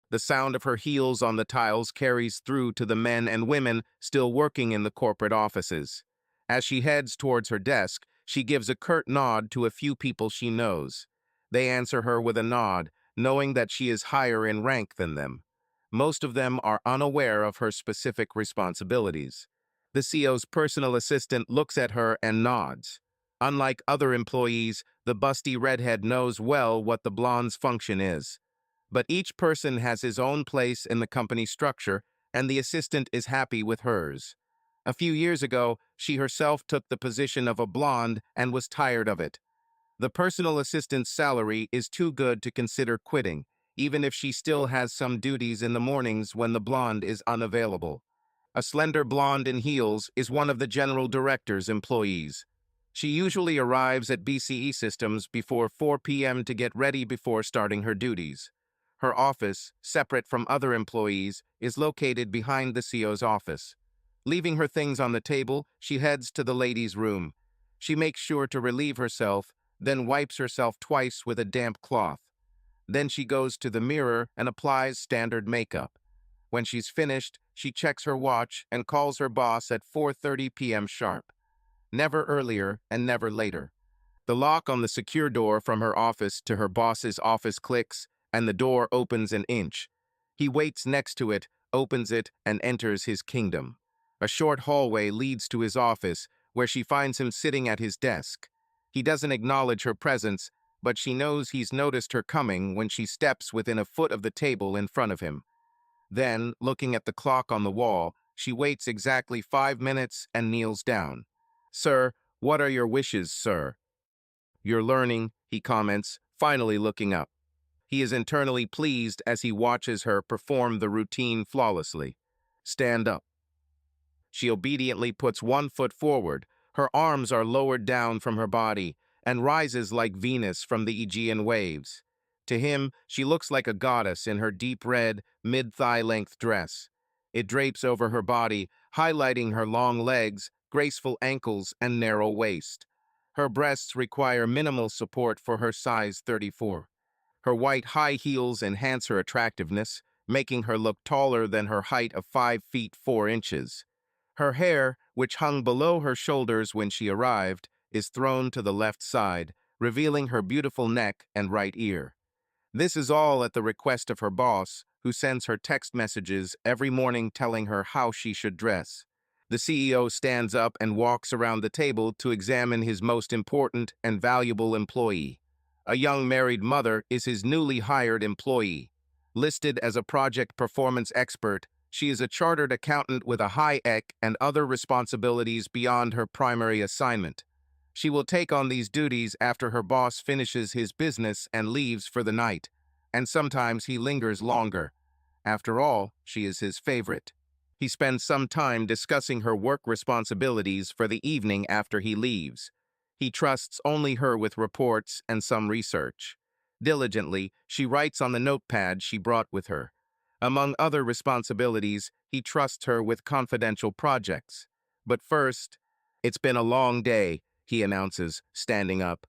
The sound of her heels on the tiles carries through to the men and women still working in the corporate offices. As she heads towards her desk, she gives a curt nod to a few people she knows. They answer her with a nod, knowing that she is higher in rank than them. Most of them are unaware of her specific responsibilities. The CEO's personal assistant looks at her and nods. Unlike other employees, the busty redhead knows well what the blonde's function is. But each person has his own place in the company structure, and the assistant is happy with hers. A few years ago, she herself took the position of a blonde and was tired of it. The personal assistant's salary is too good to consider quitting, even if she still has some duties in the mornings when the blonde is unavailable. A slender blonde in heels is one of the general director's employees. She usually arrives at BCE Systems before 4 p.m. to get ready before starting her duties. Her office, separate from other employees, is located behind the CEO's office. Leaving her things on the table, she heads to the ladies' room. She makes sure to relieve herself, then wipes herself twice with a damp cloth. Then she goes to the mirror and applies standard makeup. When she's finished, she checks her watch and calls her boss at 4:30 p.m. sharp. Never earlier and never later. The lock on the secure door from her office to her boss's office clicks, and the door opens an inch. He waits next to it, opens it, and enters his kingdom. A short hallway leads to his office, where she finds him sitting at his desk. He doesn't acknowledge her presence, but she knows he's noticed her coming when she steps within a foot of the table in front of him. Then, looking at the clock on the wall, she waits exactly 5 minutes and kneels down. "Sir, what are your wishes, sir?" "You're learning," he comments, finally looking up. He is internally pleased as he watches her perform the routine flawlessly. "Stand up." She obediently puts one foot forward. Her arms are lowered down from her body and rises like Venus from the Aegean waves. To him, she looks like a goddess in her deep red, mid-thigh-length dress. It drapes over her body, highlighting her long legs, graceful ankles, and narrow waist. Her breasts require minimal support for her size 34. Her white high heels enhance her attractiveness, making her look taller than her height of 5 feet 4 inches. Her hair, which hung below her shoulders when she arrived, is thrown to the left side, revealing her beautiful neck and right ear. This is all at the request of her boss, who sends her text messages every morning telling her how she should dress. The CEO stands up and walks around the table to examine his most important and valuable employee. A young married mother is his newly hired employee. Listed as a project performance expert, she is a chartered accountant with a high EC and other responsibilities beyond her primary assignment. She will take on these duties after her boss finishes his business and leaves for the night, and sometimes he lingers longer. After all, she is his favorite. He spends some time discussing her work responsibilities for the evening after he leaves. He trusts only her with reports and some research. Diligently, she writes on the notepad she brought with her. Among other responsibilities, he trusts her with confidential projects. But first, "It's been a long day," he announces, standing up.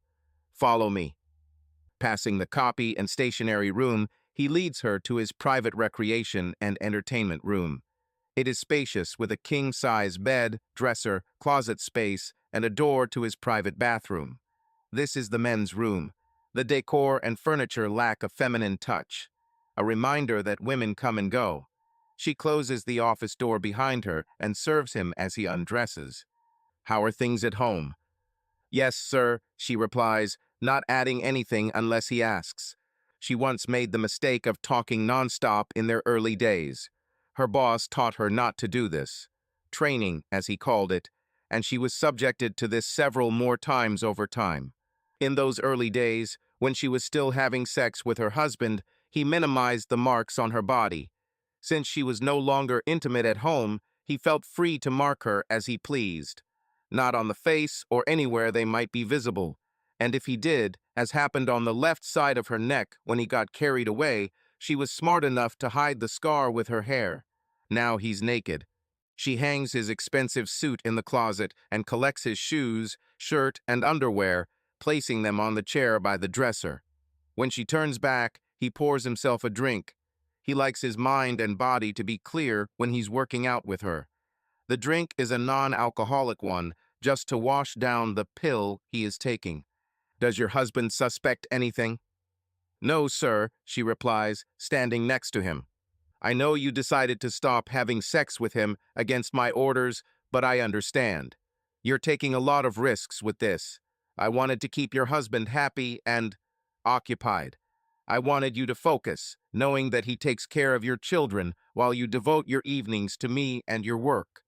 "Follow me." Passing the copy and stationery room, he leads her to his private recreation and entertainment room. It is spacious with a king-size bed, dresser, closet space, and a door to his private bathroom. This is the men's room. The decor and furniture lack a feminine touch, a reminder that women come and go. She closes the office door behind her and serves him as he undresses. "How are things at home?" "Yes, sir," she replies, not adding anything unless he asks. She once made the mistake of talking nonstop in their early days. Her boss taught her not to do this. Training, as he called it, and she was subjected to this several more times over time. In those early days, when she was still having sex with her husband, he minimized the marks on her body. Since she was no longer intimate at home, he felt free to mark her as he pleased. Not on the face or anywhere they might be visible. And if he did, as happened on the left side of her neck when he got carried away, she was smart enough to hide the scar with her hair. Now he's naked. She hangs his expensive suit in the closet and collects his shoes, shirt, and underwear, placing them on the chair by the dresser. When she turns back, he pours himself a drink. He likes his mind and body to be clear when he's working out with her. The drink is a non-alcoholic one, just to wash down the pill he is taking. Does your husband suspect anything? No, sir, she replies, standing next to him. I know you decided to stop having sex with him against my orders, but I understand. You're taking a lot of risks with this. I wanted to keep your husband happy and occupied. I wanted you to focus, knowing that he takes care of your children while you devote your evenings to me and your work.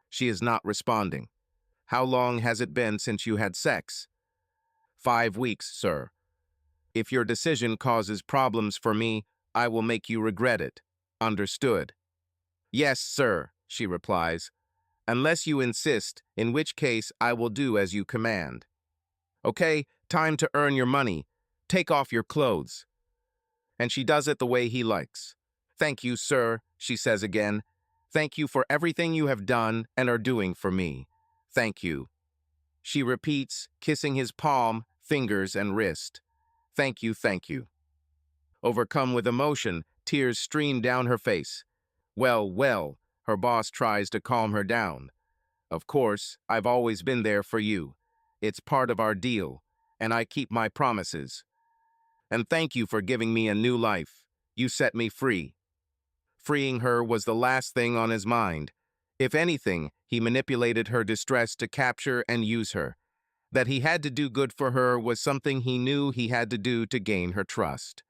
She is not responding. How long has it been since you had sex? 5 weeks, sir. If your decision causes problems for me, I will make you regret it. Understood. Yes, sir, she replies. Unless you insist, in which case I will do as you command. Okay, time to earn your money. Take off your clothes. And she does it the way he likes. Thank you, sir, she says again. Thank you for everything you have done and are doing for me. Thank you. She repeats, kissing his palm, fingers, and wrist. Thank you, thank you. Overcome with emotion, tears stream down her face. Well, well, her boss tries to calm her down. Of course, I've always been there for you. It's part of our deal, and I keep my promises. And thank you for giving me a new life. You set me free. Freeing her was the last thing on his mind. If anything, he manipulated her distress to capture and use her. That he had to do good for her was something he knew he had to do to gain her trust.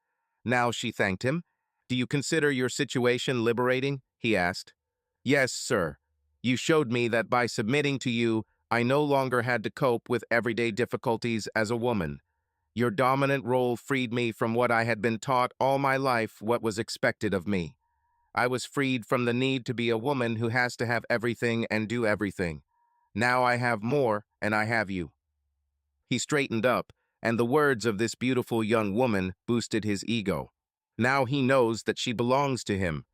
Now she thanked him. Do you consider your situation liberating? He asked. Yes, sir. You showed me that by submitting to you, I no longer had to cope with everyday difficulties as a woman. Your dominant role freed me from what I had been taught all my life what was expected of me. I was freed from the need to be a woman who has to have everything and do everything. Now I have more, and I have you. He straightened up, and the words of this beautiful young woman boosted his ego. Now he knows that she belongs to him.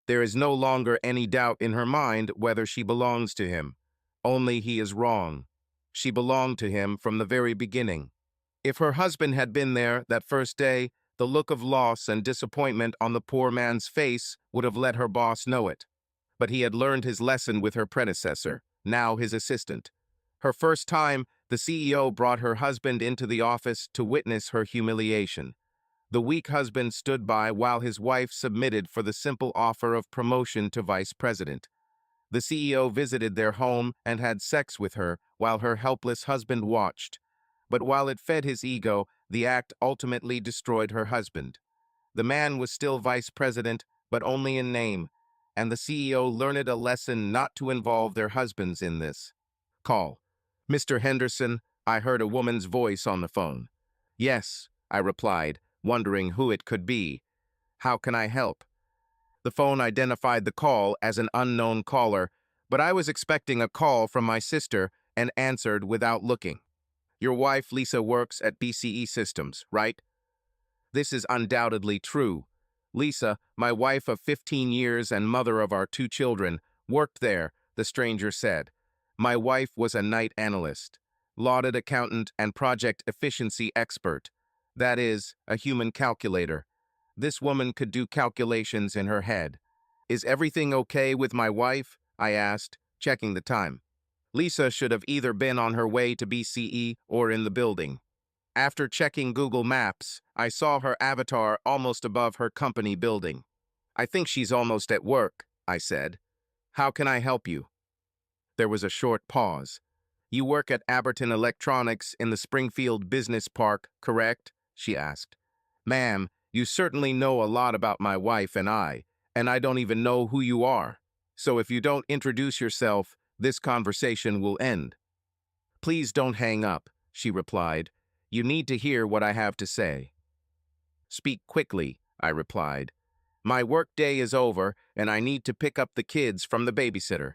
There is no longer any doubt in her mind whether she belongs to him. Only he is wrong. She belonged to him from the very beginning. If her husband had been there that first day, the look of loss and disappointment on the poor man's face would have let her boss know it. But he had learned his lesson with her predecessor, now his assistant. Her first time, the CEO brought her husband into the office to witness her humiliation. The weak husband stood by while his wife submitted for the simple offer of promotion to vice president. The CEO visited their home and had sex with her while her helpless husband watched. But while it fed his ego, the act ultimately destroyed her husband. The man was still vice president, but only in name, and the CEO learned a lesson not to involve their husbands in this. Call. Mr. Henderson, I heard a woman's voice on the phone. Yes, I replied, wondering who it could be. How can I help? The phone identified the call as an unknown caller, but I was expecting a call from my sister and answered without looking. Your wife, Lisa, works at BCE Systems, right? This is undoubtedly true. Lisa, my wife of 15 years and mother of our 2 children, worked there, the stranger said. My wife was a night analyst, lauded accountant and project efficiency expert. That is, a human calculator. This woman could do calculations in her head. Is everything okay with my wife? I asked, checking the time. Lisa should have either been on her way to BCE or in the building. After checking Google Maps, I saw her avatar almost above her company building. I think she's almost at work, I said. How can I help you? There was a short pause. You work at Aberton Electronics in the Springfield Business Park, correct? She asked. Ma'am, you certainly know a lot about my wife and I don't even know who you are. So if you don't introduce yourself, this conversation will end. Please don't hang up, she replied. You need to hear what I have to say. Speak quickly, I replied. My work day is over and I need to pick up the kids from the babysitter.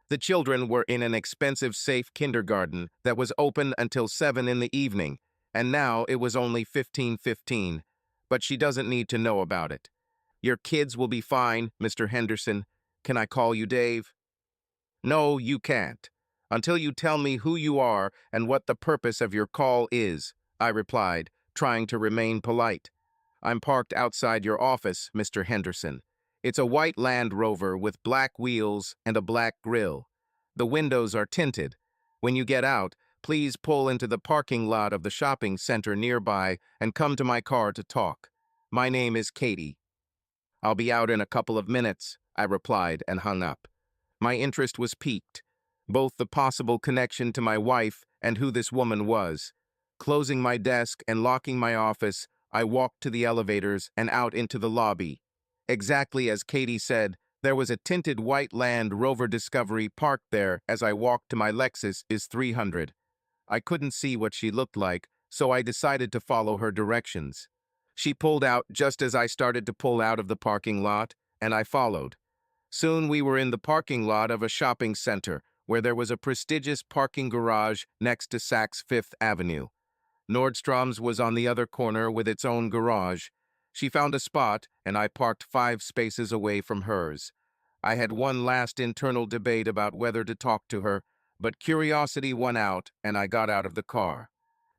The children were in an expensive safe kindergarten that was open until 7 in the evening, and now it was only 15:15, but she doesn't need to know about it. Your kids will be fine, Mr. Henderson. Can I call you Dave? No, you can't. Until you tell me who you are and what the purpose of your call is, I replied, trying to remain polite. I'm parked outside your office, Mr. Henderson. It's a white Land Rover with black wheels and a black grille. The windows are tinted. When you get out, please pull into the parking lot of the shopping center nearby and come to my car to talk. My name is Katie. I'll be out in a couple of minutes, I replied and hung up. My interest was piqued, both the possible connection to my wife and who this woman was. Closing my desk and locking my office, I walked to the elevators and out into the lobby. Exactly as Katie said, there was a tinted white Land Rover Discovery parked there as I walked to my Lexus is 300. I couldn't see what she looked like, so I decided to follow her directions. She pulled out just as I started to pull out of the parking lot, and I followed. Soon we were in the parking lot of a shopping center, where there was a prestigious parking garage next to Saks Fifth Avenue. Nordstrom's was on the other corner with its own garage. She found a spot, and I parked 5 spaces away from hers. I had one last internal debate about whether to talk to her, but curiosity won out, and I got out of the car.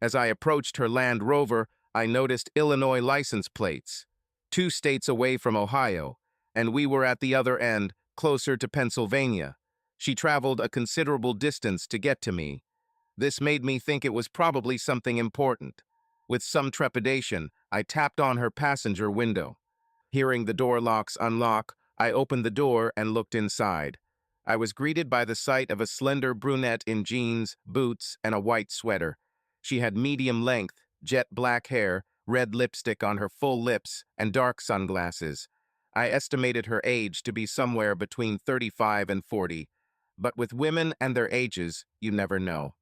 As I approached her Land Rover, I noticed Illinois license plates, 2 states away from Ohio, and we were at the other end, closer to Pennsylvania. She traveled a considerable distance to get to me. This made me think it was probably something important. With some trepidation, I tapped on her passenger window. Hearing the door locks unlock, I opened the door and looked inside. I was greeted by the sight of a slender brunette in jeans, boots, and a white sweater. She had medium-length, jet black hair, red lipstick on her full lips, and dark sunglasses. I estimated her age to be somewhere between 35 and 40. But with women and their ages, you never know.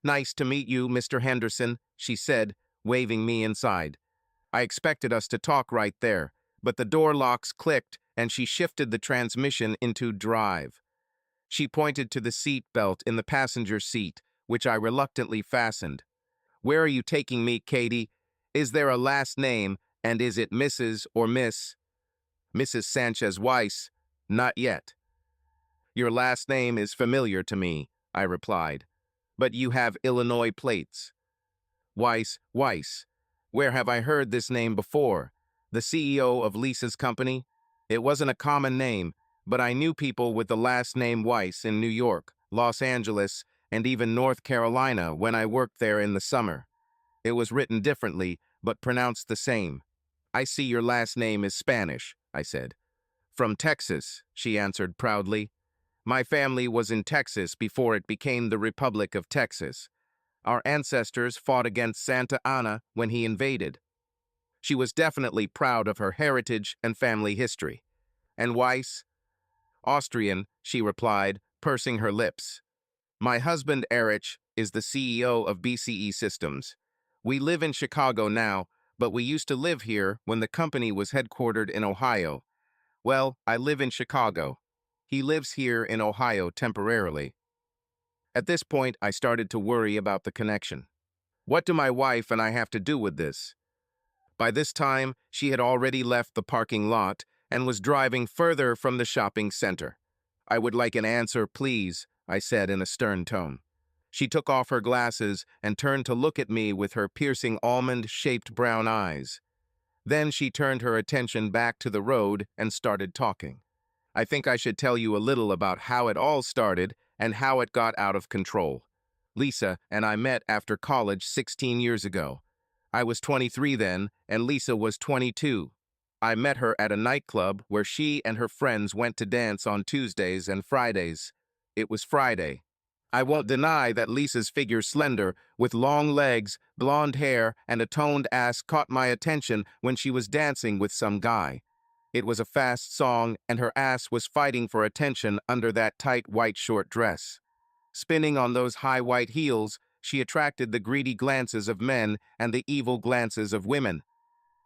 "Nice to meet you, Mr. Henderson," she said, waving me inside. I expected us to talk right there, but the door locks clicked and she shifted the transmission into drive. She pointed to the seat belt in the passenger seat, which I reluctantly fastened. "Where are you taking me, Katie? Is there a last name, and is it Mrs. or Miss?" "Mrs. Sanchez Weiss." "Not yet." "Your last name is familiar to me," I replied. "But you have Illinois plates." "Weiss, Weiss. Where have I heard this name before? The CEO of Lisa's company? It wasn't a common name, but I knew people with the last name Weiss in New York, Los Angeles, and even North Carolina when I worked there in the summer. It was written differently, but pronounced the same." "I see your last name is Spanish," I said. "From Texas," she answered proudly. "My family was in Texas before it became the Republic of Texas. Our ancestors fought against Santa Anna when he invaded." She was definitely proud of her heritage and family history. "And Weiss?" "Austrian," she replied, pursing her lips. "My husband, Erich, is the CEO of BCE Systems. We live in Chicago now, but we used to live here when the company was headquartered in Ohio. Well, I live in Chicago. He lives here in Ohio temporarily." At this point, I started to worry about the connection. What do my wife and I have to do with this? By this time, she had already left the parking lot and was driving further from the shopping center. "I would like an answer, please," I said in a stern tone. She took off her glasses and turned to look at me with her piercing almond-shaped brown eyes. Then she turned her attention back to the road and started talking. "I think I should tell you a little about how it all started and how it got out of control. Lisa and I met after college 16 years ago. I was 23 then, and Lisa was 22. I met her at a nightclub where she and her friends went to dance on Tuesdays and Fridays. It was Friday. I won't deny that Lisa's figure slender, with long legs, blonde hair, and a toned ass caught my attention when she was dancing with some guy. It was a fast song, and her ass was fighting for attention under that tight white short dress. Spinning on those high white heels, she attracted the greedy glances of men and the evil glances of women.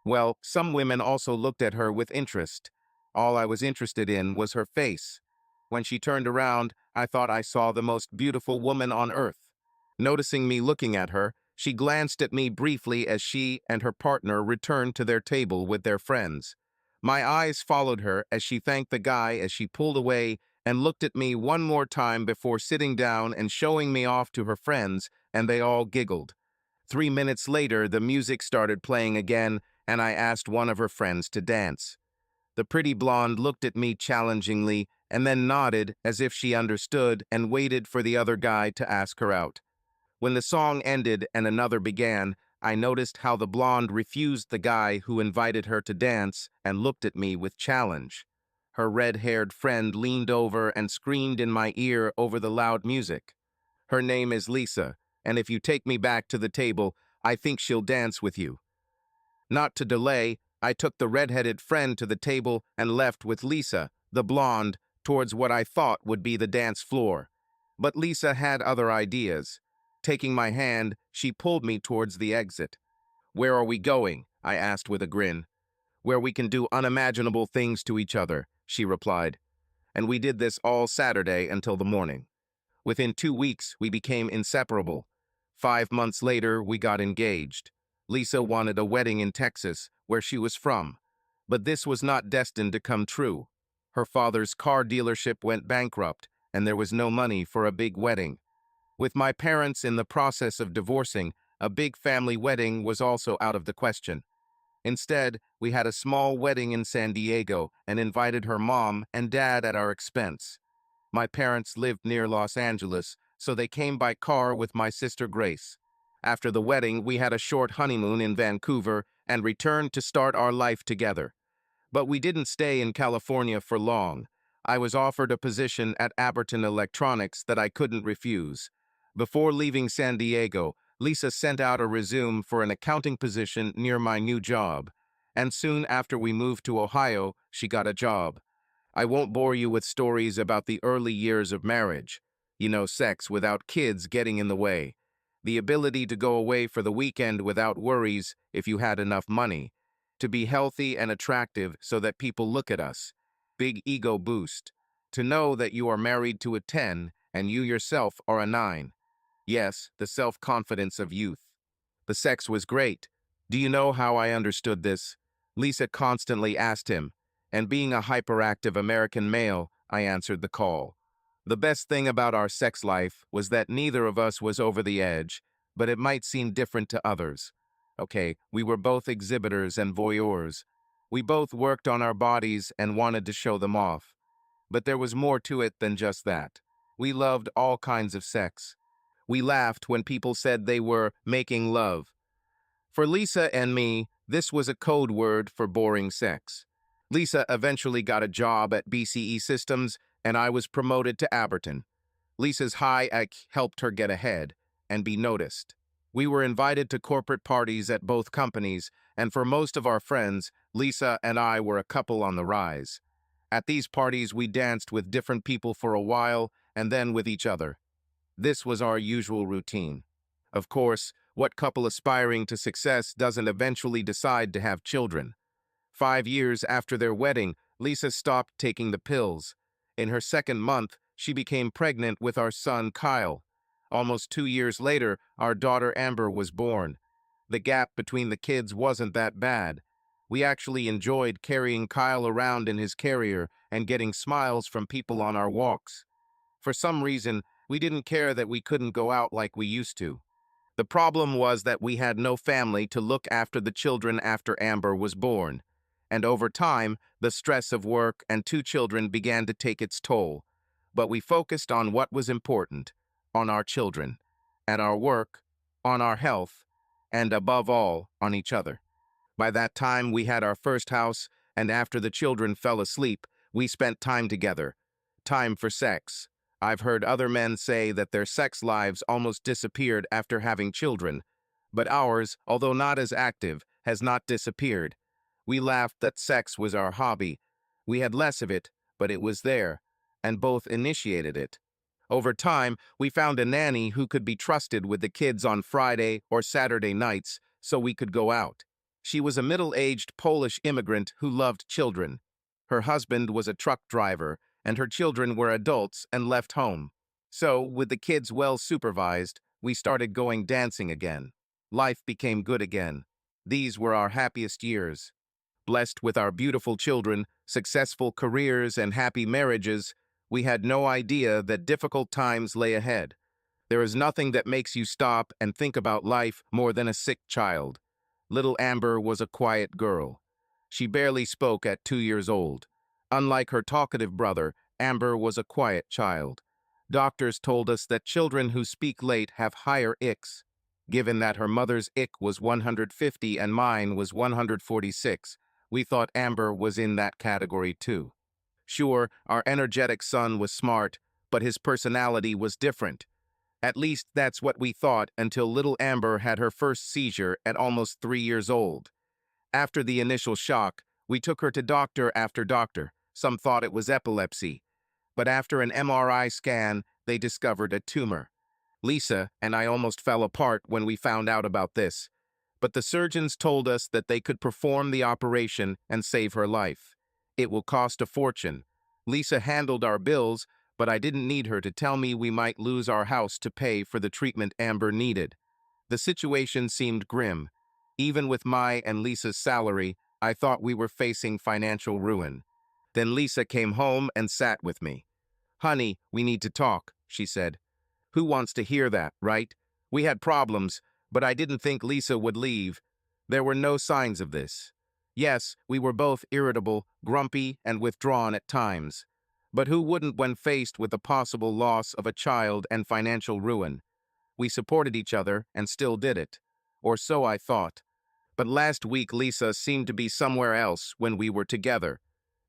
Well, some women also looked at her with interest. All I was interested in was her face. When she turned around, I thought I saw the most beautiful woman on earth. Noticing me looking at her, she glanced at me briefly as she and her partner returned to their table with their friends. My eyes followed her as she thanked the guy as she pulled away and looked at me one more time before sitting down and showing me off to her friends, and they all giggled. 3 minutes later, the music started playing again, and I asked one of her friends to dance. The pretty blonde looked at me challengingly and then nodded as if she understood and waited for the other guy to ask her out. When the song ended and another began, I noticed how the blonde refused the guy who invited her to dance and looked at me with challenge. Her red-haired friend leaned over and screamed in my ear over the loud music. Her name is Lisa, and if you take me back to the table, I think she'll dance with you. Not to delay, I took the red-headed friend to the table and left with Lisa, the blonde, towards what I thought would be the dance floor. But Lisa had other ideas. Taking my hand, she pulled me towards the exit. "Where are we going?" I asked with a grin. "Where we can do unimaginable things to each other," she replied. And we did this all Saturday until the morning. Within 2 weeks, we became inseparable. 5 months later, we got engaged. Lisa wanted a wedding in Texas, where she was from. But this was not destined to come true. Her father's car dealership went bankrupt, and there was no money for a big wedding. With my parents in the process of divorcing, a big family wedding was also out of the question. Instead, we had a small wedding in San Diego and invited her mom and dad at our expense. My parents lived near Los Angeles, so they came by car with my sister Grace. After the wedding, we had a short honeymoon in Vancouver and returned to start our life together. But we didn't stay in California for long. I was offered a position at Aberton Electronics that I couldn't refuse. Before leaving San Diego, Lisa sent out a resume for an accounting position near my new job. And soon after we moved to Ohio, she got a job. I won't bore you with stories about the early years of marriage. You know, sex without kids getting in the way. The ability to go away for the weekend without worries if you had enough money. To be healthy and attractive so that people look at us. Big ego boost. To know that you are married to a 10 and you yourself are a 9. Yes, the self-confidence of youth. The sex was great. Do you know how I understood this? Lisa constantly asked him, and being a hyperactive American male, I answered the call. The best thing about our sex life was that neither of us was over the edge, but it might seem different to others. Okay, we were both exhibitors and voyeurs. We both worked on our bodies and wanted to show them off. But there was more to it than just that. We loved all kinds of sex. We laughed when people said they were making love. For Lisa and me, this was a code word for boring sex. Lisa eventually got a job at BCE Systems, and I was promoted to Aberton. Lisa's high IQ helped her get ahead and be noticed. We were invited to corporate parties at both companies, and for most of our friends, Lisa and I were a couple on the rise. At these parties, we danced with different people for a while and then with each other. This was our usual routine. Of course, what couple aspiring to success doesn't eventually decide to have children? 5 years after their wedding, Lisa stopped taking the pills. In her second month, she became pregnant with our son, Kyle. Almost 2 years later, our daughter Amber was born. The gap between the kids wasn't that bad. We actually enjoyed carrying Kyle around in his carrier and getting smiles from people on our walks. For some reason, we didn't care that we couldn't go out like we used to. The problem was that we had no family to look after the children after Amber was born. And over time, the stress of work and 2 children began to take its toll. But we focused on what was important, on our children, and our work, on our health, and above all, on each other. By that time, we had our first house, and after the children fell asleep, we spent time together. Time for sex. I've heard other men say that their sex lives almost disappeared after having children, but ours, although not as active, has not disappeared. We laughed that sex was our hobby. We had less of it, but it was there, and both initiated it. Over time, we found a nanny who could be trusted with the kids on Friday or Saturday nights so we could go out. She was a middle-aged Polish immigrant who loved children. Her husband was a truck driver, and her children were adults and left home. So, with the kids well supervised, we started going dancing again. Life became good again. These were our happiest years. Blessed with our beautiful children, successful careers, and happy marriages, we had no idea that difficult times lay ahead. There is nothing that makes you stop and think about life more than a sick child. Little Amber was a quiet girl. She barely spoke at 2 years old. Unlike her talkative brother, Amber was a quiet child. Doctors told us that children who speak late have higher IQs. Given that her mother's IQ was 150 and mine was 146, we thought Amber was in that category too. Sure, our energetic son was smart, but his personality was different. At least that's what we thought until little Amber had her first seizure at almost 3 years old. After the initial shock, we took her to doctor after doctor. Some thought it was epilepsy, but after an MRI scan, they discovered a tumor. Lisa and I almost fell apart when we found out about this, but the surgeons told us that they could perform the operation and save her life. It will cost a fortune. Lisa handled our bills, but I didn't need her to tell me we might lose our house to pay for the treatment Amber needed. The situation seemed grim. Even with my and Lisa's salary, I thought we were facing financial ruin. Then Lisa came home and sat with me. "Honey, we need to talk," she said. "Who wants to hear that, right? We had problems, but I didn't think Lisa would leave. There were no signs of this. Yes, we were both irritable, grumpy, and withdrawn at times. But who wouldn't when faced with the possible loss of a child and financial ruin? We supported each other and still did it. Or so I thought. But last week Lisa seemed to be somewhere else when we were together.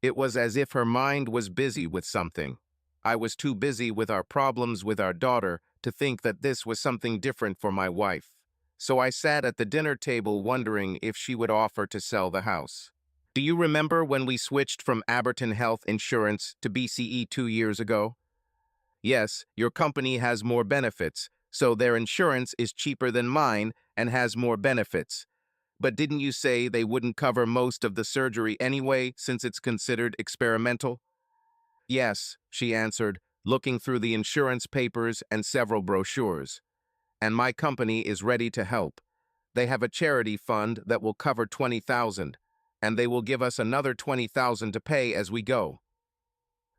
It was as if her mind was busy with something. I was too busy with our problems with our daughter to think that this was something different for my wife. So I sat at the dinner table wondering if she would offer to sell the house. Do you remember when we switched from Aberdeen Health Insurance to BCE 2 years ago? Yes, your company has more benefits, so their insurance is cheaper than mine and has more benefits. But didn't you say they wouldn't cover most of the surgery anyway, since it's considered experimental? Yes, she answered, looking through the insurance papers and several brochures. And my company is ready to help. They have a charity fund that will cover 20,000, and they will give us another 20,000 to pay as we go.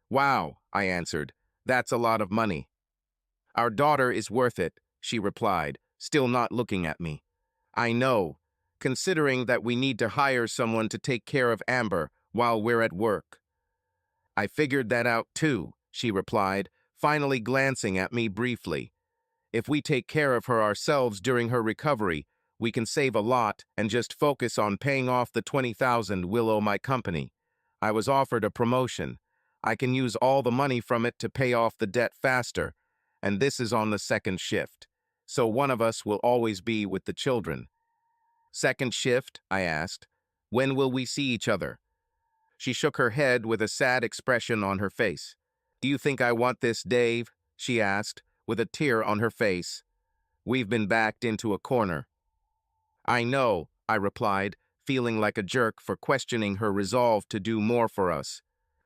Wow, I answered. That's a lot of money. Our daughter is worth it, she replied, still not looking at me. I know, considering that we need to hire someone to take care of Amber while we're at work. I figured that out too, she replied, finally glancing at me briefly. If we take care of her ourselves during her recovery, we can save a lot and just focus on paying off the 20,000 we'll owe my company. I was offered a promotion. I can use all the money from it to pay off the debt faster, and this is on the second shift. So one of us will always be with the children. Second shift? I asked. When will we see each other? She shook her head with a sad expression on her face. Do you think I want this, Dave? She asked, with a tear on her face. We've been backed into a corner. I know, I replied, feeling like a jerk for questioning her resolve to do more for us.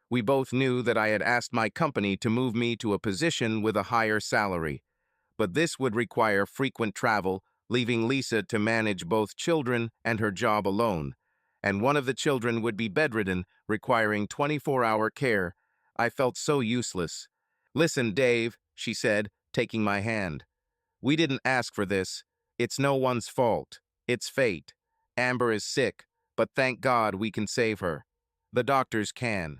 We both knew that I had asked my company to move me to a position with a higher salary, but this would require frequent travel, leaving Lisa to manage both children and her job alone, and one of the children would be bedridden, requiring 24-hour care. I felt so useless. Listen, Dave, she said, taking my hand. We didn't ask for this. It's no one's fault. It's fate. Amber is sick, but thank God we can save her. The doctors can.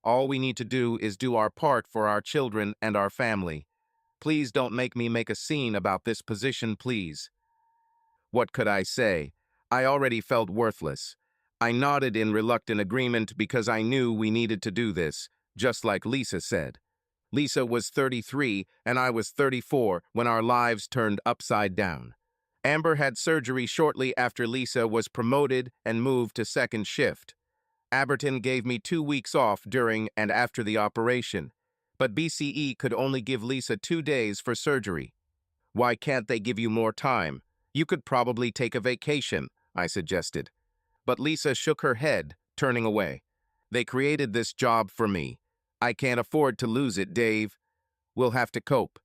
All we need to do is do our part for our children and our family. Please don't make me make a scene about this position, please. What could I say? I already felt worthless. I nodded in reluctant agreement because I knew we needed to do this, just like Lisa said. Lisa was 33 and I was 34 when our lives turned upside down. Amber had surgery shortly after Lisa was promoted and moved to second shift. Aberdeen gave me 2 weeks off during and after the operation, but BCE could only give Lisa 2 days for surgery. Why can't they give you more time? You could probably take a vacation, I suggested. But Lisa shook her head, turning away. They created this job for me. I can't afford to lose it, Dave. We'll have to cope.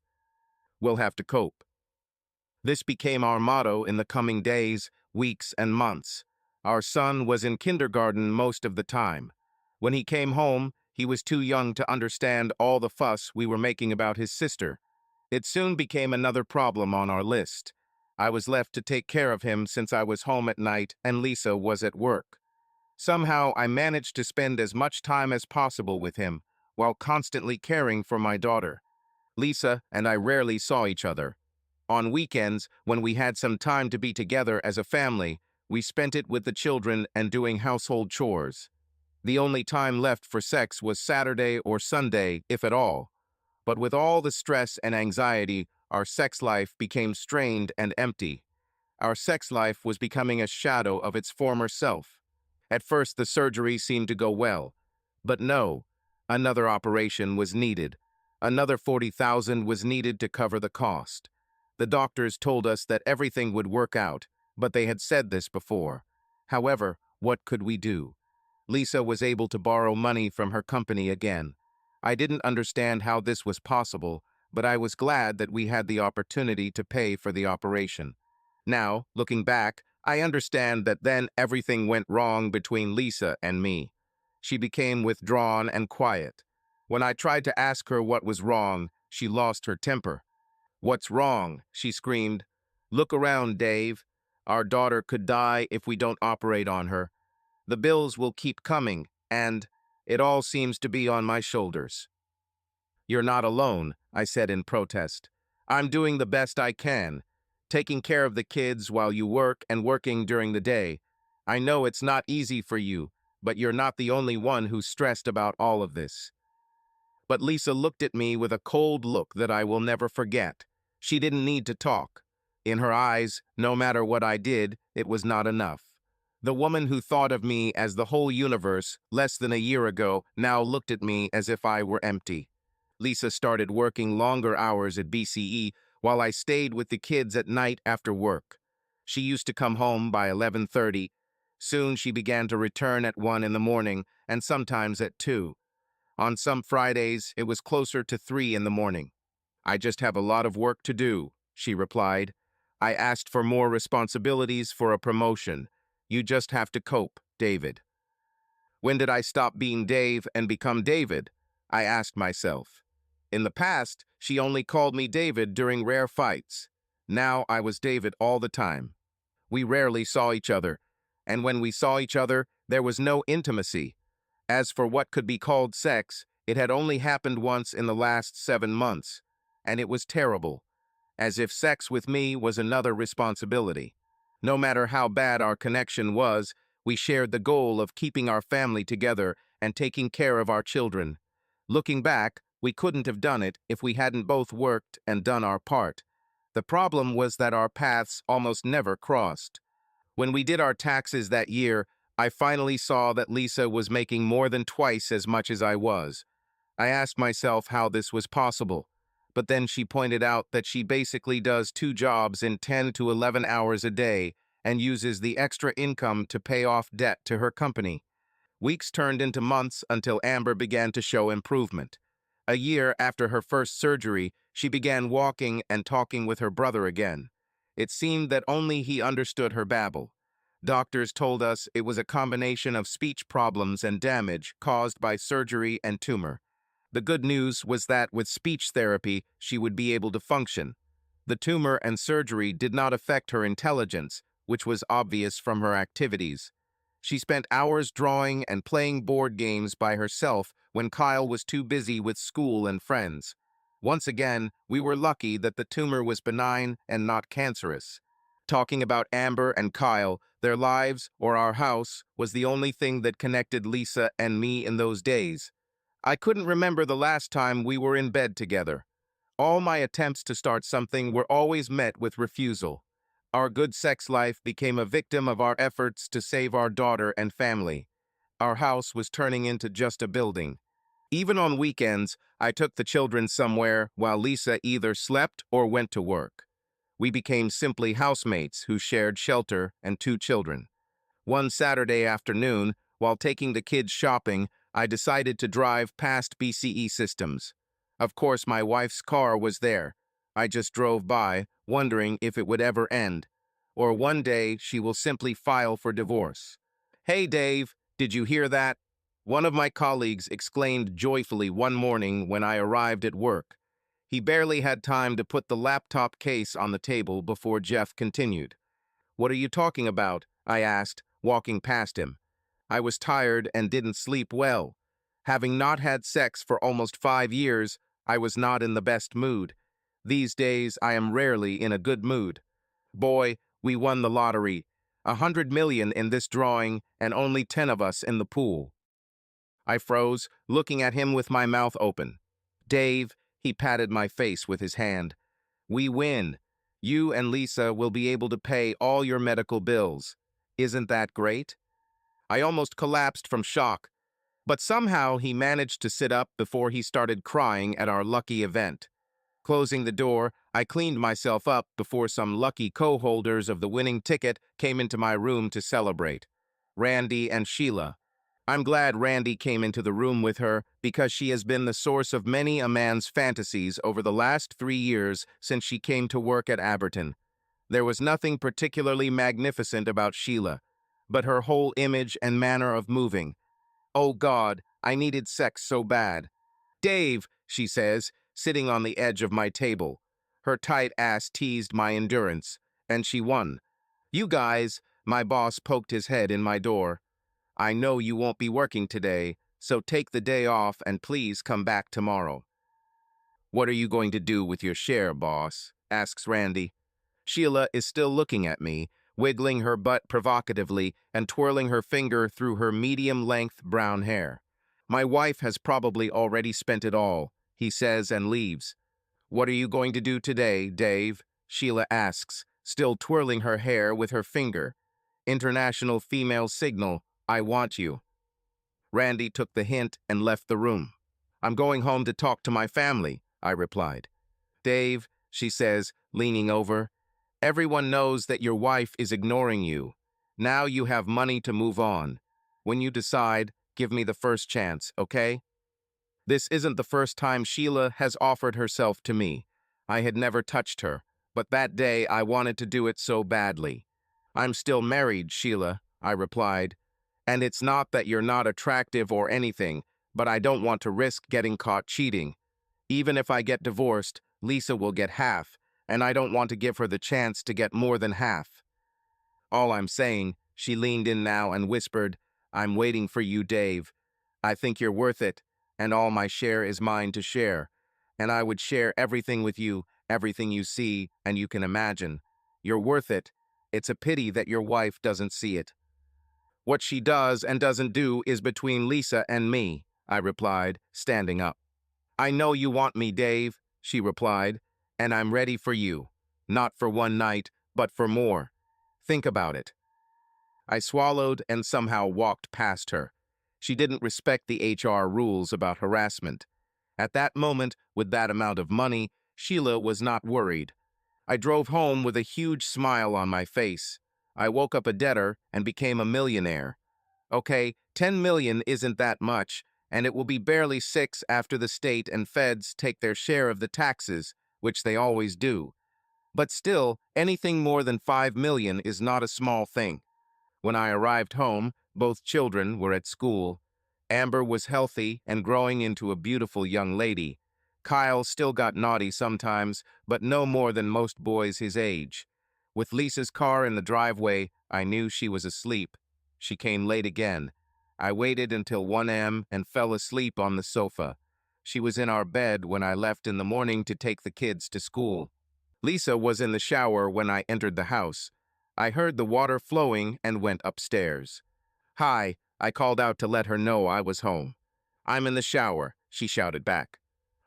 We'll have to cope. This became our motto in the coming days, weeks, and months. Our son was in kindergarten most of the time. When he came home, he was too young to understand all the fuss we were making about his sister. It soon became another problem on our list. I was left to take care of him since I was home at night and Lisa was at work. Somehow, I managed to spend as much time as possible with him, while constantly caring for my daughter. Lisa and I rarely saw each other. On weekends, when we had some time to be together as a family, we spent it with the children and doing household chores. The only time left for sex was Saturday or Sunday, if at all. But with all the stress and anxiety, our sex life became strained and empty. Our sex life was becoming a shadow of its former self. At first, the surgery seemed to go well. But no, another operation was needed. Another 40,000 was needed to cover the cost. The doctors told us that everything would work out, but they had said this before. However, what could we do? Lisa was able to borrow money from her company again. I didn't understand how this was possible, but I was glad that we had the opportunity to pay for the operation. Now, looking back, I understand that then everything went wrong between Lisa and me. She became withdrawn and quiet. When I tried to ask her what was wrong, she lost her temper. "What's wrong?" she screamed. "Look around, Dave. Our daughter could die if we don't operate on her. The bills will keep coming, and it all seems to be on my shoulders." "You're not alone," I said in protest. "I'm doing the best I can, taking care of the kids while you work and working during the day. I know it's not easy for you, but you're not the only one who's stressed about all of this." But Lisa looked at me with a cold look that I will never forget. She didn't need to talk. In her eyes, no matter what I did, it was not enough. The woman who thought of me as the whole universe less than a year ago now looked at me as if I were empty. Lisa started working longer hours at BCE while I stayed with the kids at night after work. She used to come home by 11:30. Soon she began to return at 1 in the morning and sometimes at 2. On some Fridays, it was closer to 3 in the morning. "I just have a lot of work to do," she replied. "I asked for more responsibilities for a promotion. You just have to cope, David." When did I stop being Dave and become David? I asked myself. In the past, she only called me David during rare fights. Now I was David all the time. We rarely saw each other, and when we saw each other, there was no intimacy. As for what could be called sex, it had only happened once in the last 7 months, and it was terrible, as if sex with me was another responsibility. No matter how bad our connection was, we shared the goal of keeping our family together and taking care of our children. Looking back, we couldn't have done it if we hadn't both worked and done our part. The problem was that our paths almost never crossed. When we did our taxes that year, I finally saw that Lisa was making more than twice as much as I was. I asked myself how this was possible, but then she pointed out that she basically does 2 jobs in 10 to 11 hours a day and uses the extra income to pay off debt to her company. Weeks turned into months until Amber began to show improvement. A year after her first surgery, she began walking and talking with her brother again. It seemed that only he understood her babble. Doctors told us it was a combination of speech problems and damage caused by surgery and tumor. The good news was that with speech therapy, she would be able to function. The tumor and surgery did not affect her intelligence, which was obvious from her activities. She spent hours drawing and playing board games by herself when Kyle was too busy with school and friends. Once again, we were lucky that the tumor was benign and not cancerous. Talking about Amber and Kyle, their lives, or our house, was the only thing that connected Lisa and me in those days. I couldn't remember the last time we were in bed together. All my attempts to start something were always met with refusal. Our good sex life became a victim of our efforts to save our daughter and family. Our house was turning into just a building. Even on weekends, I took the children somewhere while Lisa either slept or went to work. We became simply housemates who shared shelter and 2 children. One Saturday afternoon, while taking the kids shopping, I decided to drive past BCE Systems. Of course, my wife's car was there. I just drove by, wondering if it would ever end. Or one day, she will simply file for divorce. "Hey, Dave, did you hear that?" One of my colleagues exclaimed joyfully one morning when I arrived at work. He barely had time to put the laptop case on the table before Jeff continued. "What are you talking about?" I asked, walking past him. I was tired and didn't sleep well. Having not had sex for almost 5 years, I was not in the best mood. These days, I am rarely in a good mood. "Boy, we won the lottery. 100 million in this drawing and only 10 of us in the pool." I froze, looking at him with my mouth open. "Dave," he patted my face with his hand. "We win. You and Lisa will be able to pay all your medical bills. Isn't that great?" I almost collapsed from shock, but somehow he managed to sit up before he started crying at our lucky event. Closing the door, I cleaned myself up before some lucky co-holders of the winning ticket came into my room to celebrate. Randy and Sheila. I'm glad Randy came into the room with her because she has been the source of many a man's fantasies over the last 3 years since she came to work at Aberton. There was nothing particularly magnificent about Sheila, but her whole image and manner of moving. Oh God, I needed sex so bad. "Dave," she says, sitting on the edge of my table. Her tight ass teased my endurance, and she won. "You guys," my boss poked his head in my door. "I know you won't be working today, so take the day off and please come back tomorrow." "What are you going to do with your share, boss?" asks Randy. Sheila is still looking at me, wiggling her butt provocatively and twirling her finger through her medium-length brown hair. "My wife has probably already spent it all," he says and leaves. "What are you going to do today, Dave?" Sheila asks, still twirling her hair with her finger. "International female signal, I want you." Randy took the hint and left the room. "I'm going home to talk to my family," I replied. "Dave," she says, leaning over, "everyone knows that your wife is ignoring you. Now you have money to move on. When you decide, give me the first chance, okay?" This isn't the first time Sheila has offered herself to me. I had never touched her, but that day I wanted to do it so badly. "I'm still married, Sheila," I replied. "And it's not that you're not attractive or anything, but I don't want to risk getting caught cheating. Even if I get divorced, Lisa will get half, and I don't want to give her the chance to get more than half." "All I'm saying," she leaned in now and whispered, "I'm waiting for you, Dave. I think you're worth it, and all my share is mine to share. And I would share everything with you, everything you see and you can imagine. You're worth it. It's a pity that your wife doesn't see it." "What she does and doesn't do is between Lisa and me," I replied, standing up. "I know you want me, Dave," she replied, "and I'm ready for you. Not for one night, but for more. Think about it." I swallowed and somehow walked past her. She didn't respect the HR rules about harassment. At that moment, with that amount of money, Sheila was not worried. I drove home with a huge smile on my face. I woke up a debtor and became a millionaire. Okay, 10 million isn't that much, and it will be barely 6 after the state and feds take their share of the taxes, which they always do. But still, anything more than 5 million is not a small thing. When I arrived home, both children were at school. Amber was healthy and growing into a beautiful young lady. Kyle still got naughty sometimes, but no more than most boys his age. With Lisa's car in the driveway, I knew she was asleep. She came late again. I waited until 1 a.m. and fell asleep on the sofa. She was in our bed when I left in the morning to take the kids to school. Lisa was in the shower when I entered the house. I heard the water flowing and went upstairs. "Hi," I called out to let her know I was home. "I'm in the shower," she shouted back.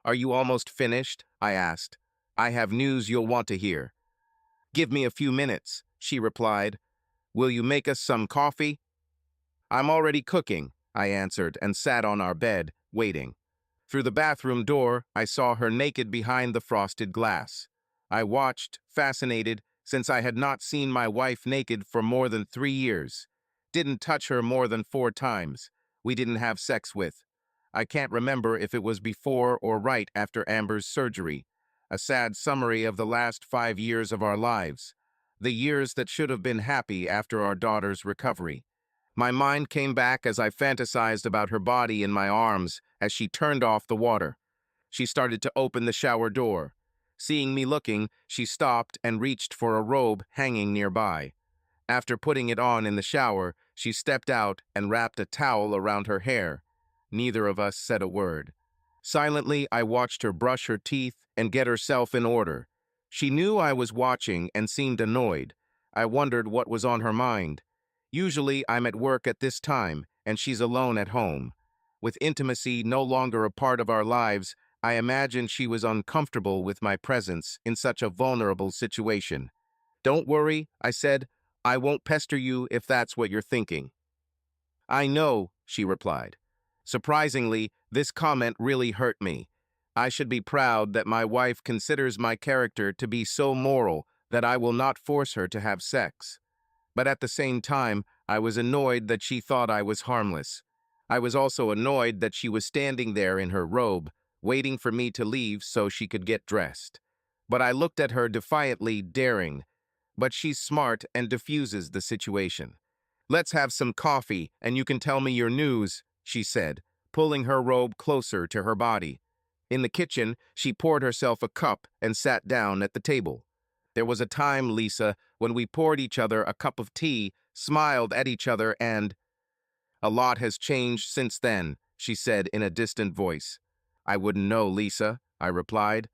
"Are you almost finished?" I asked. "I have news you'll want to hear." "Give me a few minutes," she replied. "Will you make us some coffee?" "I'm already cooking," I answered and sat on our bed, waiting. Through the bathroom door, I saw her naked behind the frosted glass. I watched, fascinated, since I had not seen my wife naked for more than 3 years. Didn't touch her more than 4 times. We didn't have sex with. I can't remember if it was before or right after Amber's surgery. A sad summary of the last 5 years of our lives. The years that should have been happy after our daughter's recovery. My mind came back as I fantasized about her body in my arms as she turned off the water. She started to open the shower door. Seeing me looking, she stopped and reached for a robe hanging nearby. After putting it on in the shower, she stepped out and wrapped a towel around her hair. Neither of us said a word. Silently, I watched her brush her teeth and get herself in order. She knew I was watching and seemed annoyed. I wondered what was on her mind. Usually, I'm at work at this time, and she's alone at home. With intimacy no longer a part of our lives, I imagined she was uncomfortable with my presence in such a vulnerable situation. "Don't worry," I said. "I won't pester you if that's what you're thinking." "I know," she replied. Surprisingly, this comment really hurt me. I should be proud that my wife considers my character to be so moral that I will not force her to have sex. But at the same time, I was annoyed that she thought I was harmless. I was also annoyed that she was standing there in her robe, waiting for me to leave so she could get dressed. But I looked at her defiantly, daring. But she's smart and diffuses the situation. "Let's have some coffee, and you can tell me your news," she said, pulling her robe closer to her body. In the kitchen, she poured herself a cup and sat down at the table. "There was a time, Lisa, when we poured each other a cup of tea, smiled at each other, and—" "A lot has changed since then," she said in a distant voice. "I wouldn't know, Lisa," I replied.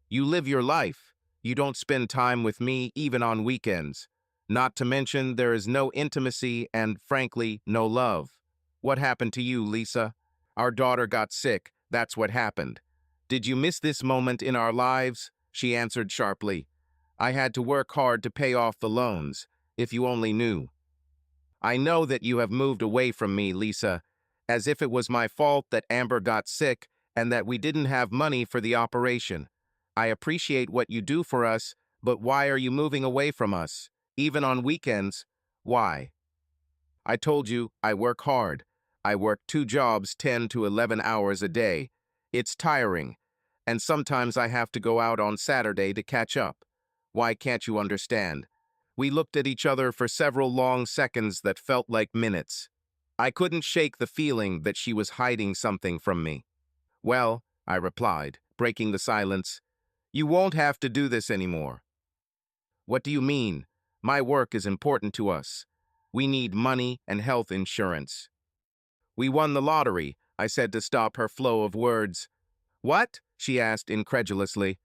"You live your life. You don't spend time with me even on weekends. Not to mention there is no intimacy and, frankly, no love. What happened to you, Lisa? Our daughter got sick. That's what happened." "Did you miss this moment in our lives?" she answered sharply. "I had to work hard to pay off the loans. If you only knew." "I know that you have moved away from me, Lisa, as if it was my fault that Amber got sick and that we didn't have money for the operation. I appreciate what you do for us, but why are you moving away from us? Even on weekends? Why?" "I told you, I work hard. I work 2 jobs, 10 to 11 hours a day. It's tiring, and sometimes I have to go out on Saturday to catch up. Why can't you understand?" We looked at each other for several long seconds that felt like minutes. I couldn't shake the feeling that she was hiding something from me. "Well," I replied, breaking the silence, "you won't have to do this anymore." "What do you mean? My work is important to us. We need money and health insurance." "We won the lottery," I said to stop her flow of words. "What?" she asked incredulously.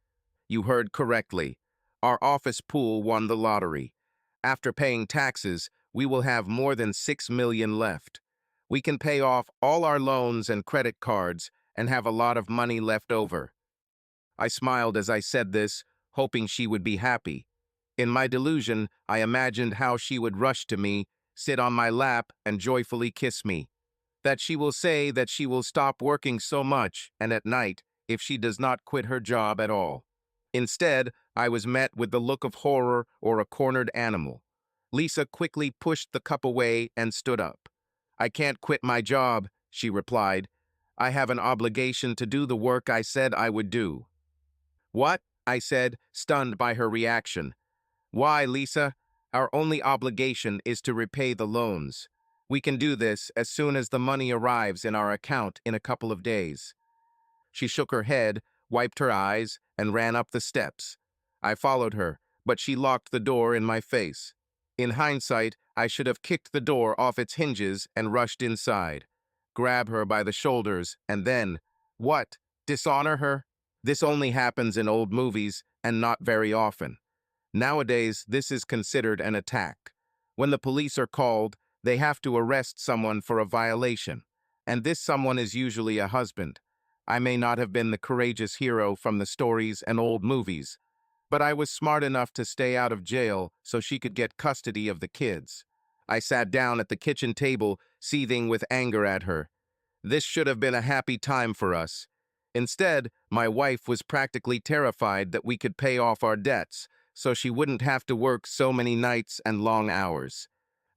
"You heard correctly. Our office pool won the lottery. After paying taxes, we will have more than 6 million left. We can pay off all our loans and credit cards and have a lot of money left over." I smiled as I said this, hoping she would be happy. In my delusion, I imagined how she would rush to me, sit on my lap, and joyfully kiss me. That she will say that she will stop working so much and at night if she does not quit her job at all. Instead, I was met with the look of horror or a cornered animal. Lisa quickly pushed the cup away and stood up. "I can't quit my job," she replied. "I have an obligation to do the work I said I would do." "What?" I said, stunned by her reaction. "Why, Lisa? Our only obligation is to repay the loans. We can do this as soon as the money arrives in our account in a couple of days." She shook her head, wiped her eyes, and ran up the steps. I followed her, but she locked the door in my face. In hindsight, I should have kicked the door off its hinges and rushed inside, grab her by the shoulders, and then, what, dishonor her? This only happens in old movies, and not very often. Nowadays, this is considered an attack. When the police are called, they have to arrest someone for a violation, and this someone is usually a husband. I may not have been the courageous hero from the stories and old movies, but I was smart enough to stay out of jail so she could get custody of the kids. I sat down at the kitchen table, seething with anger at her. This should have been a happy time for us. Instead, my wife was practically terrified that we could pay off our debts, so she wouldn't have to work so many nights and long hours.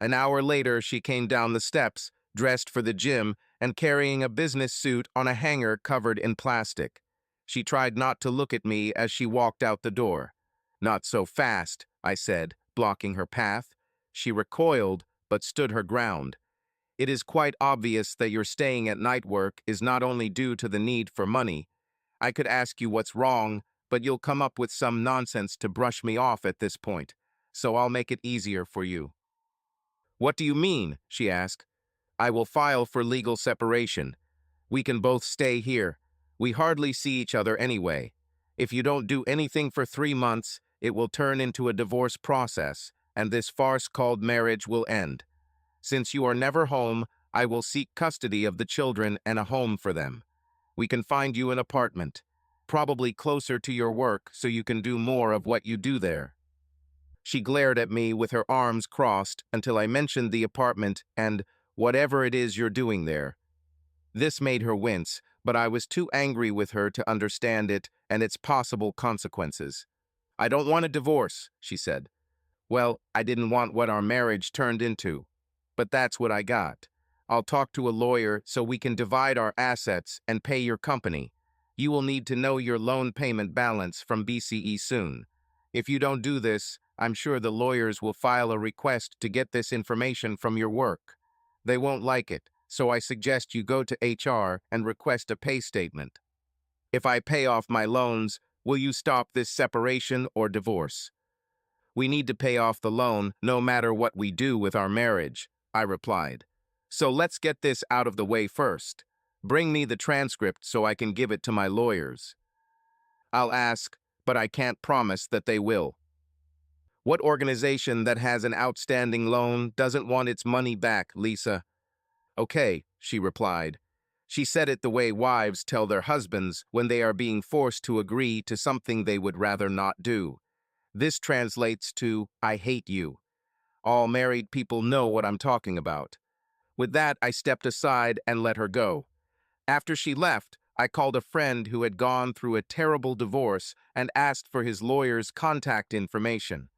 An hour later, she came down the steps, dressed for the gym, and carrying a business suit on a hanger covered in plastic. She tried not to look at me as she walked out the door. "Not so fast," I said, blocking her path. She recoiled, but stood her ground. "It is quite obvious that your staying at night work is not only due to the need for money. I could ask you what's wrong, but you'll come up with some nonsense to brush me off at this point, so I'll make it easier for you. What do you mean? She asked. I will file for legal separation. We can both stay here. We hardly see each other anyway. If you don't do anything for 3 months, it will turn into a divorce process, and this farce called marriage will end. Since you are never home, I will seek custody of the children and a home for them. We can find you an apartment, probably closer to your work so you can do more of what you do there. She glared at me with her arms crossed until I mentioned the apartment and whatever it is you're doing there. This made her wince, but I was too angry with her to understand it and its possible consequences. I don't want a divorce, she said. Well, I didn't want what our marriage turned into. But that's what I got. I'll talk to a lawyer so we can divide our assets and pay your company. You will need to know your loan payment balance from BCE soon. If you don't do this, I'm sure the lawyers will file a request to get this information from your work. They won't like it, so I suggest you go to HR and request a pay statement. If I pay off my loans, will you stop this separation or divorce? We need to pay off the loan no matter what we do with our marriage, I replied. So let's get this out of the way first. Bring me the transcript so I can give it to my lawyers. I'll ask, but I can't promise that they will. What organization that has an outstanding loan doesn't want its money back, Lisa? Okay, she replied. She said it the way wives tell their husbands when they are being forced to agree to something they would rather not do. This translates to, I hate you. All married people know what I'm talking about. With that, I stepped aside and let her go. After she left, I called a friend who had gone through a terrible divorce and asked for his lawyer's contact information.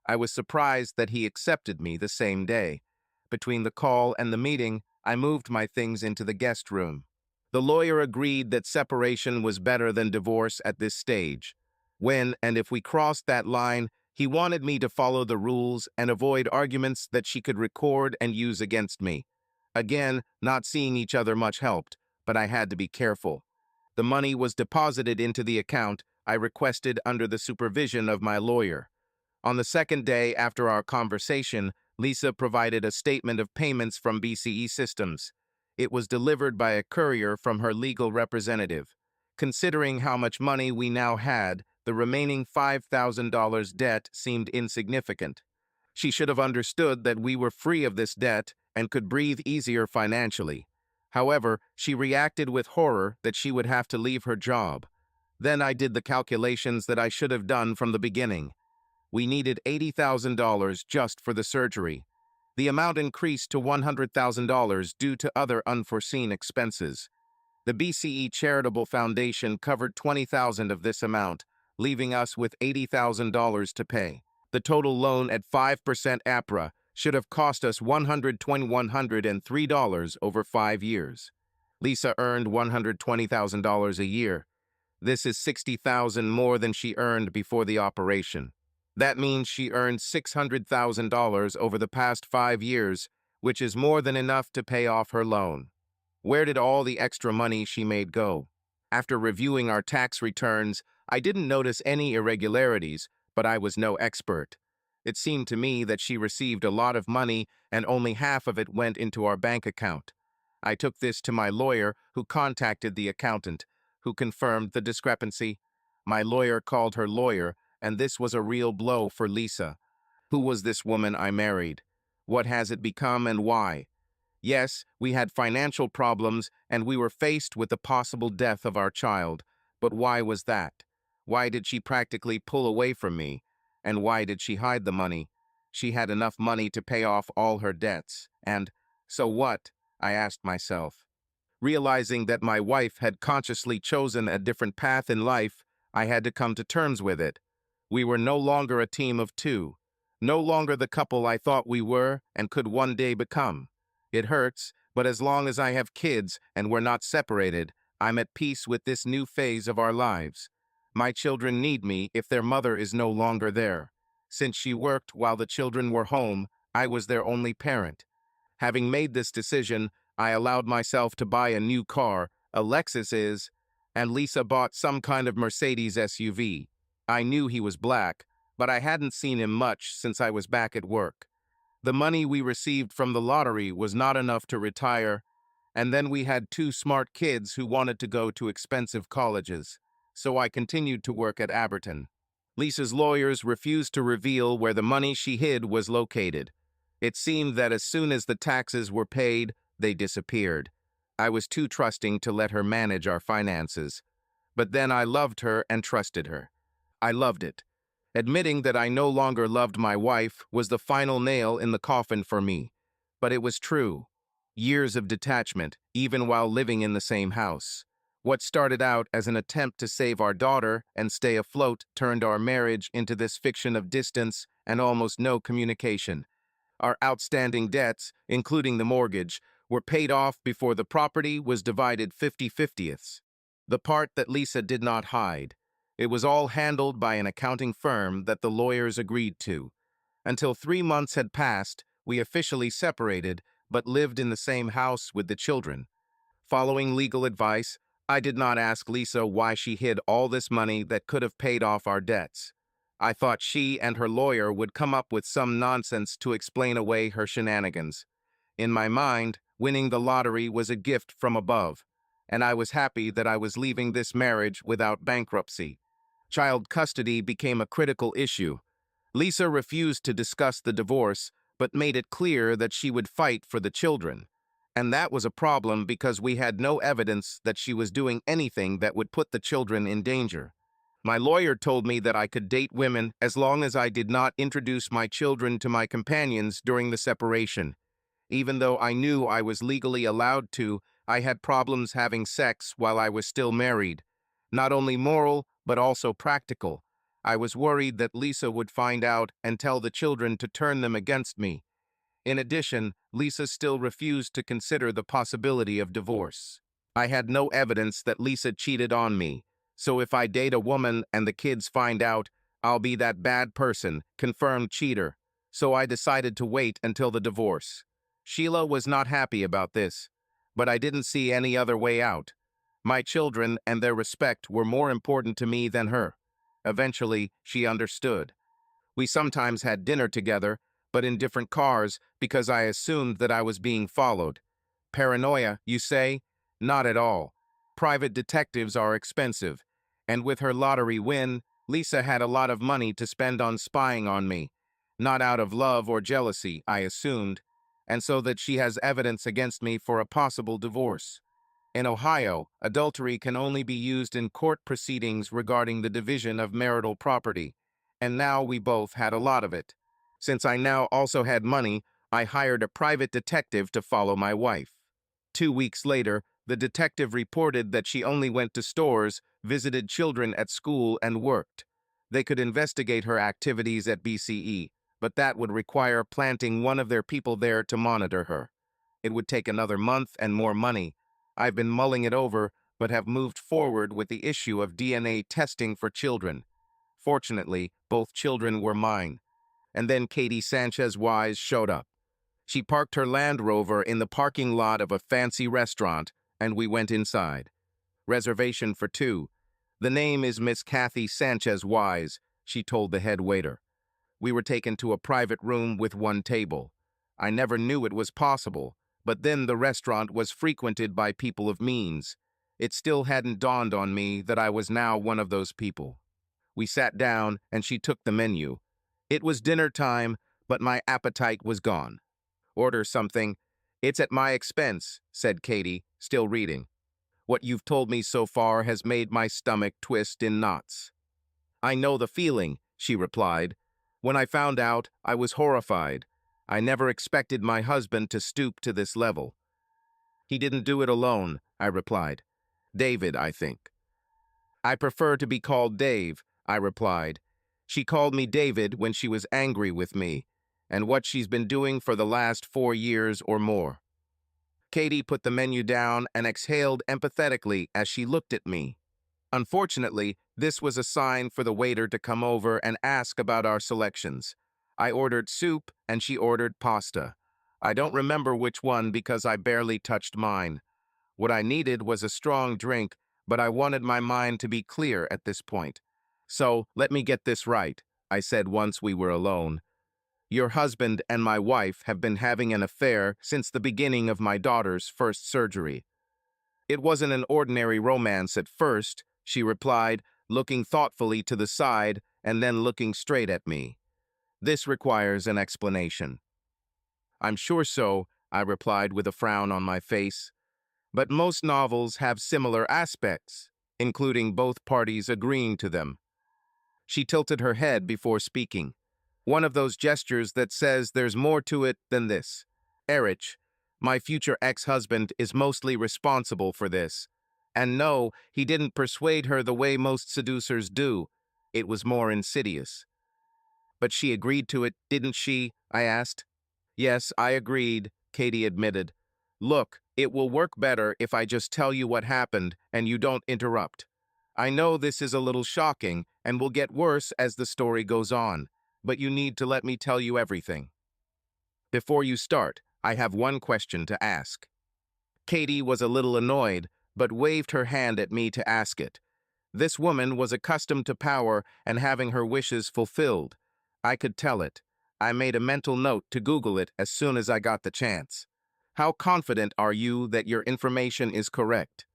I was surprised that he accepted me the same day. Between the call and the meeting, I moved my things into the guest room. The lawyer agreed that separation was better than divorce at this stage. When and if we crossed that line, he wanted me to follow the rules and avoid arguments that she could record and use against me. Again, not seeing each other much helped, but I had to be careful. The money was deposited into the account I requested under the supervision of my lawyer. On the second day after our conversation, Lisa provided a statement of payments from BCE Systems. It was delivered by a courier from her legal representative. Considering how much money we now had, the remaining $5,000 debt seemed insignificant. She should have understood that we were free of this debt and could breathe easier financially. However, she reacted with horror that she would have to leave her job. Then I did the calculations that I should have done from the beginning. We needed $80,000 just for the surgery. The amount increased to $100,000 due to other unforeseen expenses. The BCE Charitable Foundation covered $20,000 of this amount, leaving us with $80,000 to pay. The total loan at 5% APRA should have cost us $103 over 5 years. Lisa earned $120,000 a year. This is $60,000 more than she earned before the operation. That means she earned $600,000 over the past 5 years, which is more than enough to pay off her loan. Where did all the extra money she made go? After reviewing our tax returns, I didn't notice any irregularities, but I was no expert. It seemed to me that she received a lot of money and only half of it went into our bank account. I took this to my lawyer, who contacted the accountant, who confirmed the discrepancy. My lawyer called her lawyer, and this was a real blow for Lisa. Who was this woman I married? What has it become and why? Yes, we had financial problems and we were faced with the possible death of our child. But why was that? Why did she practically pull away from me? And why did she hide the money? She had enough money to pay off all her debts. And so what? I asked myself. Realizing that my wife had consciously chosen a different path in life, I had to come to terms with it. We were no longer a team of two, no longer the couple I thought we were and could one day become. It hurts, but as long as I have kids and we're not separated, I'm at peace with this new phase of our lives. My children need me if their mother is no longer there. Since she worked while the children were home, I was their only parent. Having made this decision, I allowed myself to buy a new car, a Lexus is, and Lisa bought some kind of Mercedes SUV. I knew he was black, but I hadn't seen him much since I was back at work. The money we received from the lottery was not enough to retire, and then we had two smart kids who wanted to go to expensive colleges, so I continued to work at Aberton. Lisa's lawyers refused to reveal where the money she hid was located. It seemed that as soon as the taxes were paid, they disappeared. I was too trusting to let her manage our finances. But then I loved her and trusted her. I loved it. Admitting that I no longer loved my wife was the final nail in the coffin for me. But it was true. Years of detachment, even while living in the same house. What started out as an attempt to save our daughter and stay afloat turned our marriage into this fiction of distance and almost no communication. Our outstanding debts, including the mortgage, were paid off before the property was divided 50-50. The part that Lisa did not hide. It was all handled by an accounting firm that the lawyers agreed to. Until 3 months had passed, we officially separated, but lived in the same house with the children. Following legal advice, I did not ask Lisa why she hid all this money that could have paid off our debts. I thought she and her lawyer would come up with some nonsense to explain away her shenanigans. In my mind, winning the lottery was a gift from above, and I was happy that I was leaving this marriage without bankruptcy. Child custody became a critical issue. Lisa refused to discuss the divorce, but made it clear that she would fight for the children. And that was a problem because we had no evidence that she was doing anything that would put the children in danger. My lawyer told me that I could date women as long as I did not introduce my children to my companions during the separation. Even though I knew I was legally allowed to, I had problems having sex while I was still married. Not only moral, but also practical. I was worried that Lisa would find out and tell the children to turn them against me. In addition, Lisa still refused to consider the possibility of divorce. I had no evidence that Lisa cheated on me, so if I date a woman and the kids find out, I'll be that bad person, confirmed cheater. So I decided to wait until the divorce. Sheila was not happy about this, but I didn't see any other way out. My children and their respect were more important to me than her. Eventually, she understood. We sometimes had dinner together, but in different cars because I assumed that I was being followed. Paranoia, you say? Not at all. Private detectives are expensive, and with her lottery win, Lisa had a lot of money to spend on spying on me. Not out of love or jealousy, I assumed, and so that she has evidence against me for a possible divorce. In Ohio, adultery can only be used in court proceedings regarding the division of marital property, and now we both had a lot of it. Since I now also had money, I hired a private detective to follow my wife. 2 weeks later, the detective reported that she only went to stores, visited children at school, and worked. They could investigate her activities at BCE, but that would require planting one of their people there to monitor her. It would take another month and more money. I've been mulling it over, but have moved forward with the issue of DNA testing for children. Fortunately, both children were mine. And then Katie Sanchez Wise showed up. She parked her Land Rover in the parking lot of a fancy restaurant, and we went inside. Reservation for two. The name is Miss Kathy Sanchez Wise, she told the head waiter. We were taken to a private room with one table. I never knew it was possible, but then the restaurant was frequented by people of means. It still hadn't dawned on me that I was now one of those people. We sat down, and she took the menu. It was dinner time, but my appetite was gone. Order something. It's at my expense, said Katie, still reading. What you've told me so far has made my stomach twist in knots. I know the feeling, she replied. When I found out, I was horrified. I never expected my husband to stoop to this level. He didn't do it alone, I replied. David, I think. I prefer to be called Dave, I replied. She called me David when she was angry with me, and what she's been doing for the last 4 years or more. Katie put the menu down and exhaled empathetically as she looked at me. Unfortunately, this was a sign for the waiter to come over and ask about our selections. I ordered soup and she ordered pasta. I don't remember which one because I barely touched mine. What I needed was a strong drink, but I wanted my mind to be clear at this point. So, let me get this right, I said once we were alone. Your husband and my wife have been having an affair since the beginning of my daughter's first surgery. It wasn't an ordinary romance at first, she replied, looking thoughtfully to the side and then looking straight at me. This requires an explanation. I'm sure so, I replied with a frown on my face. But most novels have similar aspects, including both parties agreeing to them. She tilted her head before speaking. One of those gestures that says there's more to it than this. Erich, my future ex-husband, is mostly responsible for this. And no, he didn't persuade her the way most seducers do. It was more insidious. But she agreed to it, didn't she? I asked. Yes, I agreed, Katie admitted. Look, it will work better if I just tell you what happened and you don't interrupt. I know this is a little shocking and will get worse as the story goes on, but you need to let me tell you everything. Before you start, I have one question to ask. Katie was a little annoyed, but waved her hand at me to ask it. This woman was accustomed to power and having her wishes fulfilled. I could tell it. I made a mental note to Google it as soon as I got the chance. How confident are you that your information is correct?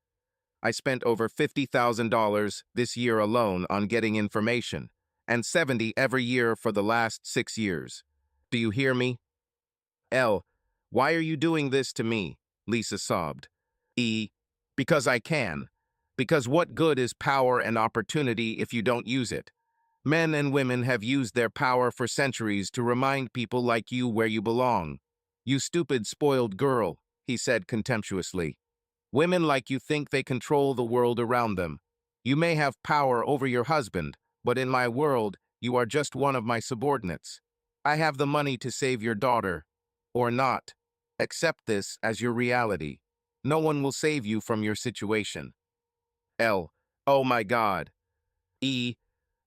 I spent over $50,000 this year alone on getting information, and $70,000 every year for the last 6 years. Do you hear me? L. Why are you doing this to me? Lisa sobbed. E. Because I can. Because what good is power and opportunity if you don't use it? Men and women have used their power for centuries to remind people like you where you belong. You stupid, spoiled girl, he said contemptuously. Women like you think they control the world around them. You may have power over your husband, but in my world, you are just one of my subordinates. I have the money to save your daughter. Or not. Accept this as your reality. No one will save you from your situation. L. Oh my God. E.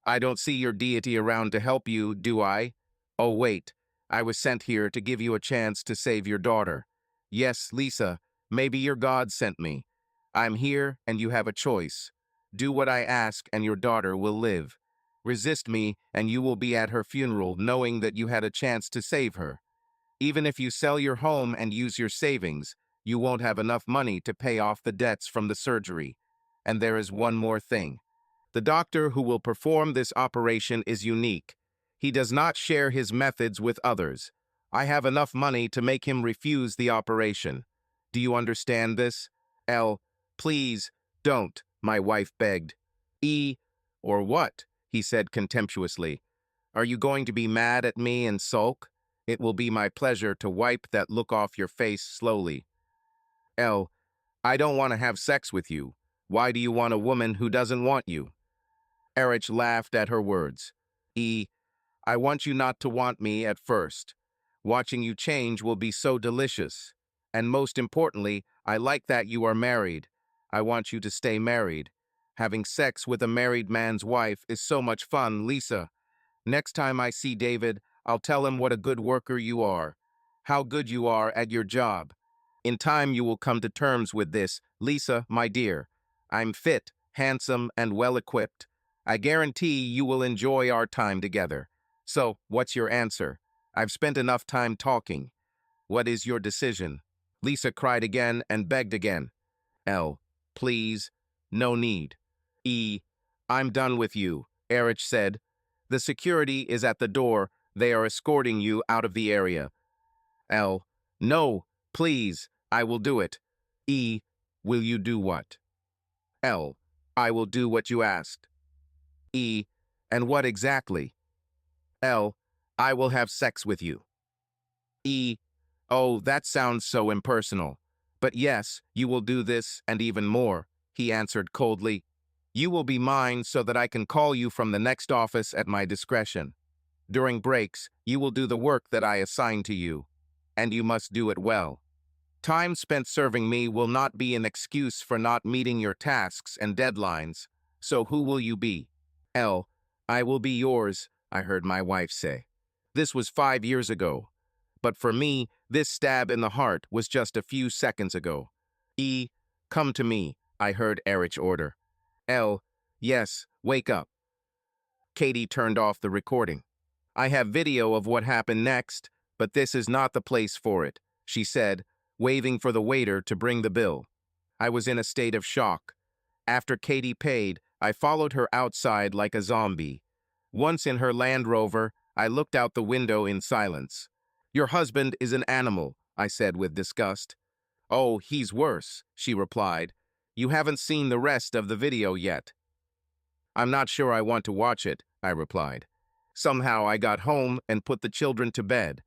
I don't see your deity around to help you, do I? Oh wait, I was sent here to give you a chance to save your daughter. Yes, Lisa, maybe your God sent me. I'm here and you have a choice. Do what I ask and your daughter will live. Resist me and you will be at her funeral knowing that you had a chance to save her. Even if you sell your home and use your savings, you won't have enough money to pay off the debts from the surgery. And there is one more thing. The doctor who will perform this operation is unique. He does not share his methods with others. I have enough money to make him refuse the operation. Do you understand this? L. Please, don't, my wife begged. E. Or what? He said contemptuously. Are you going to be mad at me and sulk? It will be my pleasure to wipe that look off your face slowly. L. I don't want to have sex with you. Why do you want a woman who doesn't want you? Erich laughed at her words. E. I want you not to want me at first. Watching you change will be so delicious. And most importantly, I like that you are married. I want you to stay married. Having sex with a married man's wife is so much fun, Lisa. Next time I see David, I'll tell him what a good worker you are. How good you are at your job. In time you will come to terms with this, Lisa, my dear. I'm fit, handsome, and well-equipped. I guarantee you will enjoy our time together. So, what's your answer? I've spent enough time talking. What is your decision? Lisa cried again and begged again. L. Please. No need. E. I'm done with you, Erich said. The security is at the door. They are escorting you out of the area. L. No, please. I will do it. E. Will you do what? L. I will do what you asked. E. And what exactly? L. I will have sex with you. E. Oh, that sounds so impersonal. But yes, you will do this and even more, he answered coldly. You will be mine so that I can call you from the next office at my discretion. During breaks, you will do the work that I assign to you. And you must do it well. Time spent serving me will not be an excuse for not meeting your tasks and deadlines. So who will you be? L. I will be yours, I heard my wife say. This was 5 years ago. But for me, this stab in the heart was just a few seconds ago. E. Come to me. I heard Erich order. Yes, wake up. Katie turned off the recording. I have video of what happened next, but this is not the place for it, she said, waving for the waiter to bring the bill. I was in a state of shock. After Katie paid, I followed her outside like a zombie. Once in her Land Rover, I looked out the window in silence. Your husband is an animal, I said with disgust. Oh, he's worse, she replied. You haven't seen the rest of the video yet. I'm not sure I want to watch it, I replied. Somehow I got home and put the children to bed.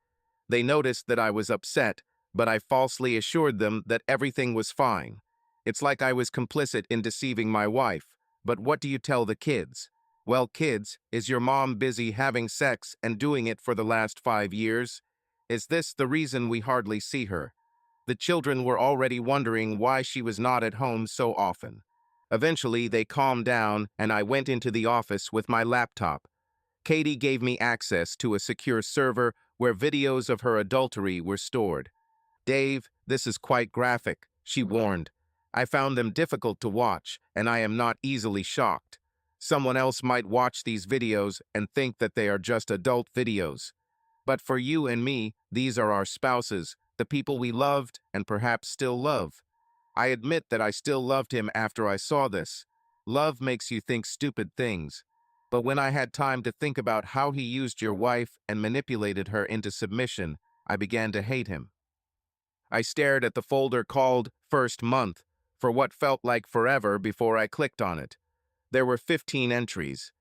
They noticed that I was upset, but I falsely assured them that everything was fine. It's like I was complicit in deceiving my wife. But what do you tell the kids? Well, kids, is your mom busy having sex and doing it for the last 5 years? Is this the reason we hardly see her? The children were already wondering why she was not at home so often. Eventually, they calmed down and I went into the office with my laptop. Katie gave me access to a secure server where videos of her adultery were stored. Dave, this is quite graphic, she warned. I found them difficult to watch, and I am not easily shocked. Someone else might watch these videos and think that they are just adult videos. But for you and me, these are our spouses, the people we loved and perhaps still love. I admit that I still loved him after I saw this. Love makes you think stupid things. But when I had time to think about how he used your wife and manipulated her into submission, I began to hate him. I stared at the folder called First Month for what felt like forever before I clicked on it. There were 15 entries.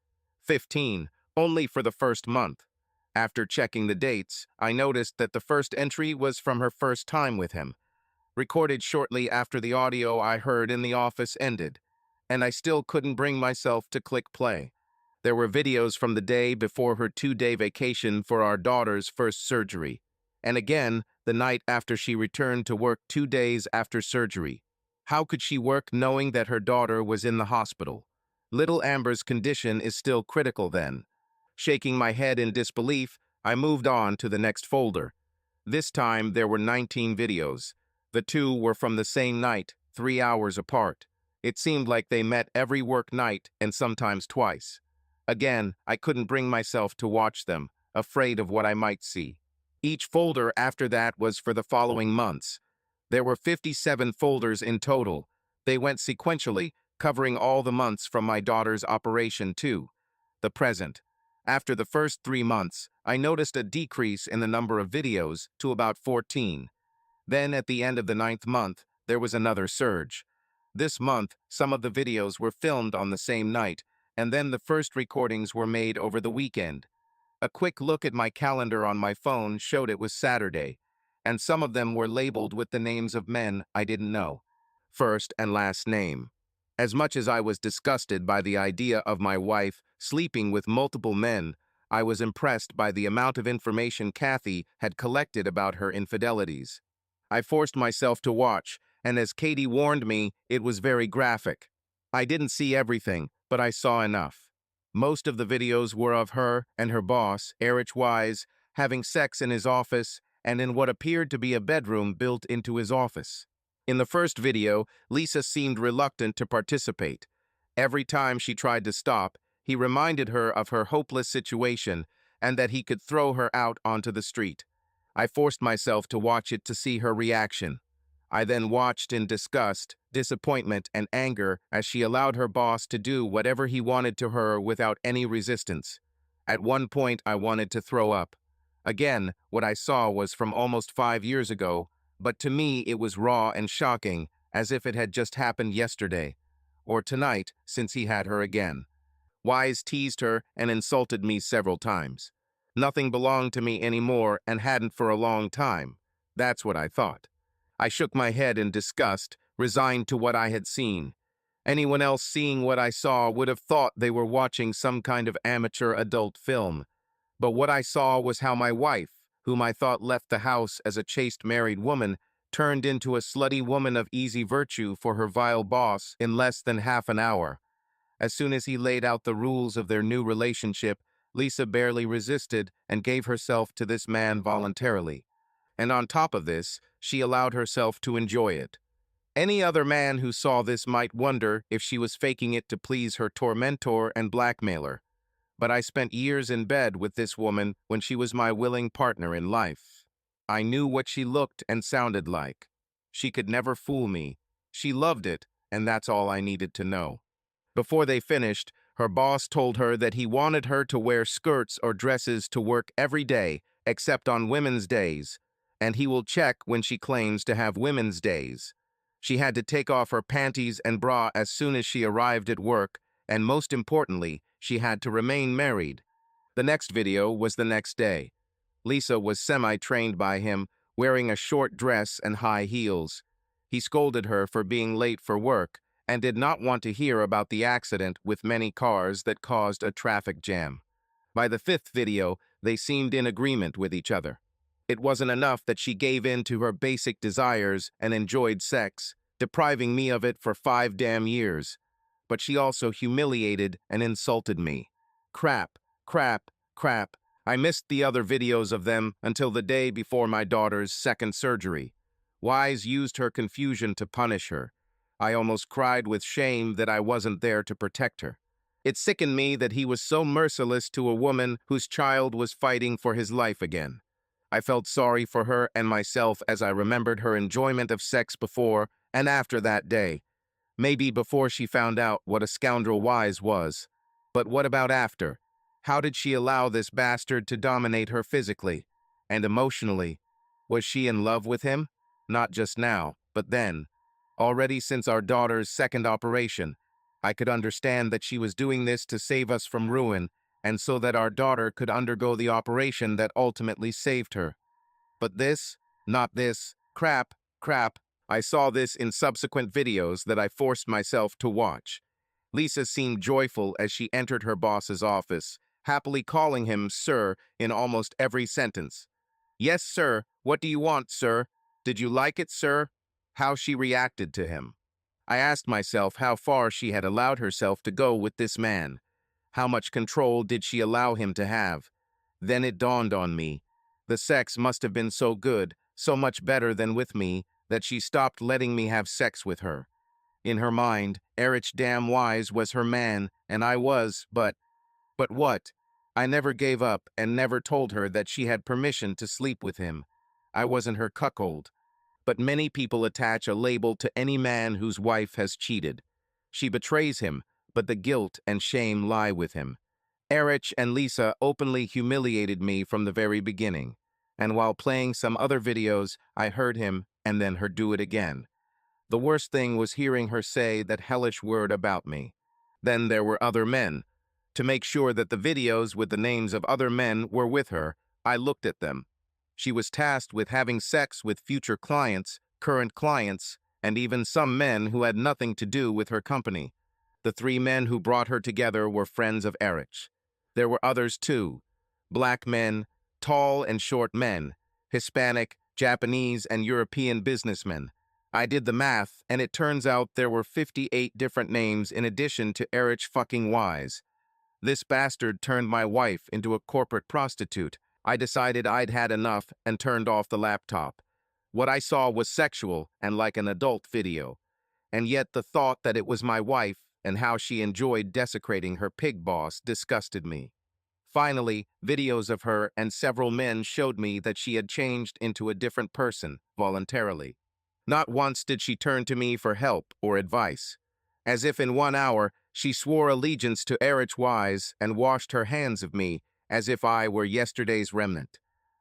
15, only for the first month. After checking the dates, I noticed that the first entry was from her first time with him, recorded shortly after the audio I heard in the office ended, and I still couldn't bring myself to click play. There were videos from the day before her 2-day vacation for our daughter's first surgery, and again the night after she returned to work 2 days after surgery. How could she work knowing that her daughter was in the hospital? Little Amber's condition is still critical then. Shaking my head in disbelief, I moved on to the next folder. This time there were 19 videos. The 2 were from the same night, 3 hours apart. It seemed like they met every work night and sometimes twice. Again, I couldn't bring myself to watch them, afraid of what I might see. Each folder after that was for the following months. There were 57 folders in total. They went sequentially, covering all the months from my daughter's operation to the present. After the first 3 months, I noticed a decrease in the number of videos to about 14. Then at the end of the 9th month, there was another surge. This month, some of the videos were filmed on the same night, and then the first recordings were made over the weekend. A quick look at my calendar on my phone showed it was Saturday, and some of them were labeled with the names of men I didn't know. First and last name. As much as I was disgusted by the idea of my wife sleeping with multiple men, I was impressed by the amount of information Kathy had collected about her infidelities. I forced myself to watch, and as Katie warned me, it was very graphic. I didn't see everything, but I saw enough. Most of the videos were of her and her boss, Erich, having sex in his office and in what appeared to be a bedroom built into his office. In the first video, Lisa seemed reluctant to participate. Every time she tried to stop, he reminded her of her hopeless situation and that he could throw her out onto the street. I forced myself to watch it to see her reaction. I then watched in disgust, disappointment, and anger as she allowed her boss to do whatever he wanted to her without any resistance. At one point, I wanted to throw up. Again, what I saw was from almost 5 years ago, but to me it was raw and shocking, as if it had just happened yesterday, or tonight, since he had her again. Wise teased her and insulted me several times. Nothing belonged to me anymore and hadn't for a long time. That's what I thought. I shook my head in disgust, resigned to what I had seen. Anyone else seeing what I saw would have thought they were watching some kind of amateur adult film. But what I saw was how my wife, whom I thought left the house as a chaste married woman, turned into a slutty woman of easy virtue for her vile boss in less than half an hour. As soon as he laid out the rules of their new relationship, Lisa barely resisted and gave herself to this man voluntarily. And on top of this, she allowed herself to enjoy it. Any other man who saw this might wonder if she was faking it to please her tormentor and blackmailer. But I spent years in bed with this woman when she was my willing partner in life. I knew what she looked and sounded like. She could never fool me. She loved it, and that's all I needed to know. Before they finished, her boss told her that he wanted her to wear skirts or dresses to work every day, except on women's days, and he will check when she claims to have women's days. She had to take off her panties and bra as soon as she arrived at work, and most importantly, she had to remain married. The next video was the next day. Lisa was semi-trained by him, wearing a short dress and high heels. He scolded her for being late for work and did not want to hear about the accident with many cars that caused a traffic jam. By the fifth video, they seemed in agreement with each other. It wasn't enough that she gave in to her basic desires and enjoyed sex, depriving me of it for 5 damn years. But she also humiliated and insulted me. Crap, crap, crap. I missed the other videos of them until the day before my daughter's second surgery. Wise used her confusion to punish her. I almost cried with shame that I wasn't there to protect her. It sickened me that he was so merciless to a woman whose child was fighting for his life again. I felt sorry for her and myself as I remembered her enjoyment of sex before and after that day. Maybe before she found out what a scoundrel Wise was. But what about after? How did she allow this bastard to dominate her physically and emotionally? Was she in love with him? Not just now, but then. Already since our daughter's second operation, I could understand that she was doing this to save us from ruin and so that our daughter could undergo the operation that ultimately saved her. But this, not this, crap, crap. I saw this in subsequent videos that I forced myself to watch. Lisa seemed joyful as she entered her boss's office, happily calling him sir in almost every sentence. Yes, sir. What do you want, sir? Did you like it, sir? How she reacted to him. I asked myself how far she had allowed herself to go with this man. How much control did she allow him to have? Then it dawned on me. The sex must have been so good, so much better than with me, that she stopped letting me have sex with her. In her mind, Erich damn Wise was her man, and I was, but what? I never gave up and never told her that she had permission to sleep with him. I wasn't her cuckold. But many people attach a label to any man whose wife has cheated. She betrays him, but the guilt and shame lie with him. Erich and Lisa openly humiliated me from the very beginning, and while playing some other videos, I heard him and then her do it again. The worst thing was hearing her say that hellish word about me. Then there were other men. To make sure that the videos with the names of other men were with her, I looked at them. She was tasked with having sex with future clients, current clients, and even some men who had nothing to do with her company. The 3 men who brought her together were friends of Erich. There were others too. Black men, tall and short men, Hispanic, Japanese, and European businessmen. I did the math, and it turns out there were 58 different names in addition to Erich fucking Wise. This bastard turned my wife into a corporate prostitute. I decided I'd had enough and turned off the laptop. What I saw was sexual and like an adult video. And yet the thought that it was my wife and how she enjoyed desecrating her pig boss disgusted me. Finally, videos of her and several men showed me that she had changed into a different person, voluntarily. Not once did she turn to me for help or advice. As if in 1 hour, she swore allegiance to Erich Wise and washed her hands of me as if I were yesterday's remnant.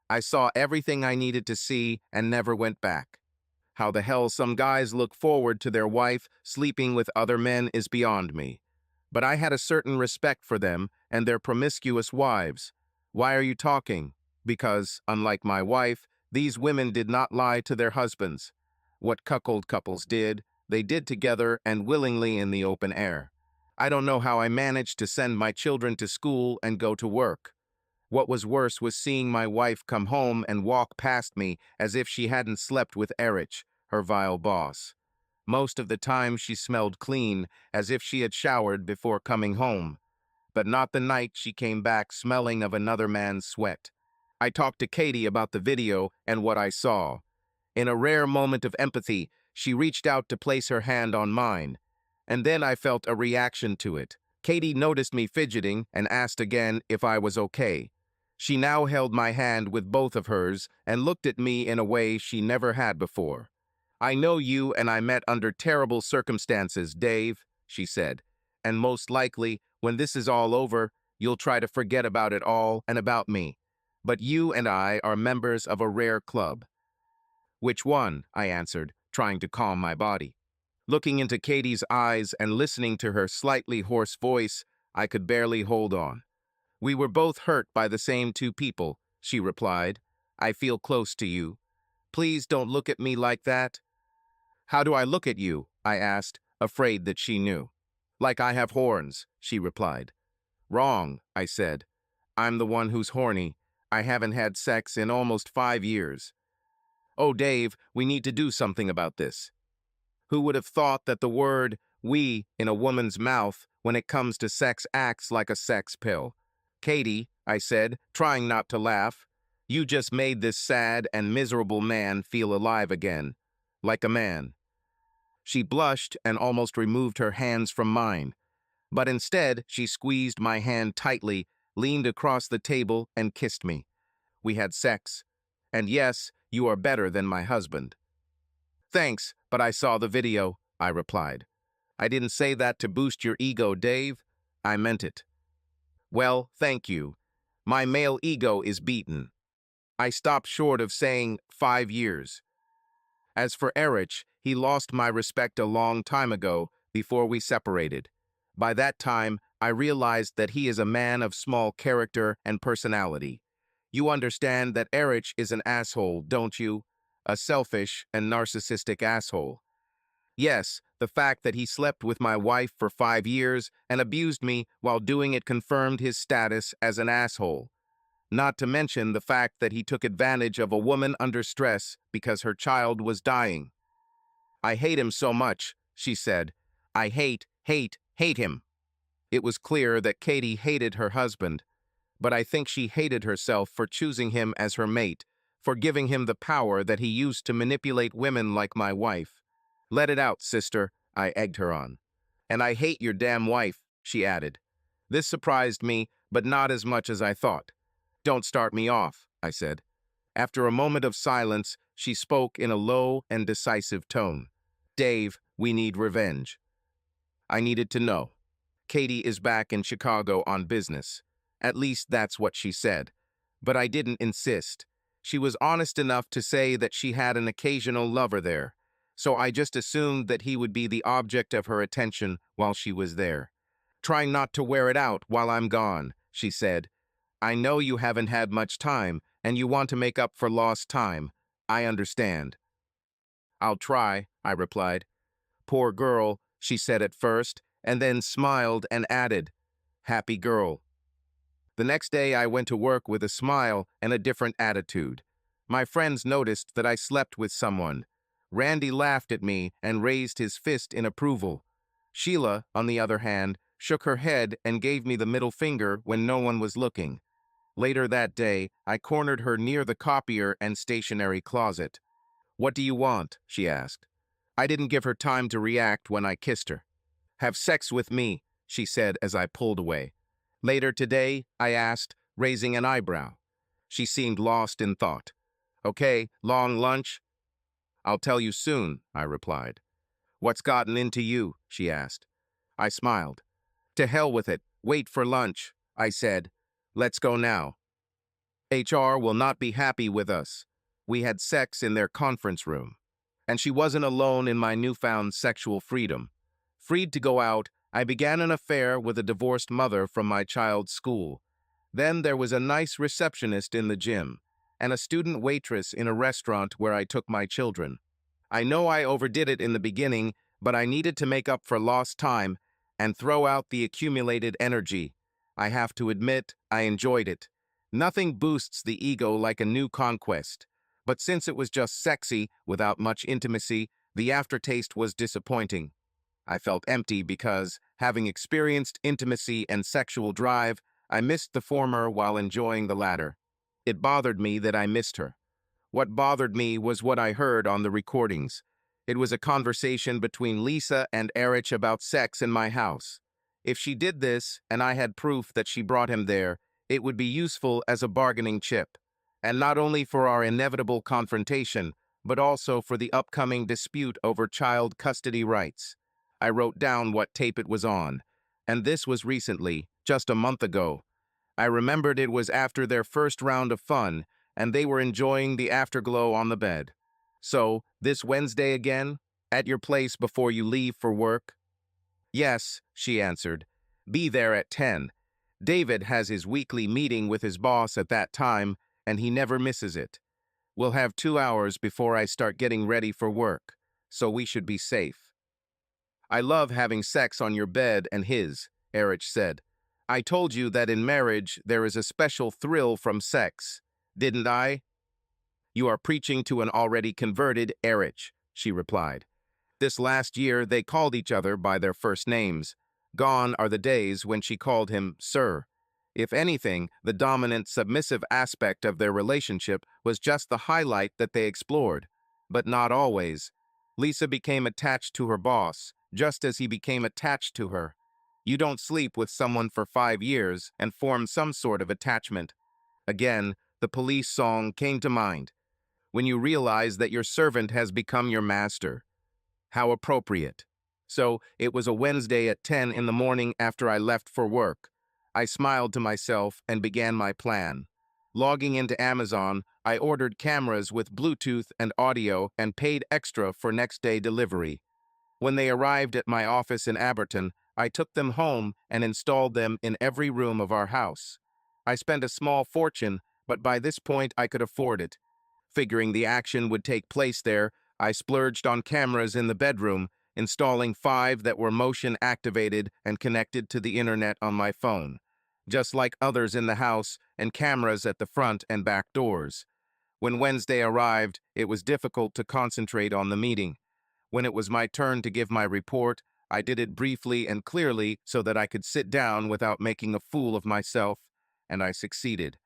I saw everything I needed to see and never went back. How the hell some guys look forward to their wife sleeping with other men is beyond me. But I had a certain respect for them and their promiscuous wives. Why are you talking? Because, unlike my wife, these women did not lie to their husbands. What cuckold couples did, they did together and willingly in the open air. I don't know how I managed to send my children to school and go to work. What was worse was seeing my wife come home and walk past me as if she hadn't slept with Erich, her vile boss. Most of the time she smelled clean, as if she had showered before coming home. But not the night she came back smelling of another man's sweat. I talked to Katie about the video and what I saw. In a rare moment of empathy, She reached out to place her hand on mine, and then I felt a reaction to it. Katie noticed me fidgeting and asked again if I was okay. She now held my hand with both of hers and looked at me in a way she never had before. "I know you and I met under terrible circumstances, Dave," she said, "and most likely, when this is all over, you'll try to forget about it all and about me. But you and I are members of a rare club." "Which one?" I answered, trying to calm my body. Looking into Katie's eyes and listening to her slightly hoarse voice, I could barely hold on. "We were both hurt by the same two people," she replied. "I feel close to you. Please don't look at me like that." "How do I look at you?" I asked, afraid that she knew. "Like I have horns," she replied. "Wrong," I said. "I'm the one who's horny. I haven't had sex in almost 5 years. Oh, Dave, we need to do something about this." Who would have thought that the word "we" in a woman's mouth when it comes to sex acts like a sex pill? "Katie," I said, trying not to laugh, "you just made this sad and miserable man feel alive again. Like a man." She blushed and almost removed her hands from mine, but instead she squeezed my hand tightly, leaned across the table, and kissed me. "We had sex. And yes, you are better than my husband." "Thanks, but I saw the video," I replied. "I didn't say that to boost your ego, Dave. I meant it." "Well, thank you. My male ego is beaten." I stopped short of saying 5 years. As for Erich, he lost my respect a long time ago, before we separated. By that time, I realized that he is a man of small character and personality. You understand that Erich is an asshole, don't you? A selfish and narcissistic asshole. Yes, the fact that he slept with my wife for 5 years and abused me while doing it confirmed his status as an asshole. Not to mention the fact that he took advantage of a woman under stress because her child was dying. "I hate him so much," she said. "I hate him." It was clear that Katie hated her husband, but I think she hated herself for choosing him as her mate, for giving him the power that he used to manipulate women like my wife. "Let it out, sister," I egged her on. "And I hate your damn wife," she added. This surprised me, but not as much as I thought. "Don't start me off," I said. After a moment of silence, she spoke in a low and decisive tone. "Dave, we need revenge." I needed to know. Katie is back in Chicago on business. At least that's what she said. But I didn't insist. She was honest enough to say that she had an occasional lover there, so I just assumed that he would be the object of her attention while she was there. "Try not to wear it out while I'm gone," she said. "I know you haven't had much time, and you want to make up for lost time. I understand." "I'll try," I replied. "Poor girl," she said at first, and then smiled and added, "Happy girl." The next day I went to work with a smile and a different attitude. My friends noticed that I slept with someone. Randy laughed at me and raised his fist in approval. Sheila, on the other hand, shook her head and gave me the middle finger when no one was looking. Later that day, I cornered her near the copier and stationery closet. "What do you want?" she asked. I didn't give her time to react when I kissed her. "Have sex with me," she said as I pulled away. "Later today?" I asked, raising an eyebrow. She seemed lost in thought. "Okay, long lunch?" "I'll tell you soon," I replied. "What's gotten into you?" she asked. I smiled. "To hell with it. Wait for lunch," I said. "Let's go now." HR will not be happy with us. We had sex in their conference room. And she wasn't alone in my newfound sexual freedom. Freed to go out, I began an affair with a divorced mother from my child's school. Then there was a nice receptionist in the gym, and a student waitress in a restaurant where I took my children. I know I overdid it in the beginning, but I needed to make up for lost time and throw out the accumulated energy. I have to admit, I enjoyed it. Nothing boosts the ego like a new conquest. But since it was just sexy, without much intimacy, the aftertaste was disappointing. I felt empty because, having experienced intimacy and sexual drive, I missed the former while enjoying the latter. It bothered me that I missed her. What bothered me was what I heard on the recordings. It was a conversation between Lisa and Erich about sex in my house. If she did this, and I had proof that she brought him there, it would be useful as a bargaining chip. And not only for our inevitable confrontation, but also for the upcoming dispute over child custody rights. I wrote down what tape it was on. And this was recently, just a month ago. I remembered it was after their first round of fun, and they were enjoying the afterglow on the bed. So, this Wednesday again? At your place before you leave for work? Yes, she answered. Be there at 10. David has his weekly meeting with his boss at that time, and he never misses it. We'll have 2 hours before I start getting ready for work, so we should be safe. I love having sex on your bed and his, Erich said. I told you that in marriage there is a special thrill from sex, didn't I? You are preaching to an already converted Erich, she replied. This last year they called each other by their first names. Gone are the days when she called him Sir. If anything, the dominant, submissive aspect of their relationship was just the highlight that they explored. But not always. Lisa became attached to her boss, just as he became attached to her. You don't sleep with someone for 5 years and form some sort of attachment. Again, the Police song came to mind. When you realize that your servant has become your master. How appropriate. So, it was a Wednesday at 10 in the morning after I left for work. I smiled to myself and began my plan. Logging into Amazon, I ordered cameras with Bluetooth and audio and paid extra for next day delivery. When they arrived at my office in Aberton, I took them home and installed them in every room of our house. I spent a small fortune, but by this point I could afford it. Figuring the action would take place there, I splurged on cameras in the bedroom, installing 5 that were motion-activated and connected to the internet on my phone, just like others in the house, and cameras at the front and back doors. When Wednesday arrived, it was difficult to concentrate on the meeting. When it was my turn to give my report, I did it briefly and clearly so that I could sit down without making a fool of myself, and I succeeded.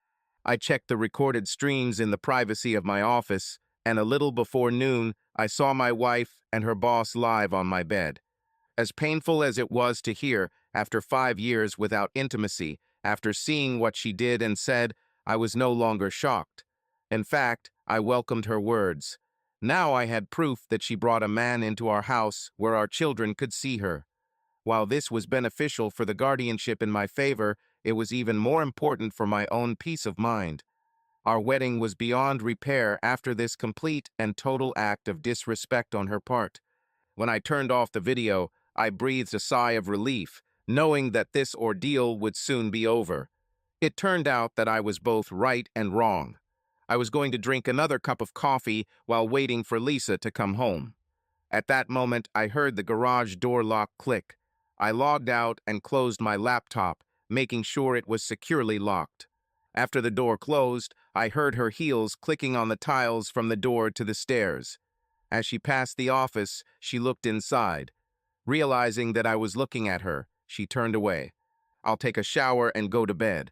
I checked the recorded streams in the privacy of my office, and a little before noon, I saw my wife and her boss live on my bed. As painful as it was to hear, after 5 years without intimacy, after seeing what she did and said, I was no longer shocked. In fact, I welcomed her words. Now I had proof that she brought a man into our house where our children could see her. While this was beneficial for the guardianship in my favor, it was even more important for my own peace of mind. Our wedding was beyond repair after this complete and total act of disrespect on her part. When I turned off the video, I breathed a sigh of relief, knowing that this ordeal would soon be over. It turned out that I was both right and wrong. I was going to drink another cup of coffee while waiting for Lisa to come home. At that moment, I heard the garage door lock click. I logged out and closed my laptop, making sure it was securely locked. After the door closed, I heard her heels clicking on the tiles from the door to the stairs. As she passed the office, she looked inside. Realizing that I was looking at her, she turned away. I'll take a shower and go to bed.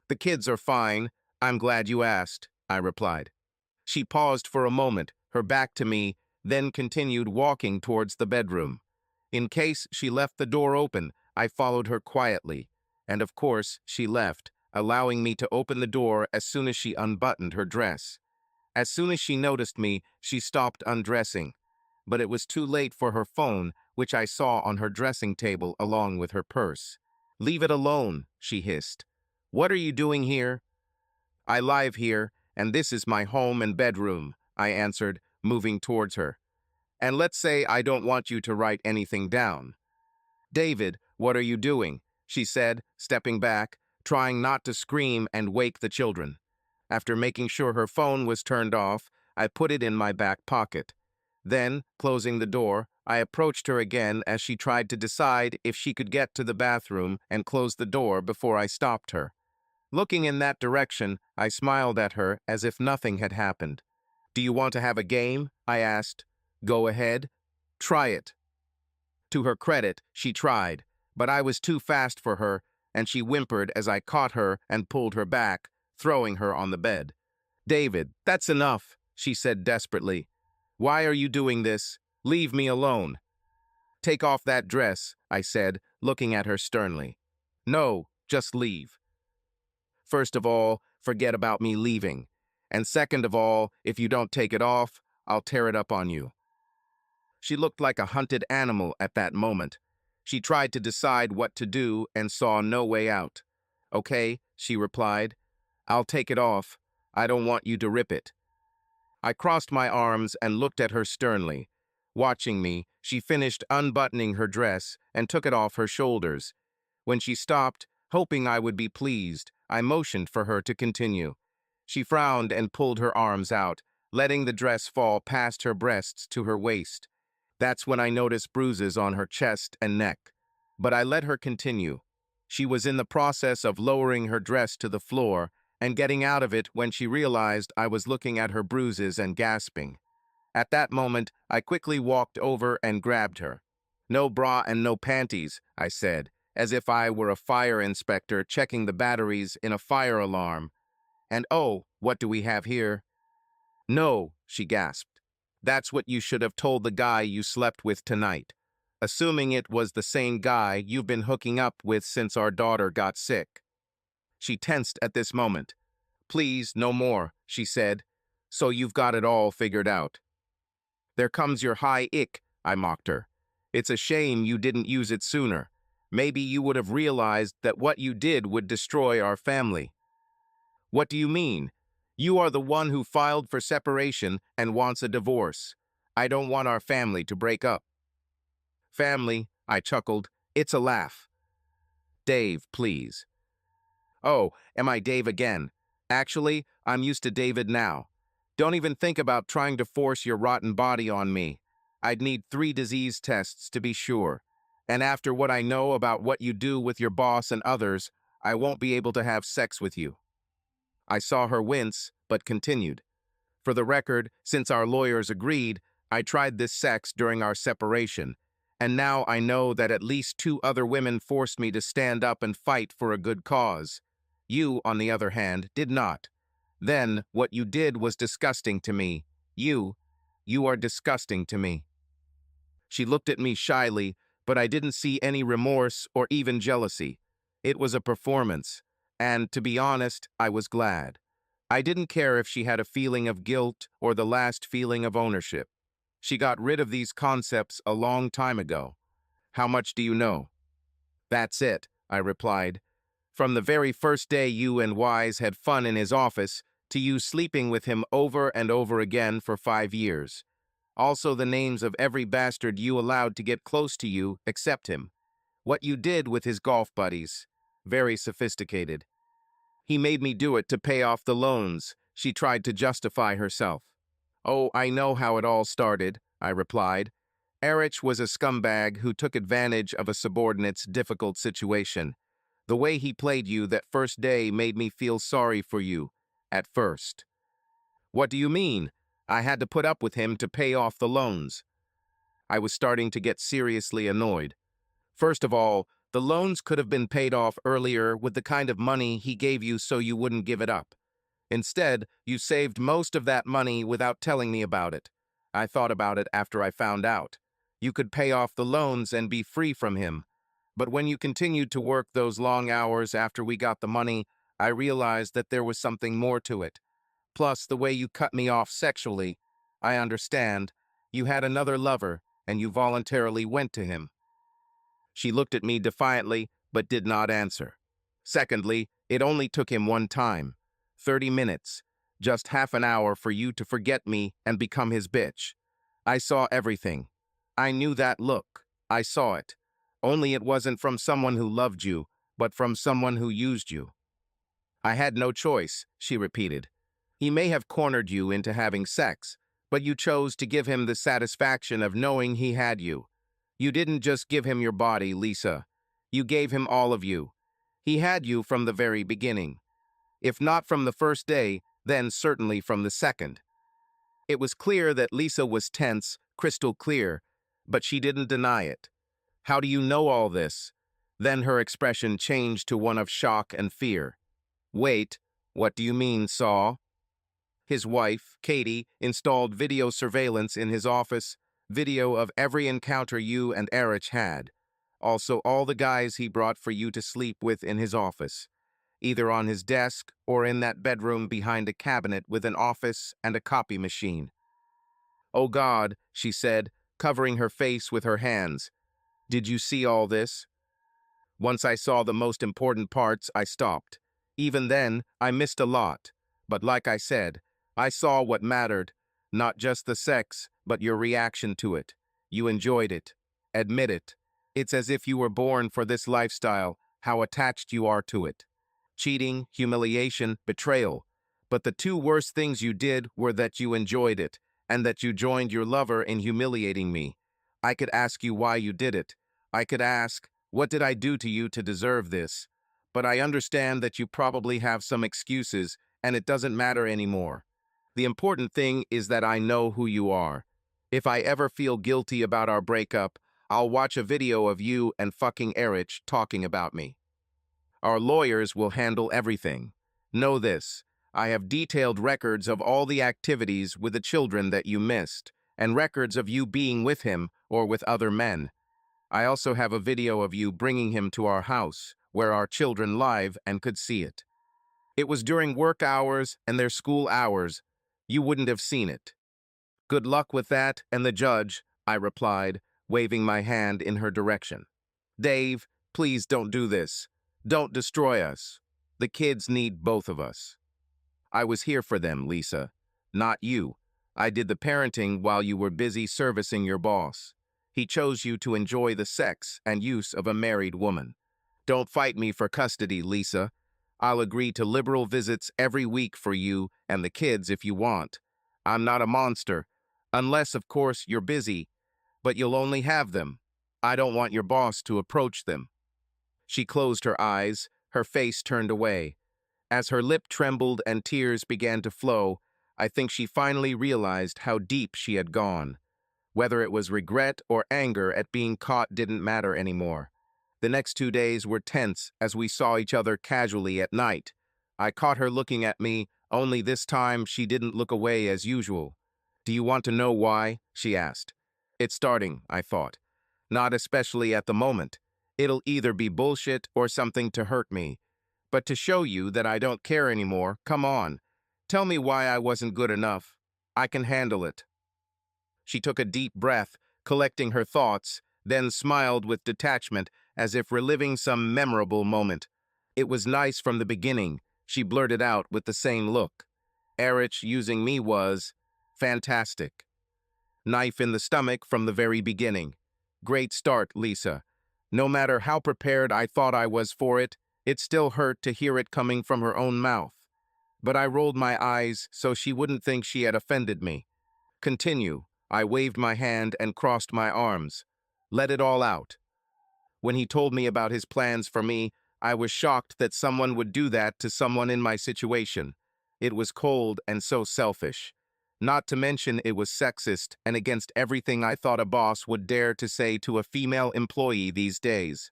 The kids are fine. I'm glad you asked, I replied. She paused for a moment, her back to me, then continued walking towards the bedroom. In case she left the door open, I followed her quietly. And of course, she left, allowing me to open the door as soon as she unbuttoned her dress. As soon as she noticed me, she stopped undressing. But it was too late for her phone, which I saw on her dressing table along with her purse. Leave it alone, she hissed. What are you doing here? I live here, and this is my home and bedroom, I answered, moving towards her. And let's say I don't want you to write anything down. David, what are you doing? She said, stepping back, trying not to scream and wake the children. After making sure her phone was turned off, I put it in my back pocket. Then, closing the door, I approached her again as she tried to decide if she could get to the bathroom and close the door before I stopped her. Looking in that direction, I smiled at her as if nothing had happened. Do you want to have a game? I asked. Go ahead. Try it. To her credit, she tried, but I was too fast for her, and she whimpered as I caught her and pulled her back, throwing her on the bed. David, that's enough, she said desperately. Why are you doing this? Leave me alone. Take off that dress, I said, looking at her sternly. No, just leave. First of all, forget about me leaving. And second of all, if you don't take it off, I'll tear it up on you. She looked like a hunted animal at that moment. She tried to decide what to do and saw no way out. Okay, she replied. I'll take it off. I don't want you to rip it. I crossed my arms and looked at her sternly. Watching me, she finished unbuttoning her dress and took it off her shoulders. When she stopped, hoping I would be pleased, I motioned for her to continue. She frowned and pulled her arms out, letting the dress fall past her breasts to her waist. That's when I noticed bruises on her chest and neck. But I let her continue. She was in the process of lowering her dress to the floor and getting out of it when she realized I was looking at her bruises and gasping. At that moment, I quickly walked over and grabbed her. No bra and no panties, I said, as if I were a fire inspector checking the batteries in a fire alarm. And oh, what do we have here? No, she gasped. That's what you should have told the guy you slept with tonight, assuming it was the same guy you've been hooking up with since our daughter got sick. She tensed at this moment. Please, no more, she said. So you've got it all figured out. There comes your high ick, I mocked her. It's a shame you didn't use it sooner. Maybe you would have realized that what you did would destroy our family. What do you mean? You are the one who filed for separation and wants a divorce. I don't want our family to break up. Family, I chuckled. It's a laugh. Dave, please. Oh, am I Dave again? Actually, I'm used to David now. Don't even think about trying to force your rotten body on me. I'd need 3 disease tests to be sure. And after what I know about what you do with your boss and others, I won't be able to have sex with you. I saw her wince, but continued. For the record, since our lawyers agreed, I tried this sex during our separation, and now I know that at least 2 other women forced me to stand up and fight for a good cause. You, on the other hand, did not. Then, what you did was disgusting to me. You are disgusting to me. She looked at me shyly, but I didn't see any remorse or even jealousy. It was a performance, and, to be honest, I was glad. I didn't care if she had a feeling of guilt or the last feeling of ownership. She got rid of these concepts a long time ago. How much do you know? That's it, I replied. From the very first day you and Wise had fun in his office, to you sleeping with him over and over again for 5 years. Also the names of every bastard you allowed to get close to you except him. What you did with his golf buddies. Very sophisticated. He made me do it to pay off the loans, she tried to justify herself. Oh, I know how it all started, I replied. Erich was a scumbag who took advantage of a subordinate's difficult situation. The way he played you that first day made me feel sorry for you, at first. What do you mean? I had to put up with him to pay off the loans. I was starting to get seriously annoyed. First of all, the loans could have been paid off earlier with the kind of money he gave you so you wouldn't give it up. Instead, you saved most of that money without telling me about it. I thought about it after I found out. You could pay off the loans and be free from him. But when you continued to work those long hours after we got the money, I realized that there was something more to it. Plus, the way you cut me off sexually, I understand. You had another lover, and you voluntarily went to him. She looked at me defiantly, but did not answer. Secondly, it only took him one time. 30 minutes. Just half an hour for you to forget me and become his bitch. I saw everything. I knew that look. I saw it. Only it wasn't from someone who loved you, but from someone who used you. I had no choice, she repeated. He may have cornered you into having sex, but you chose to give him the satisfaction of knowing he had you. You didn't just give him your body, Lisa. You gave him all of you. He had you from the very beginning. If not from the first day, then certainly from the second. It was clear that Lisa was tense, crystal clear, but she didn't deny it. How do you know all this? Then her expression changed to one of shock and fear. Wait, what do you mean, Saw? His wife, Katie, installed video surveillance in his office, video of every encounter you and Erich had. Also, all the guys he brought for you to sleep with in his office, either on his desk or in that bedroom behind a cabinet with an office and a copy machine. "Oh God," she said, covering her face with her hands. "Did you see all this?" Once I saw the most important parts, I stopped. Even then, I missed a lot. But like I said, I saw what mattered. Not just the sex, but your reaction to it. You enjoyed it. Admit it. It's as if you were born for this lifestyle, how attached you are to it. Cheating, humiliation, betrayal. But the two worst things you did were that you enjoyed it, and that you joined your lover in humiliating me. I could ask you why you did it. I could ask, what did I do to you to deserve this? But I understand that you probably have some excuses, and it doesn't matter anymore. The important thing is that I know who you are. If I ever feel guilty about our breakup, I'll watch a video of you and fucking Erich talking about me. Our lawyers will handle everything. Know this, I have detailed records of all the activities with the children that you missed, and records of you being with him or with other men. I also have a video of you bringing him to our house, where our children live and could see it. It was during work hours and their school hours. You wouldn't have seen it. Good luck with that and the judge, I replied, waving my hand in her direction. Dave, please don't do this. Don't destroy us. The kids need both of us. I was here for them, Lisa. Not you. I did the parenting while you were busy servicing your boss. He chose you to enjoy the sex and use of a married woman. Don't fight me for custody, Lisa. I'll agree to liberal visits every week for you and the kids if you want. I'm not a monster. Unless, of course, you're busy. But you'll only have them. I don't want your boss to approach them. She closed her eyes, her face turned away. As her lip trembled and tears began to flow, I think she finally realized how deep she had gone. Whether it was regret or anger at being caught didn't matter anymore. The next 2 days were tense as we saw each other casually at night. I caught her looking at me, only this time she didn't look away as usual. Do you want to know why? She asked. It's starting, I thought. Not especially at the moment. It'll either be bullshit or something to hurt me. But to show you that I don't care anymore, come on. Tell me why I wasn't good enough. I can handle it. She took a deep breath, collecting her thoughts, then smiled with detachment, as if reliving some memorable moment. It was nice from the beginning, she blurted out with the same look. Erich using me was fantastic. Knife in the stomach from the very beginning. Great start, Lisa. No matter how prepared I thought I was for it, it still hurt to hear it coming from her own mouth. But I rolled my eyes so she wouldn't think she had offended me. Continue. I waved my hand and crossed my arms. Let it all out. When he told me about his plans for me, I was shocked that someone would do that to someone in my situation. It was cold and so selfish. Not to mention it was sexist and against everything I thought a boss would dare to say to a female employee these days.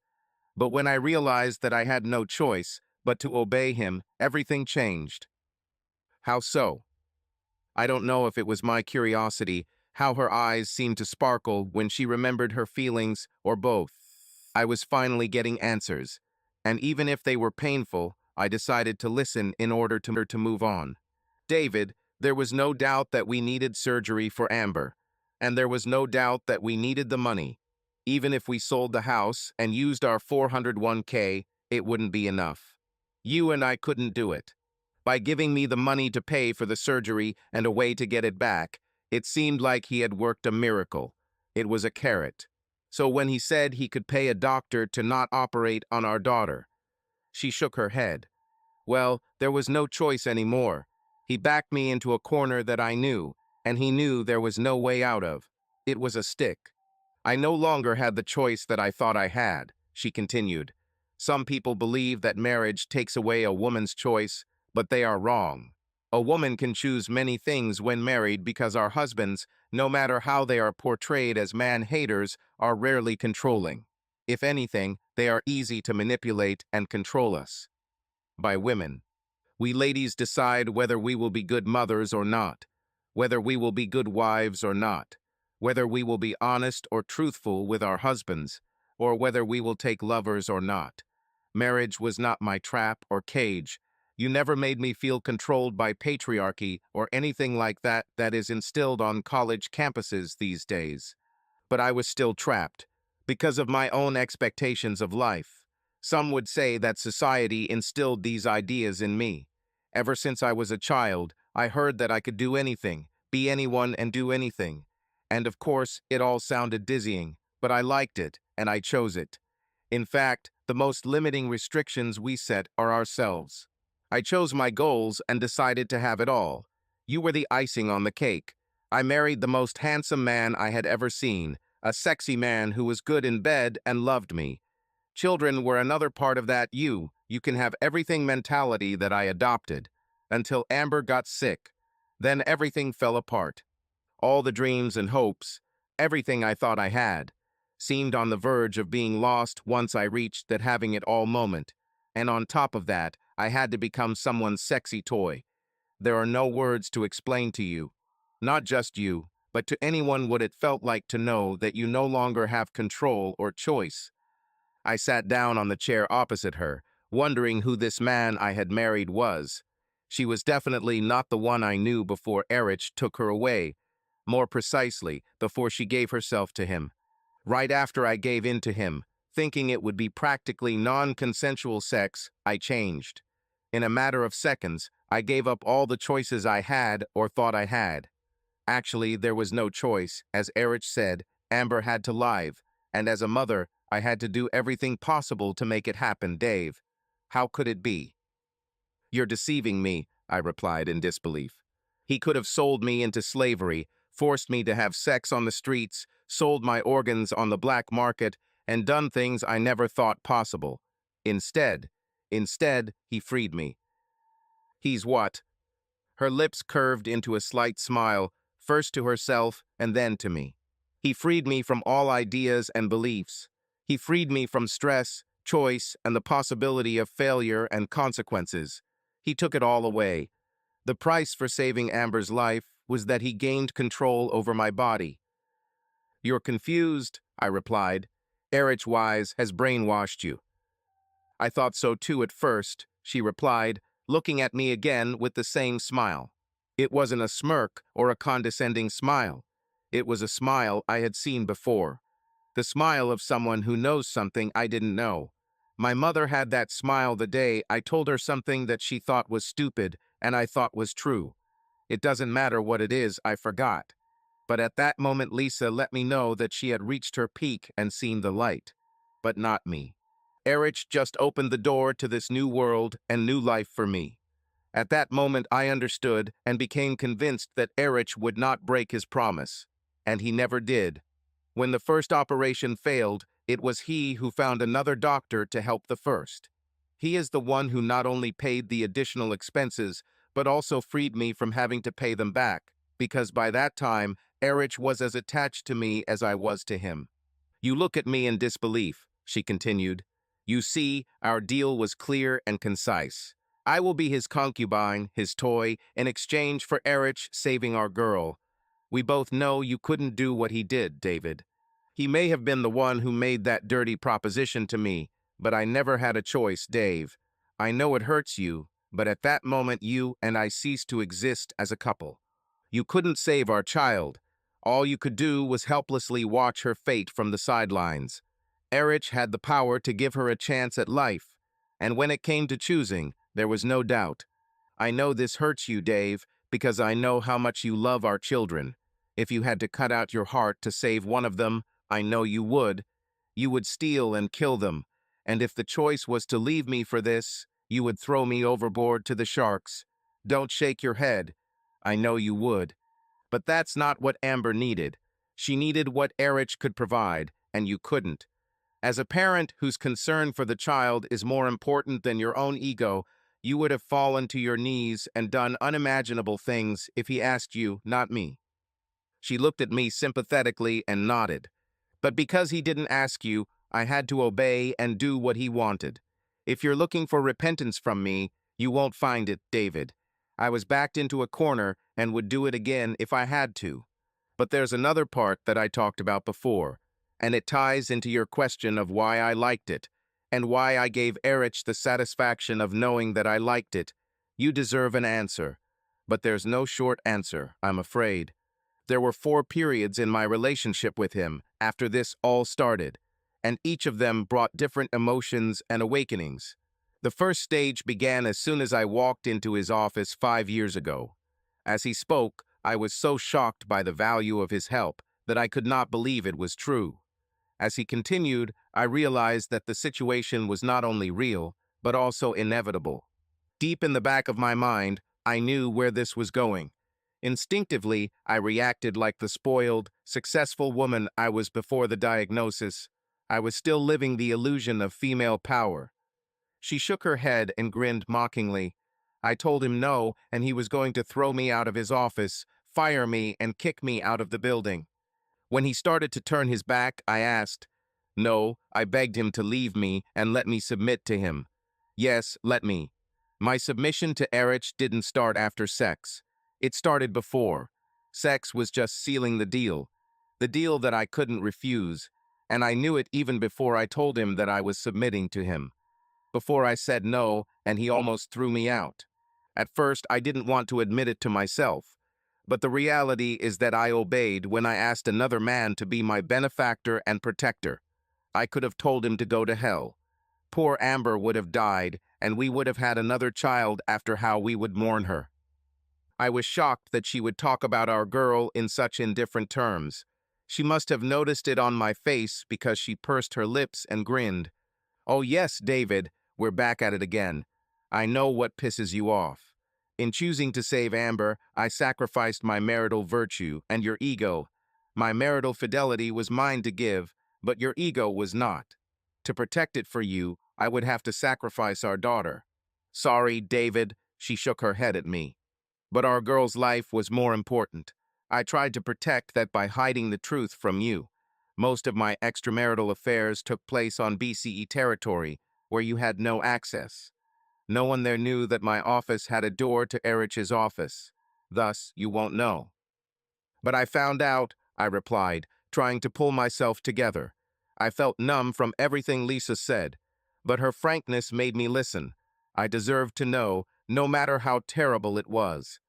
But when I realized that I had no choice but to obey him, everything changed. How so? I don't know if it was my curiosity, how her eyes seemed to sparkle when she remembered her feelings, or both. I was finally getting answers, and even if they were painful, I decided to listen in order to move on. David, there was no doubt that we needed surgery for Amber, and there was no doubt that we needed the money. Even if we sold the house and used our 401k, it wouldn't be enough. You and I couldn't do it. By giving me the money to pay for the surgery and a way to get it back, it seemed like he had worked a miracle. It was a carrot. So when he said he could pay a doctor to not operate on our daughter, she shook her head. Well, there was no choice anymore. He backed me into a corner that I knew, and he knew there was no way out of. It was a stick. I no longer had the choice that I thought I had, she continued. Some people believe that marriage takes away a woman's choice, but they are wrong. A woman can choose many things when married because our husbands, no matter how they are portrayed as man-haters, are rarely controlling. If anything, they are easy to manipulate and control us. By women. We ladies decide whether we will be good mothers or not, whether we will be good wives or not, whether we will be honest or truthful with our husbands, or whether we will take lovers or not. Marriage was not my trap or cage. You never made me feel controlled by patriarchy or anything like that that is instilled on college campuses these days. But I was still trapped, because of my own expectations of life. Some would say that society instilled these ideas in me. Ever since I was a child, I heard that I could do anything, be anyone and do anything. And of course, it all sounded dizzying, but I liked it, and I chose it. In fact, the most limiting restrictions we set are ourselves. I chose my goals and decided to have it all. You were the icing on the cake. I married the most handsome man I had ever seen, a sexy man who was good in bed and loved me. Children were another part of that you can have everything mentality that I adopted, until Amber got sick. Then everything fell apart. All the dreams and hopes, everything I thought I had, seemed on the verge of being lost once I reached that having it all moment. And on top of that, I had to become someone's sexy toy. There are no words to explain to you. Not just you, but to anyone what it felt like to know that you no longer have control or choice. I sat down on the chair opposite her, wondering who this man I had married was. She was definitely not the one I knew before Erich took her away. More precisely, before she gave herself to him. Right after I gave in to him, thinking it would be practically non-consensual sex, I changed. In a matter of seconds, I gave up all the choices I had or thought I had. Actually, there was no choice. As Erich said, Amber had to live, and as a mother, I had to do everything possible to make it happen, Dave. How could it be? You're deceiving me, I replied in disbelief. He could have sold me into slavery, forced me to have sex on the streets, sold my organs on the black market, and done things I never thought possible. Instead, he freed me. He's what? Her lips curved into a slight smile, first to herself and then to me. He freed me from all ideas and beliefs. He freed me from stress, choice, and the possibility of failure and consequences. He took it all away. The price for saving Amber's life was that he gained control over my body. You're confused, I replied. Erich Wise has brainwashed you. I thought so too at first, she replied, looking at me again with the same smile. It wasn't a smirk or a condescending smile. It was a smile I had seen before. The smile of someone who knows something I didn't know. My mother had that smile the day I told her something that she thought was stupid and I thought was true. It doesn't matter what it is, I forgot. But at that moment Lisa let me know that she had reached her peak and seen the light. But not me. Erich just opened the door to this new world and new life for me. At that moment I understood and became convinced that Erich would not break his promise. And he never did. When the first operation failed, it was he who found another doctor to help the first. He is the one who not only paid the additional expenses, but also freed me from having to pay them back, because by that time, Erich was as attached to me as I was to him. You look at me in disbelief, she continued. You see, our deal was clear and concise. I will be his concubine, his toy, in exchange for Erich saving our girl. We both know you couldn't do what he did, David. He may have been the one who made that dirty proposition to me, but I never had a choice, Dave. I know it hurts you, but at that moment you and I ceased to exist as a couple. You couldn't save our child. All you could do was helplessly watch her fate from the sidelines. Erich had the power to give her a chance at life, and when it came to choosing, there was no doubt. I know this hurts you, Dave, because I know how much you love our children. If you had to cut out your heart to save one of them, I know you would. You would steal and kill them, and if the choice was to leave me for this, you would throw me overboard to the sharks. Don't shake your head. I know you would. But that's not what Amber needed. She needed what Erich could provide, and you couldn't. As a parent whose concern for the child is more important than your own ego, you would have fallen to your knees and done unimaginable things if he asked you, not me. She looked at me sympathetically and nodded. But because he didn't ask you, I had to obey and do what he wanted. If you're looking for repentance from me, You won't find it, David. I was backed into a corner and would do it again if I had to. But there's another part that I talked about before, and it ties into your question of why I liked it, and why I gave Erich the satisfaction of knowing that I liked it. You deserve an answer. But there's no short answer, I'm afraid. There were 4 periods in my relationship with him after this all started, and each of them brought different emotions and awakenings. The first stage began as soon as I walked into his office 5 years ago. As he spoke, I was so shocked by the value of his help that I could not believe it was true. As he continued, I realized that the situation was not only real, but also inevitable. Deep in the back of my mind, I knew where this was going. Instinctively, I reacted like the spoiled, successful woman I was before the diagnosis. I was still living the illusion of female power. She shook her head and grinned mockingly. I told him no, and he was going to throw me out of his office, fire me, and kick me out of the building. When he started to turn his back, I asked. No, I begged him to leave me and let me submit to him. Yes, let me. My submission to Erich didn't start after sex. It started before. Sex was just sealing the deal that I couldn't refuse, and I knew it even before I told him that I was submitting to him. Before I said no, and he almost threw me out. At first, I didn't want to admit it to myself, but the reality is that I obeyed when I asked another man to be my benefactor and protector. I could have told him to go to hell. Poor Amber would have died, and we would have had another child after how we would mourn her. I was shocked that she would talk about our girl in such indifferent terms. She must have noticed it on my face because she pursed her lips and grinned. Oh yes, David, we're back at it again. I know what pisses you off. In choosing to save Amber, I sacrificed my marital virtue and your ego. My marital fidelity was mine to give, but your ego was not. To protect it for you, I would have to sacrifice our daughter. Sorry, David, she shook her head at me. But our girl's life was more important. I tried to protect that by hiding the truth from you. Most of my extramarital affairs took place on BCE territory, where you had no access. No one there knew that my office had a door to Erich's office. Thus, you won't know. But I found out, I replied, trying to pull myself together. I felt numb from everything Lisa said, but her frankness made me listen. I deserved to know, no matter how terrible it was.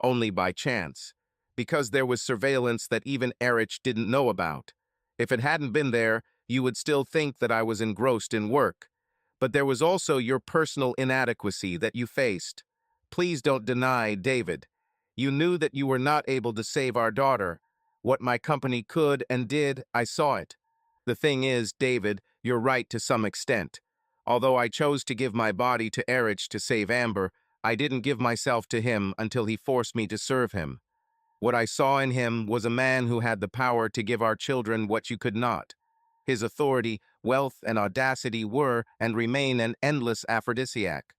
Only by chance. Because there was surveillance that even Erich didn't know about. If it hadn't been there, you would still think that I was engrossed in work. But there was also your personal inadequacy that you faced. Please don't deny, David. You knew that you were not able to save our daughter. What my company could and did, I saw it. The thing is, David, you're right to some extent. Although I chose to give my body to Erich to save Amber, I didn't give myself to him until he forced me to serve him. What I saw in him was a man who had the power to give our children what you could not. His authority, wealth, and audacity were and remain an endless aphrodisiac.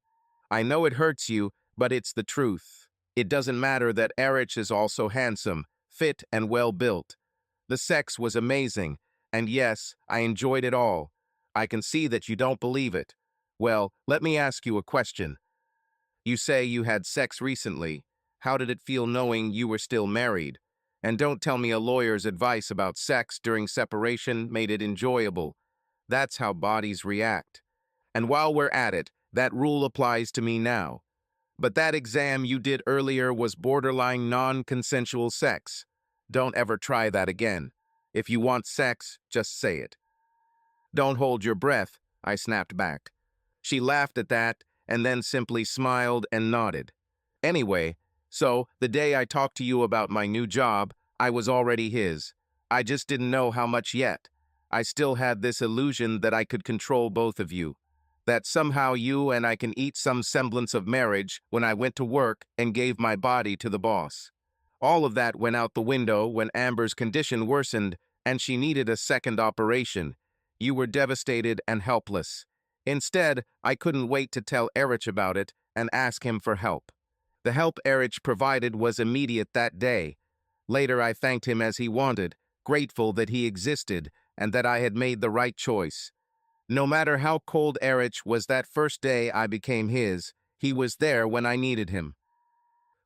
I know it hurts you, but it's the truth. It doesn't matter that Erich is also handsome, fit, and well-built. The sex was amazing, and yes, I enjoyed it all. I can see that you don't believe it. Well, let me ask you a question. You say you had sex recently. How did it feel knowing you were still married? And don't tell me a lawyer's advice about sex during separation made it enjoyable. That's how bodies react. And while we're at it, that rule applies to me now. But that exam you did earlier was borderline non-consensual sex. Don't ever try that again. If you want sex, just say it. Don't hold your breath, I snapped back. She laughed at that and then simply smiled and nodded. Anyway, so the day I talked to you about my new job, I was already his. I just didn't know how much yet. I still had this illusion that I could control both of you. That somehow you and I can eat some semblance of marriage when I went to work and gave my body to the boss. All of that went out the window when Amber's condition worsened and she needed a second operation. You were devastated and helpless. Instead, I couldn't wait to tell Erich about it and ask him for help. The help Erich provided was immediate that day. Later, I thanked him as he wanted, grateful that he existed and that I had made the right choice. No matter how cold Erich was that first day I became his, He was there when I needed him.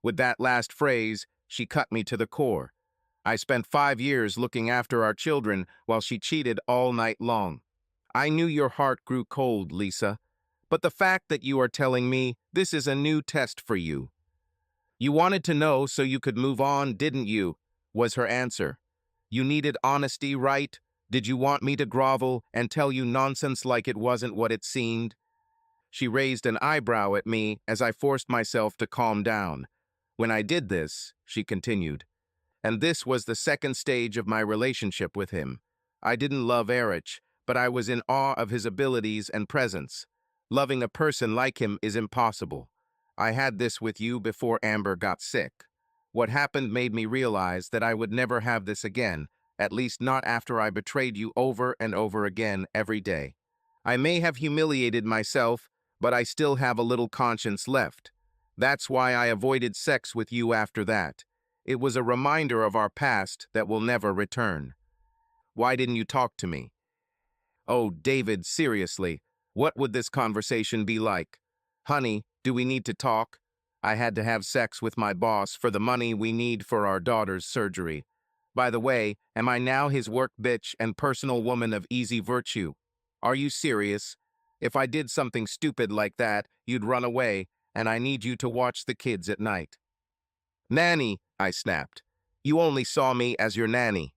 With that last phrase, she cut me to the core. I spent 5 years looking after our children while she cheated all night long. I knew your heart grew cold, Lisa. But the fact that you are telling me this is a new test for you. You wanted to know so you could move on, didn't you? Was her answer. You needed honesty, right? Did you want me to grovel and tell you nonsense like it wasn't what it seemed? She raised an eyebrow at me as I forced myself to calm down. When I did this, she continued, and this was the second stage of my relationship with him. I didn't love Erich, but I was in awe of his abilities and presence. Loving a person like him is impossible. I had this with you before Amber got sick. What happened made me realize that I would never have this again, at least not after I betrayed you over and over again every day. I may have humiliated myself, but I still have a little conscience left. That's why I avoided sex with you after that. It was a reminder of our past that will never return. Why didn't you talk to me? Oh, David, seriously, what would this conversation be like? Honey, do we need to talk? I had to have sex with my boss for the money we need for our daughter's surgery. By the way, am I now his work bitch and personal woman of easy virtue? Are you serious? If I did something stupid like that, you'd run away, and I need you to watch the kids at night. Nanny, I snapped. You only saw me as your nanny.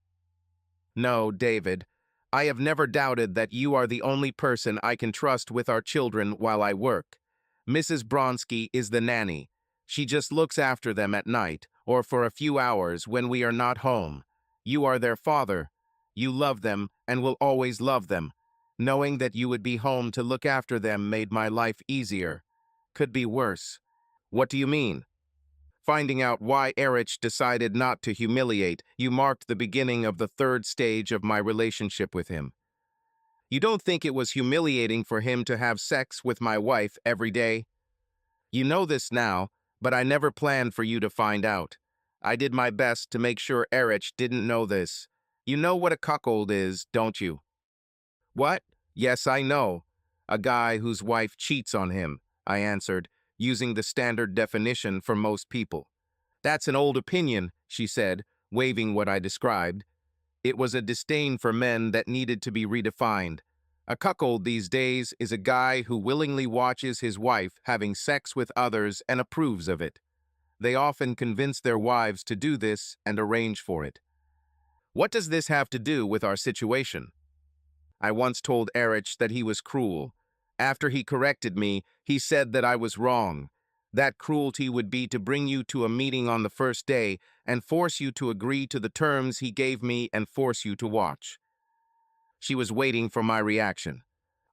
No, David. I have never doubted that you are the only person I can trust with our children while I work. Mrs. Bronsky is the nanny. She just looks after them at night, or for a few hours when we are not home. You are their father. You love them and will always love them. Knowing that you would be home to look after them made my life easier. Could be worse. What do you mean? Finding out why Erich decided not to humiliate you marked the beginning of the third stage of my relationship with him. You don't think it was humiliating for him to have sex with my wife every day? You know this now, but I never planned for you to find out. I did my best to make sure Erich didn't know this. You know what a cuckold is, don't you? What? Yes, I know. A guy whose wife cheats on him, I answered, using the standard definition for most people. That's an old opinion, she said, waving what I described. It was a disdain for men that needed to be redefined. A cuckold these days is a guy who willingly watches his wife having sex with others and approves of it. They often convince their wives to do this and arrange for it. What does this have to do with our situation? I once told Erich that he was cruel. After he corrected me, he said that I was wrong. That cruelty would be to bring you to a meeting on the first day and force you to agree to the terms he gave me and force you to watch. She was waiting for my reaction.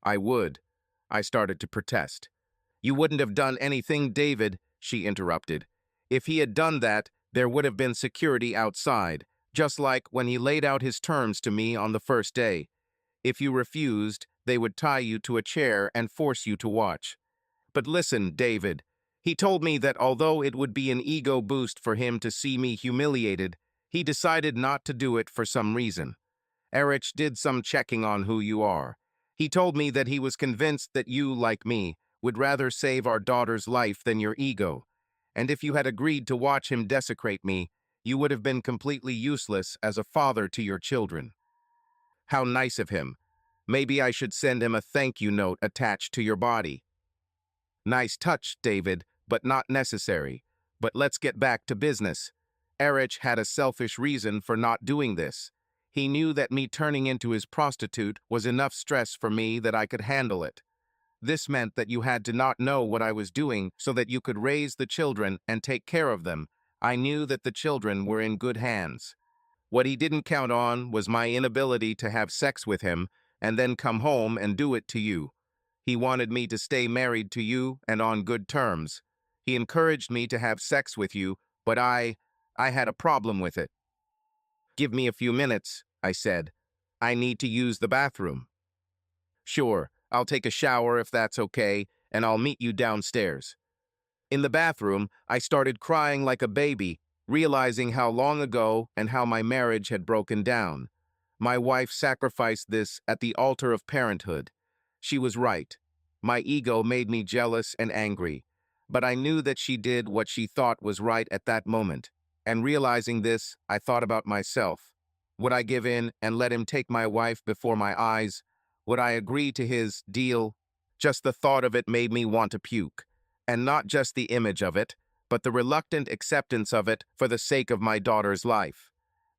I would. I started to protest. You wouldn't have done anything, David, she interrupted. If he had done that, there would have been security outside, just like when he laid out his terms to me on the first day. If you refused, they would tie you to a chair and force you to watch. But listen, David. He told me that although it would be an ego boost for him to see me humiliated, he decided not to do it for some reason. Erich did some checking on who you are. He told me that he was convinced that you, like me, would rather save our daughter's life than your ego. And if you had agreed to watch him desecrate me, you would have been completely useless as a father to your children. How nice of him. Maybe I should send him a thank you note attached to your body. Nice touch, David, but not necessary. But let's get back to business. Erich had a selfish reason for not doing this. He knew that me turning into his prostitute was enough stress for me that I could handle it. This meant that you had to not know what I was doing so that you could raise the children and take care of them. I knew that the children were in good hands. What he didn't count on was my inability to have sex with him and then come home and do it to you. He wanted me to stay married to you and on good terms. He encouraged me to have sex with you, but I had a problem with it. Give me a few minutes, I said. I need to use the bathroom. Sure, I'll take a shower if that's okay, and I'll meet you downstairs. In the bathroom, I started crying like a baby, realizing how long ago and how my marriage had broken down. My wife sacrificed this at the altar of parenthood. She was right. My ego made me jealous and angry. But I knew that she did what she thought was right at that moment. And realizing this, I thought about myself. Would I give in and let him take my wife before my eyes? Would I agree to his deal? Just the thought of it made me want to puke. And not just the image of it, but the reluctant acceptance of it for the sake of my daughter's life.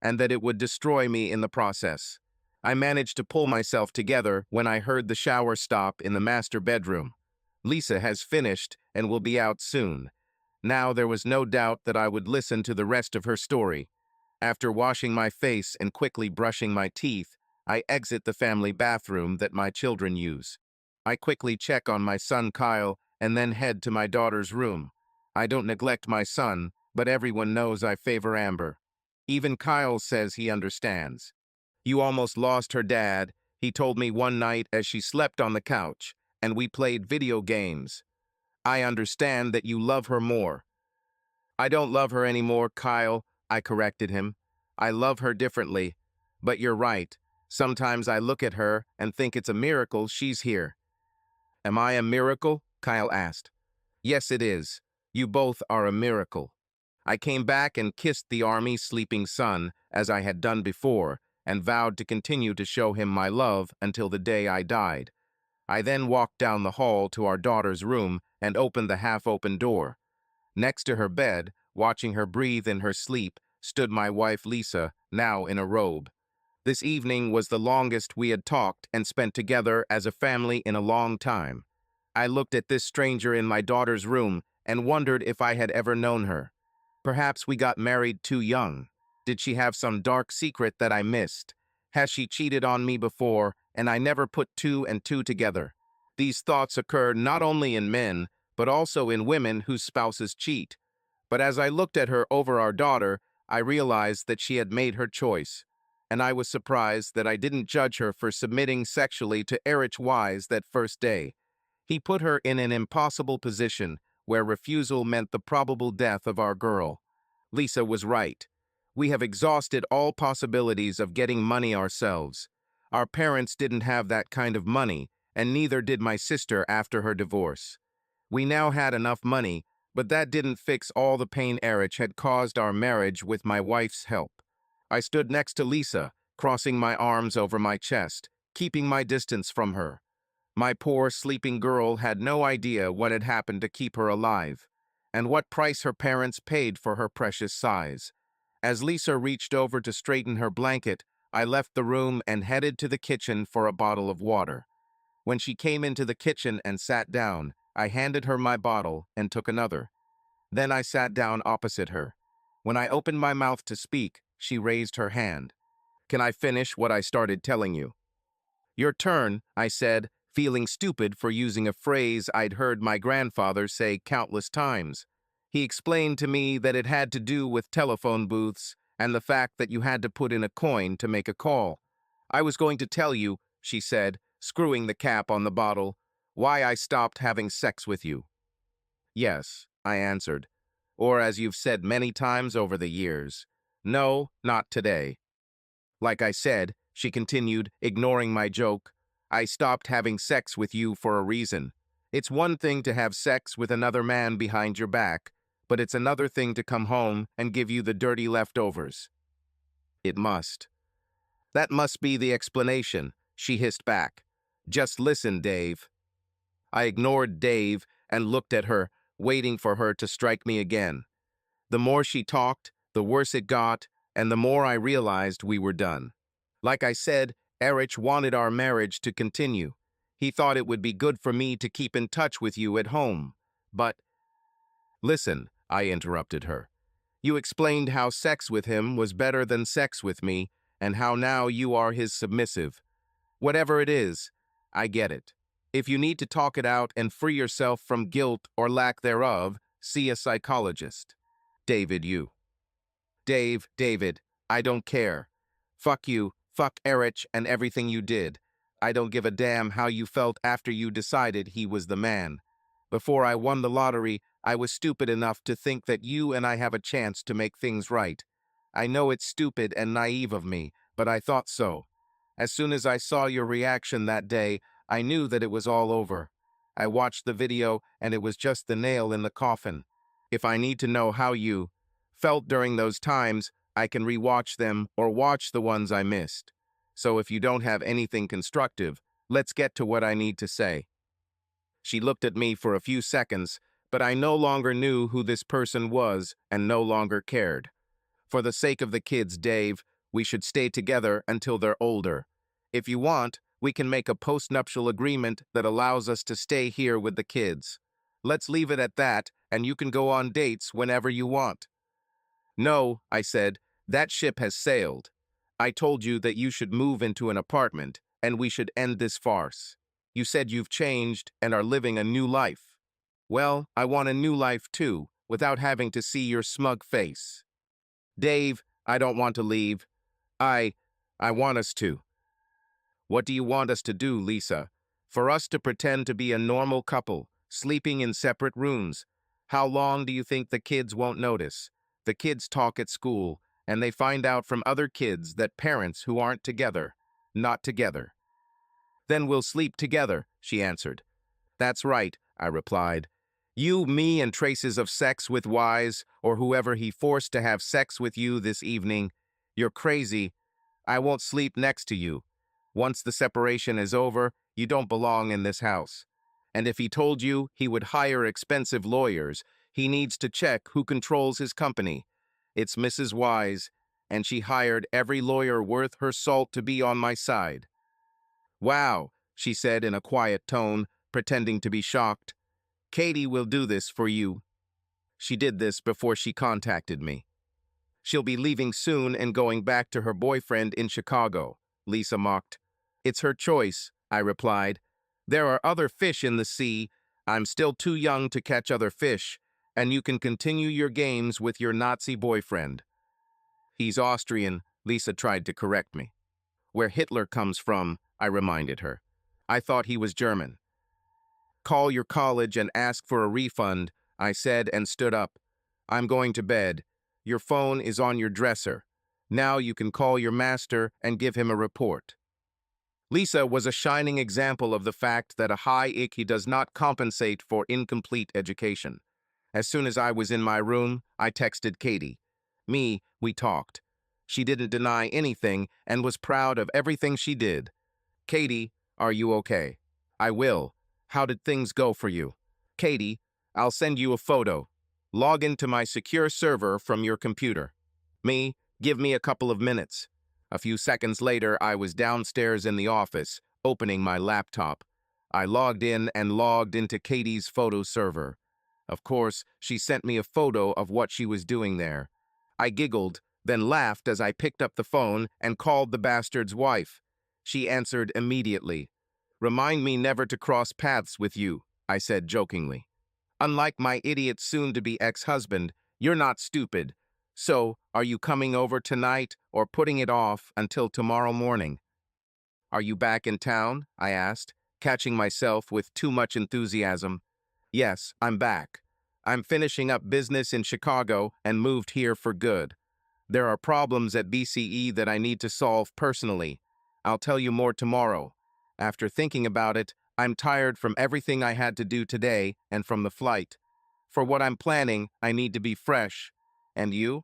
And that it would destroy me in the process. I managed to pull myself together when I heard the shower stop in the master bedroom. Lisa has finished and will be out soon. Now there was no doubt that I would listen to the rest of her story. After washing my face and quickly brushing my teeth, I exit the family bathroom that my children use. I quickly check on my son Kyle and then head to my daughter's room. I don't neglect my son, but everyone knows I favor Amber. Even Kyle says he understands. You almost lost her dad, he told me one night as she slept on the couch, and we played video games. I understand that you love her more. I don't love her anymore, Kyle, I corrected him. I love her differently. But you're right. Sometimes I look at her and think it's a miracle she's here. Am I a miracle? Kyle asked. Yes, it is. You both are a miracle. I came back and kissed the army's sleeping son, as I had done before, and vowed to continue to show him my love until the day I died. I then walked down the hall to our daughter's room and opened the half-open door. Next to her bed, watching her breathe in her sleep, stood my wife Lisa, now in a robe. This evening was the longest we had talked and spent together as a family in a long time. I looked at this stranger in my daughter's room and wondered if I had ever known her. Perhaps we got married too young. Did she have some dark secret that I missed? Has she cheated on me before, and I never put two and two together? These thoughts occur not only in men, but also in women whose spouses cheat. But as I looked at her over our daughter, I realized that she had made her choice. And I was surprised that I didn't judge her for submitting sexually to Erich Wise that first day. He put her in an impossible position where refusal meant the probable death of our girl. Lisa was right. We have exhausted all possibilities of getting money ourselves. Our parents didn't have that kind of money, and neither did my sister after her divorce. We now had enough money, but that didn't fix all the pain Erich had caused our marriage with my wife's help. I stood next to Lisa, crossing my arms over my chest, keeping my distance from her. My poor sleeping girl had no idea what had happened to keep her alive, and what price her parents paid for her precious size. As Lisa reached over to straighten her blanket, I left the room and headed to the kitchen for a bottle of water. When she came into the kitchen and sat down, I handed her my bottle and took another. Then I sat down opposite her. When I opened my mouth to speak, she raised her hand. Can I finish what I started telling you? Your turn, I said, feeling stupid for using a phrase I'd heard my grandfather say countless times. He explained to me that it had to do with telephone booths and the fact that you had to put in a coin to make a call. I was going to tell you, she said, screwing the cap on the bottle, why I stopped having sex with you. Yes, I answered. Or as you've said many times over the years, no, not today. Like I said, she continued, ignoring my joke, I stopped having sex with you for a reason. It's one thing to have sex with another man behind your back, but it's another thing to come home and give you the dirty leftovers. It must. That must be the explanation, she hissed back. Just listen, Dave. I ignored Dave and looked at her, waiting for her to strike me again. The more she talked, the worse it got, and the more I realized we were done. Like I said, Erich wanted our marriage to continue. He thought it would be good for me to keep in touch with you at home. But, listen, I interrupted her. You explained how sex with him was better than sex with me, and how now you are his submissive. Whatever it is, I get it. If you need to talk it out and free yourself from guilt or lack thereof, see a psychologist. David, you. David, I don't care. Fuck you, fuck Erich and everything you did. I don't give a damn how you felt after you decided he was the man. Before I won the lottery, I was stupid enough to think that you and I have a chance to make things right. I know it's stupid and naive of me, but I thought so. As soon as I saw your reaction that day, I knew that it was all over. I watched the video and it was just the nail in the coffin. If I need to know how you felt during those times, I can rewatch them or watch the ones I missed. So if you don't have anything constructive, let's get to what I need to say. She looked at me for a few seconds, but I no longer knew who this person was and no longer cared. For the sake of the kids, Dave, we should stay together until they're older. If you want, we can make a postnuptial agreement that allows us to stay here with the kids. Let's leave it at that, and you can go on dates whenever you want. No, I said, that ship has sailed. I told you that you should move into an apartment, and we should end this farce. You said you've changed and are living a new life. Well, I want a new life too, without having to see your smug face. Dave, I don't want to leave. I want us to. What do you want us to do, Lisa? For us to pretend to be a normal couple, sleeping in separate rooms. How long do you think the kids won't notice? The kids talk at school, and they find out from other kids that parents who aren't together, not together. Then we'll sleep together, she answered. That's right, I replied. You, me, and traces of sex with Wise, or whoever he forced to have sex with you this evening. You're crazy. I won't sleep next to you. Once the separation is over, you don't belong in this house. And if he told you he would hire expensive lawyers, he needs to check who controls his company. It's Mrs. Wise, and she hired every lawyer worth her salt to be on my side. Wow, she said in a quiet tone, pretending to be shocked. Katie will do this for you. She did this before she contacted me. She'll be leaving soon and going back to her boyfriend in Chicago, Lisa mocked. It's her choice, I replied. There are other fish in the sea. I'm still too young to catch other fish, and you can continue your games with your Nazi boyfriend. He's Austrian, Lisa tried to correct me. Where Hitler comes from, I reminded her. I thought he was German. Call your college and ask for a refund, I said and stood up. I'm going to bed. Your phone is on your dresser. Now you can call your master and give him a report. Lisa was a shining example of the fact that a high IQ does not compensate for incomplete education. As soon as I was in my room, I texted Katie. We talked. She didn't deny anything and was proud of everything she did. Katie, are you okay? I will. How did things go for you? Katie, I'll send you a photo. Log into my secure server from your computer. Give me a couple of minutes. A few seconds later, I was downstairs in the office, opening my laptop. I logged in and logged into Katie's photo server. Of course, she sent me a photo of what she was doing there. I giggled, then laughed as I picked up the phone and called the bastard's wife. She answered immediately. Remind me never to cross paths with you, I said jokingly. Unlike my idiot soon-to-be ex-husband, you're not stupid. So, are you coming over tonight or putting it off until tomorrow morning? Are you back in town? I asked, catching myself with too much enthusiasm. Yes, I'm back. I'm finishing up business in Chicago and moved here for good. There are problems at BCE that I need to solve personally. I'll tell you more tomorrow. After thinking about it, I'm tired from everything I had to do today and from the flight. For what I'm planning, I need to be fresh. And you?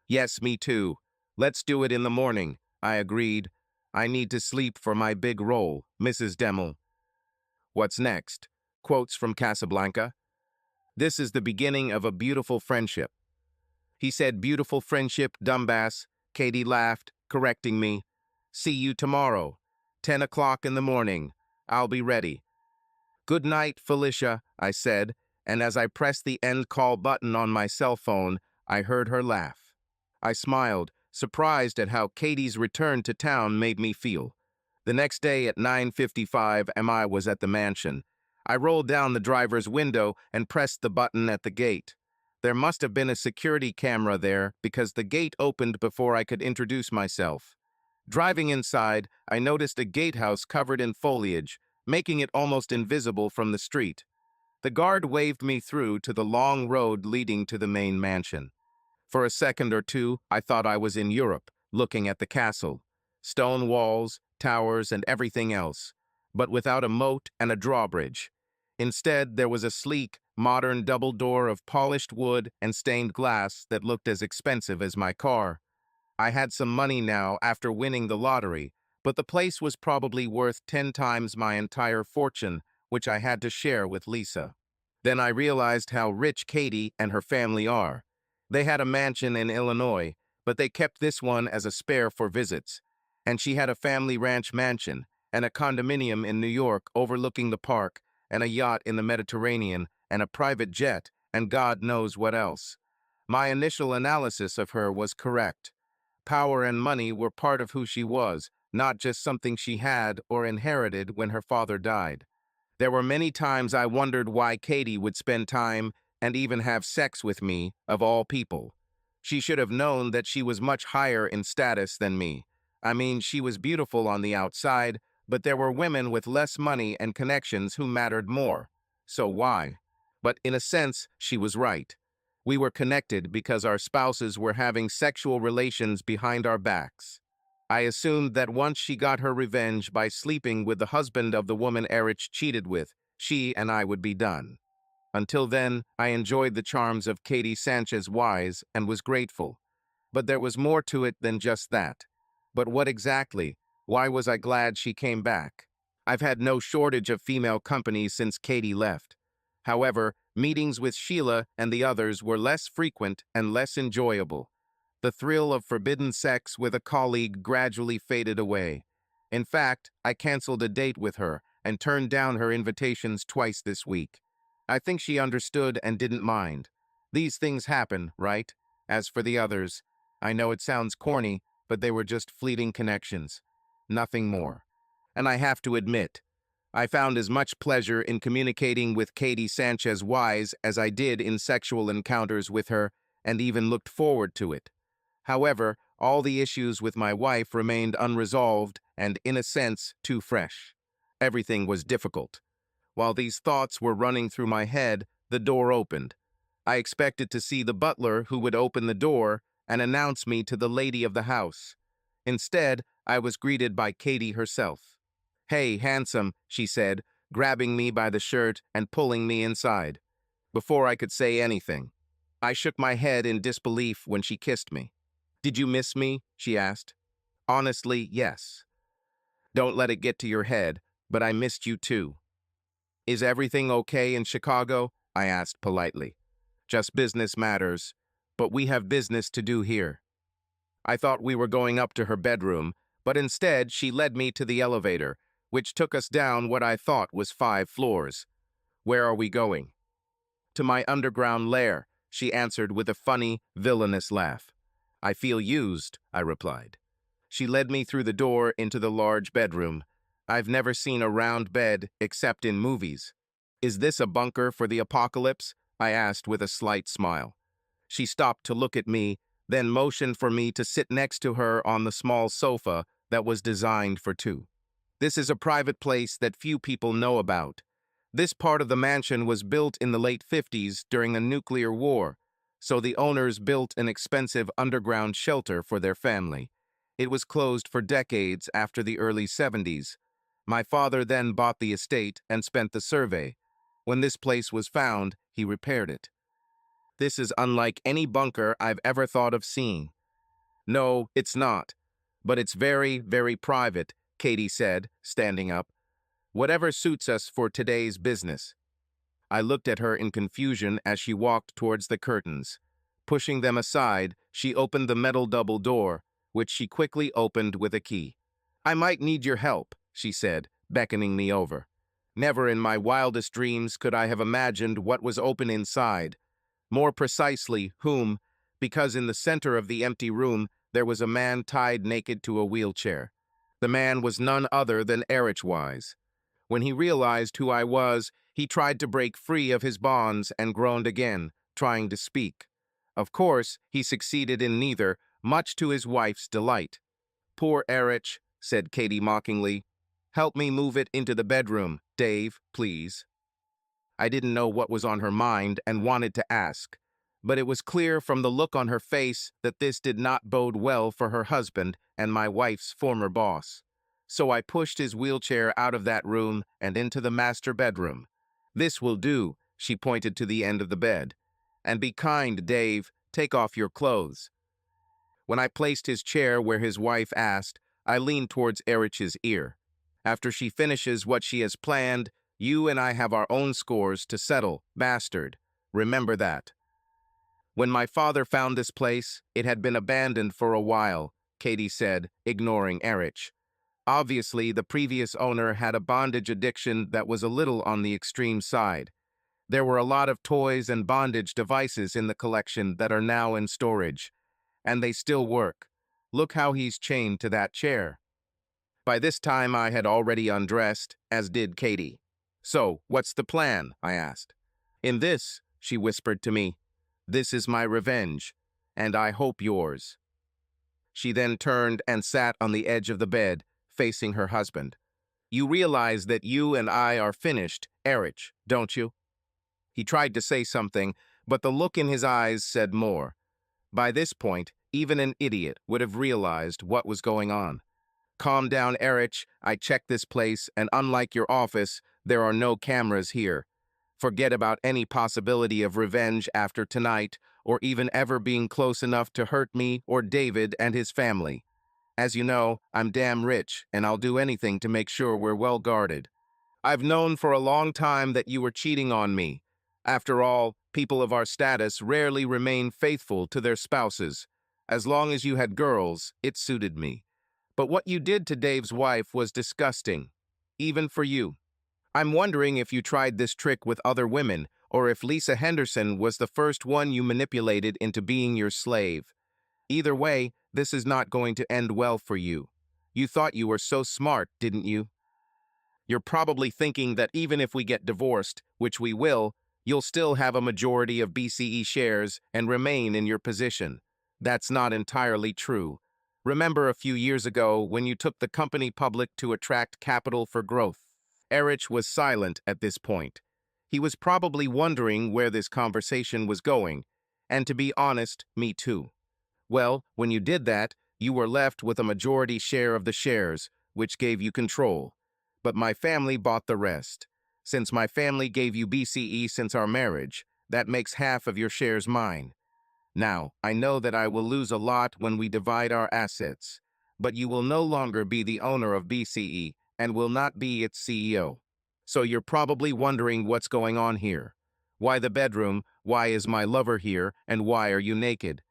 Yes, me too. Let's do it in the morning, I agreed. I need to sleep for my big role, Mrs. Demmel. What's next? Quotes from Casablanca. This is the beginning of a beautiful friendship. He said, beautiful friendship, dumbass. Katie laughed, correcting me. See you tomorrow. 10 o'clock in the morning. I'll be ready. Good night, Felicia, I said, and as I pressed the end call button on my cell phone, I heard her laugh. I smiled, surprised at how Katie's return to town made me feel. The next day at 9:55 I was at the mansion. I rolled down the driver's window and pressed the button at the gate. There must have been a security camera there because the gate opened before I could introduce myself. Driving inside, I noticed a gatehouse covered in foliage, making it almost invisible from the street. The guard waved me through to the long road leading to the main mansion. For a second or two, I thought I was in Europe, looking at the castle. Stone walls, towers, and everything else, but without a moat and a drawbridge. Instead, there was a sleek, modern double door of polished wood and stained glass that looked as expensive as my car. I had some money now after winning the lottery, but the place was probably worth 10 times my entire fortune, which I had to share with Lisa. Then I realized how rich Katie and her family are. They had a mansion in Illinois, but they kept this one as a spare for visits. And she had a family ranch mansion and a condominium in New York overlooking the park and a yacht in the Mediterranean and a private jet and God knows what else. My initial analysis of her was correct. Power and money were part of who she was, not just something she had or inherited when her father died. There were many times I wondered why Katie would spend time and even have sex with me, of all people. She should have known that she was much higher in status than me. I mean, she was beautiful on the outside, but there were women with less money and connections who mattered more. So why? But in a sense, she was right. We were connected because our spouses were having sexual relations behind our backs. I assumed that once she got her revenge by sleeping with the husband of the woman Erich cheated with, she and I would be done. Until then, I enjoyed the charms of Katie Sanchez Wise and was grateful. But there was more to it than just that. But what exactly? Why was I glad she came back? I've had no shortage of female company since Katie left. However, meetings with Sheila and the others were less frequent and less enjoyable. The thrill of forbidden sex with a colleague gradually faded away. In fact, I canceled a date with her and turned down her invitations twice this week. I think she understood and didn't mind. These things happen, right? As for the others, I know it sounds corny, but they were just fleeting connections. Nothing more. And I have to admit, I found as much pleasure in communicating with Katie Sanchez Wise as I did in sexual encounters with her, and even looked forward to it. However, all the issues with my wife remained unresolved and, in a sense, too fresh. Everything was difficult. While these thoughts were running through my head, the door opened. I expected to see the butler who would open the door and announce me to the lady of the house. Instead, I was greeted by Katie herself. "Hey, handsome," she said, grabbing me by the shirt and pulling me inside. Before I could say anything, I shook my head in disbelief when she kissed me. "Did you miss me?" she asked. "Honestly, yes. Don't let it get to your head, but I missed you too." "Is everything okay in Chicago?" I asked politely. "Just business matters, but we have business to do here." I thought we were going up to her bedroom, but instead she led me to the elevator, which took us down what I thought was 5 floors. "Where are we going?" "To my underground lair," she answered with a funny, villainous laugh. "I feel used," I replied. She led me through the door into the large bedroom. I've never seen a round bed except in movies. "Is this a bunker for the apocalypse?" I asked with a slight smile. She stopped to look at me, then motioned for me to sit next to her on the small sofa that was designed for 2. "This is a private place that few people know about. This part of the mansion was built in the late 50s during a nuclear war, so the owners built an expensive underground shelter for their family. It was closed for decades after the early 70s. My father then bought the estate and spent the survey. When this place was found, he repaired it. This is unlike any bunker I've ever thought of seeing." "No, it's not. But it's very, very private," Katie said, standing up. "Whatever suits us for today's business." I looked at her in confusion as she walked towards the curtains. Pushing them aside, she opened the metal double door, which she quickly opened with a key. "I might need your help," she said, beckoning me over. Never in my wildest dreams could I have imagined what was open inside. More precisely, whom, because in the center of the empty room there was a man tied naked to a wheelchair. The man was none other than Erich Wise. When he realized who I was, he tried to break free of his bonds and groaned again, trying to speak. Of course, he succeeded in neither, much to his wife's delight. "Poor Erich," said Katie mockingly. "Help me move it into the bedroom, Dave, please." I didn't know what was on her mind and wanted to ask, but it was clear from the look on her face that this did not bode well for her husband and my wife's former boss. So I pushed his wheelchair out of that room and into the master bedroom. This will do, she pointed to the end of the bed. And be kind, Dave, take off your clothes. When I placed his chair where his wife asked, I leaned towards Erich's ear. After she finishes what she has planned, you and I have our own scores to settle, bastard. Remember that. When my father found this place, it had been abandoned for a while, Katie said, ignoring Erich. Obviously, the previous owner had a bondage addiction that was a little on the extreme side. There were a lot of toys and bondage devices in the collection that are now in storage. And they still work. Look how he's chained to that chair. By this time, I had already undressed, as did Katie. So, what's the plan? I asked. In this, she whispered to me, this is my revenge, and I hope yours. She then turned and sat on the edge of the bed, facing her husband. You realize that you and I are finished, Erich, don't you? He tried to say something, but the look in his eyes said more. By this point, even an idiot would have realized what was going on. Calm down, Erich. I checked this place, and unlike your office, there are no cameras here. Forget about any possibility of revenge after tonight, or even ever being close enough to hurt me or David and his family. As you know, I'm damn rich, and I'll do anything to make sure we're well guarded. I've known for a long time that you were cheating on me. After all, people of our status rarely remain faithful to their spouses. As long as you had girls, it suited me. But what you did to Dave's wife was disgusting, even for you. I'm wondering if you tried this trick with other women, or if Lisa Henderson was the first one you manipulated into being your slave. Either way, this is not going to end well for you. You thought you were so smart, didn't you? You're probably thinking that even if we get divorced, which we will, you'll still have a majority of BCE shares and remain in your position. That's not entirely true. Remember a few years ago when you took the company public to attract capital for growth? Erich was silent at this point. He was probably wondering where this conversation was going, and to be honest, me too. Well, when you did that, you were left with a majority share of the shares, which gave you control. But my family bought the rest. Since my family gave you BCE since our marriage, that makes half of your shares mine. Now, I know that I will lose a lot when we divide our assets, but you will no longer be the owner of BCE and will not be its CEO. So you're probably wondering what's going on here. Why the bedroom? Why is my lover here? And why are you naked?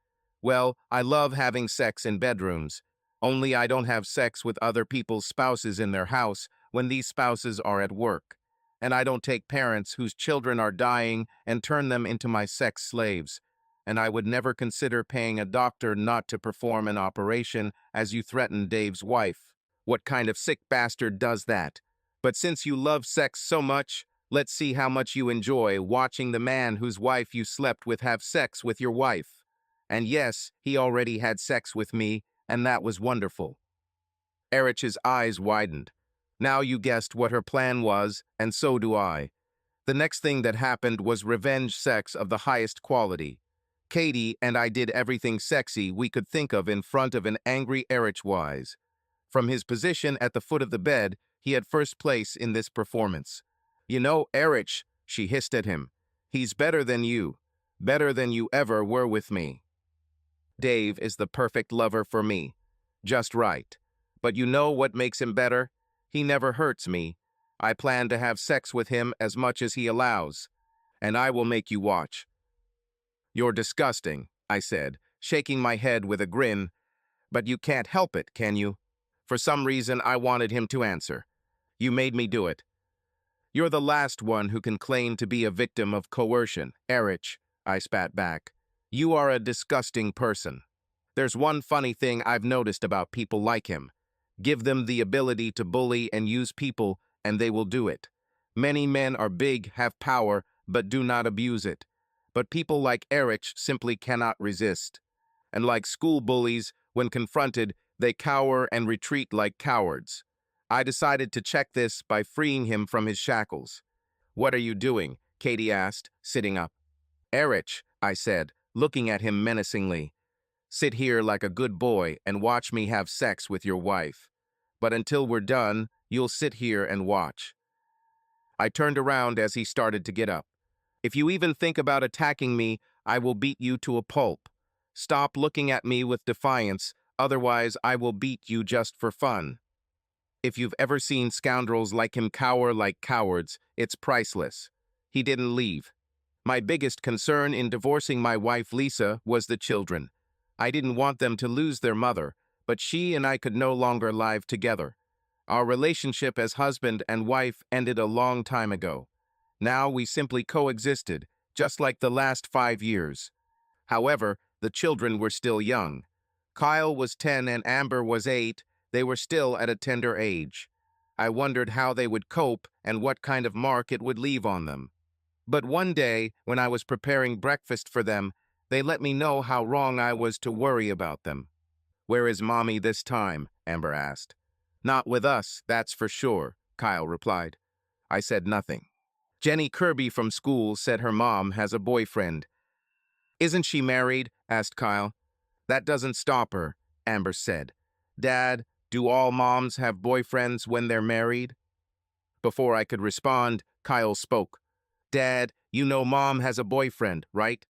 Well, I love having sex in bedrooms. Only I don't have sex with other people's spouses in their house when these spouses are at work. And I don't take parents whose children are dying and turn them into my sex slaves. And I would never consider paying a doctor not to perform an operation as you threatened Dave's wife. What kind of sick bastard does that? But since you love sex so much, let's see how much you enjoy watching the man whose wife you slept with have sex with your wife. And yes, he already had sex with me, and that was wonderful. Erich's eyes widened. Now you guessed what her plan was, and so do I. The next thing that happened was revenge sex of the highest quality. Katie and I did everything sexy we could think of in front of an angry Erich Wise. From his position at the foot of the bed, he had first place in this performance. You know, Erich, she hissed at him. He's better than you ever were with me. Dave is the perfect lover for me. Just right. But you know what makes him better? He never hurts me. I plan to have sex with him as much as he allows. And I will make you watch. You're disgusting, I said, shaking my head with a grin. But you can't help it, can you? For some reason, I wanted him to answer. You made me do it. You're the last one who can claim to be a victim of coercion, Erich, I spat back. You are a disgusting person. There's one funny thing I've noticed about people like him. Give them the ability to bully and use people, and they will do it. Many men are big, have power, but do not abuse it. But people like Erich simply cannot resist. And like school bullies, when confronted, they cower and retreat like cowards. I decided to check this by freeing him from his shackles. What are you doing? Katie asked, sitting up. Erich, I said, looking at him menacingly. Sit here like a good boy and watch me have sex with your wife. But until we're done, you'll sit here and watch. I turned around as he started to get up. If you even think about attacking me, I will beat you to a pulp. Stop looking at me with defiance, otherwise I will beat you just for fun. If you've ever seen scoundrels like him cower like cowards, it's priceless. He didn't leave. My biggest concern in divorcing my wife Lisa was the children. I didn't want them to lose their mother, but she and I could no longer live together. Our relationship as husband and wife ended a long time ago. Now we simply coexisted, just like the last 5 years. However, the children were still young. Kyle was 10 and Amber was 8. They were still at a tender age. I wondered how they would cope and what kind of mark it would leave on them. But one day, when I was preparing breakfast for them, they let me know how wrong I was to worry about them. "Where is Mommy this time?" Amber asked. "Not with us, that's for sure," Kyle replied. I said nothing. Jenny Kirby from school said her mom has a boyfriend. "Isn't she married?" asked Kyle. "That doesn't stop her," Amber said. "Dad, do all moms have boyfriends when they're married?" Before I could respond, Kyle spoke. "Dad, you know Mom has a boyfriend, right?"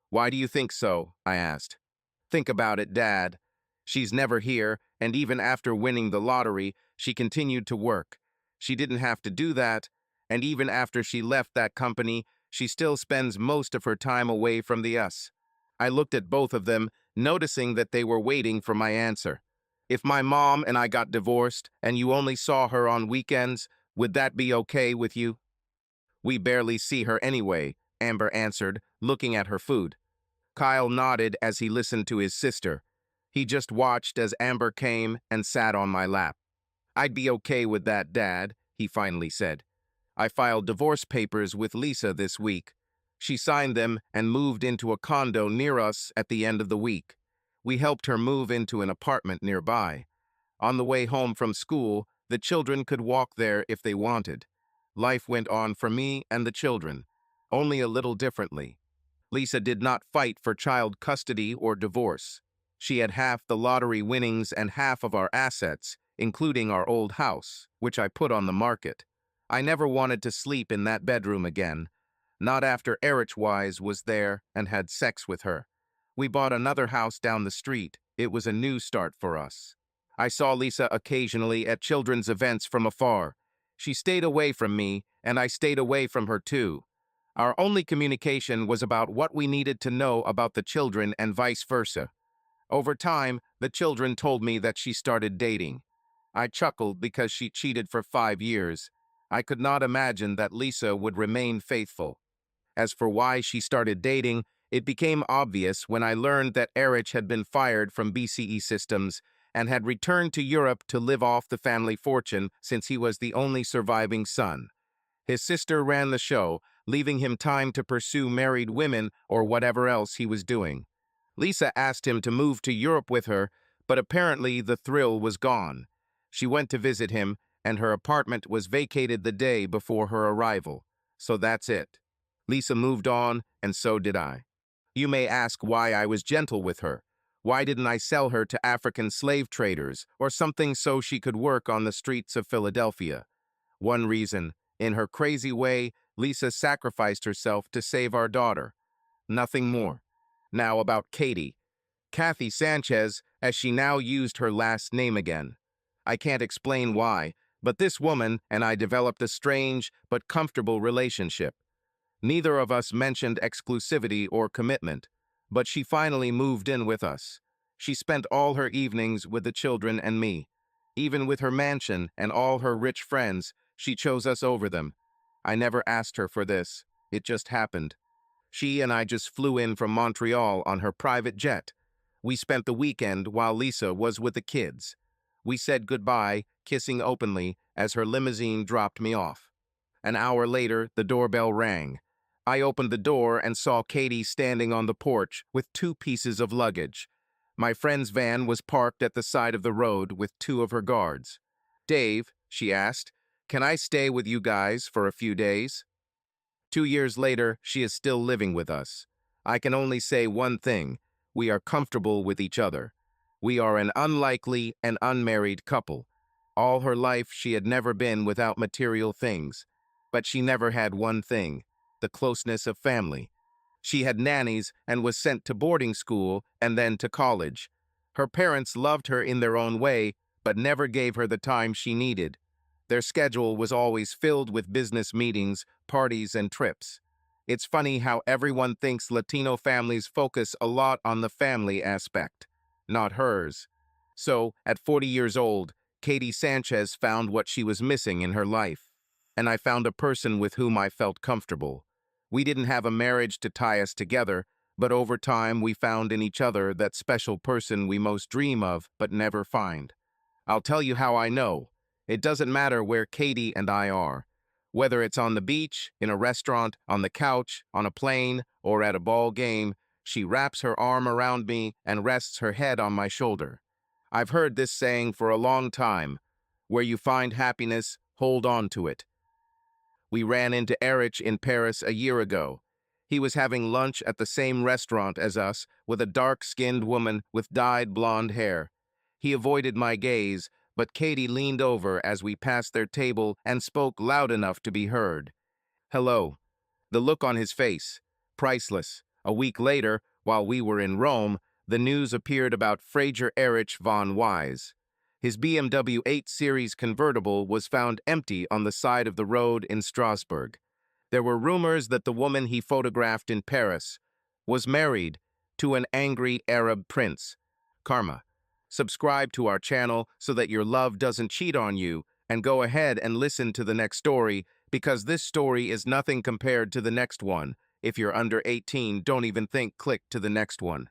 "Why do you think so?" I asked. "Think about it, Dad. She's never here, and even after winning the lottery, she continued to work. She didn't have to do that, and even after she left that company, she still spends most of her time away from the us." I looked at both of them, noticing that they were waiting for my answer. "If my mom and I got divorced, and you only saw her on weekends, would that be okay with you?" "We barely see her anyway," Amber answered, looking at her food. Kyle nodded as he listened to his sister. He just watched as Amber came and sat on my lap. "I'd be okay with that, Dad," he finally said. "I filed divorce papers with Lisa this week. She signed them and moved into a condo near us at the end of the week. We helped her move into an apartment nearby. On the way home from school, the children could walk there if they wanted. Life went on for me and the children, only a little differently. Lisa did not fight for child custody or divorce. She had half the lottery winnings and half of our assets, including our old house, which I put on the market. I never wanted to sleep in that bedroom again, not after Erich was there and had sex with her. We bought another house down the street. It was a new start for us. I saw Lisa occasionally at children's events from afar. She stayed away from me, and I stayed away from her too. Our only communication was about what we needed to know about the children and vice versa. Over time, the children told me that she started dating. I chuckled because she cheated for 5 years. I could not imagine that Lisa would remain faithful. As for why she started dating, it became obvious when I learned that Erich had been fired from BCE Systems and had returned to Europe to live off the family fortune since he was the only surviving son. His sister ran the show, leaving him time to pursue married women or whatever else he was doing. Lisa asked him to move to Europe with her, but apparently the thrill was gone. She went to visit him, and her apartment was vacated the day before her arrival. So that's it. Lisa moved on, and so did I. You may ask why I was gentle with her. Why didn't I sell her to African slave traders or something so she could work on the streets of Philadelphia? One reason, in her crazy way, Lisa sacrificed herself to save our daughter. Nothing more. Now about Katie. Kathy Sanchez, as she now used her last name again. I can't explain why, but this woman and I developed a strange but comfortable relationship. Neither of us mentioned exclusivity or commitment, but she finally moved in with us. She spent all her evenings with the children and me. Even with her mansion and all her rich friends, she chose us over them. I never asked her for this. It just happened. She and I just flew in from Montreal on her private jet. We spent the weekend while Lisa was with the kids. We said goodbye, kissing openly, as her limousine dropped me off. An hour later, the doorbell rang. I opened the door and saw Katie standing on the porch with 2 pieces of luggage. My friend's van was parked at the side of the road with 2 of her guards. "Dave," she asked, "can I stay with you guys for a few days?" 2 years later, she is still living with us. I can only say one thing: we are comfortable with each other. We are an unlikely and unmarried couple. All her life, she had never been without material things. But she never had one thing: the closeness of family. She had nannies and was sent to boarding school and then to college. Her parents loved her in their own way, but never gave her the time she needed. Their schedule was always filled with business meetings, parties, and trips. It's funny how everyone thinks Latino families focus a lot on the family aspect, not hers. So, at 40 years old, Katie Sanchez found what she was missing in her life. And I found a person with whom I felt comfortable. We didn't have a marriage to tie us together, but over time we found in each other that special person we most dream of but never find. I'll tell you how I know. It doesn't matter where Katie and I are. Whether it's on the beach, in a restaurant, on the couch, on a plane, or at a ball game, she wraps her arm around me and rests her head on my shoulder. I've heard this saying for a long time: where you find happiness, hold on to it. We ran into Erich in Paris a year ago. He was having lunch at the same restaurant as us with a dark-skinned woman with dyed blonde hair. He avoided my gaze, but Katie leaned over as we passed their table and spoke loud enough to be heard. "Hello." The look on his face, priceless. A week later, while we were in Rome, the news appeared about Fraser Erich von Wise. His BMW 8 Series convertible was found empty on the side of the road in Strasbourg. There were rumors that the woman he photographed in Paris was married to an angry Arab prince. Karma. Subscribe to our channel so that your love doesn't cheat on you, and go ahead and listen to the next story, because this story is nothing compared to the next one. If you're under 18, don't even think click to the next one.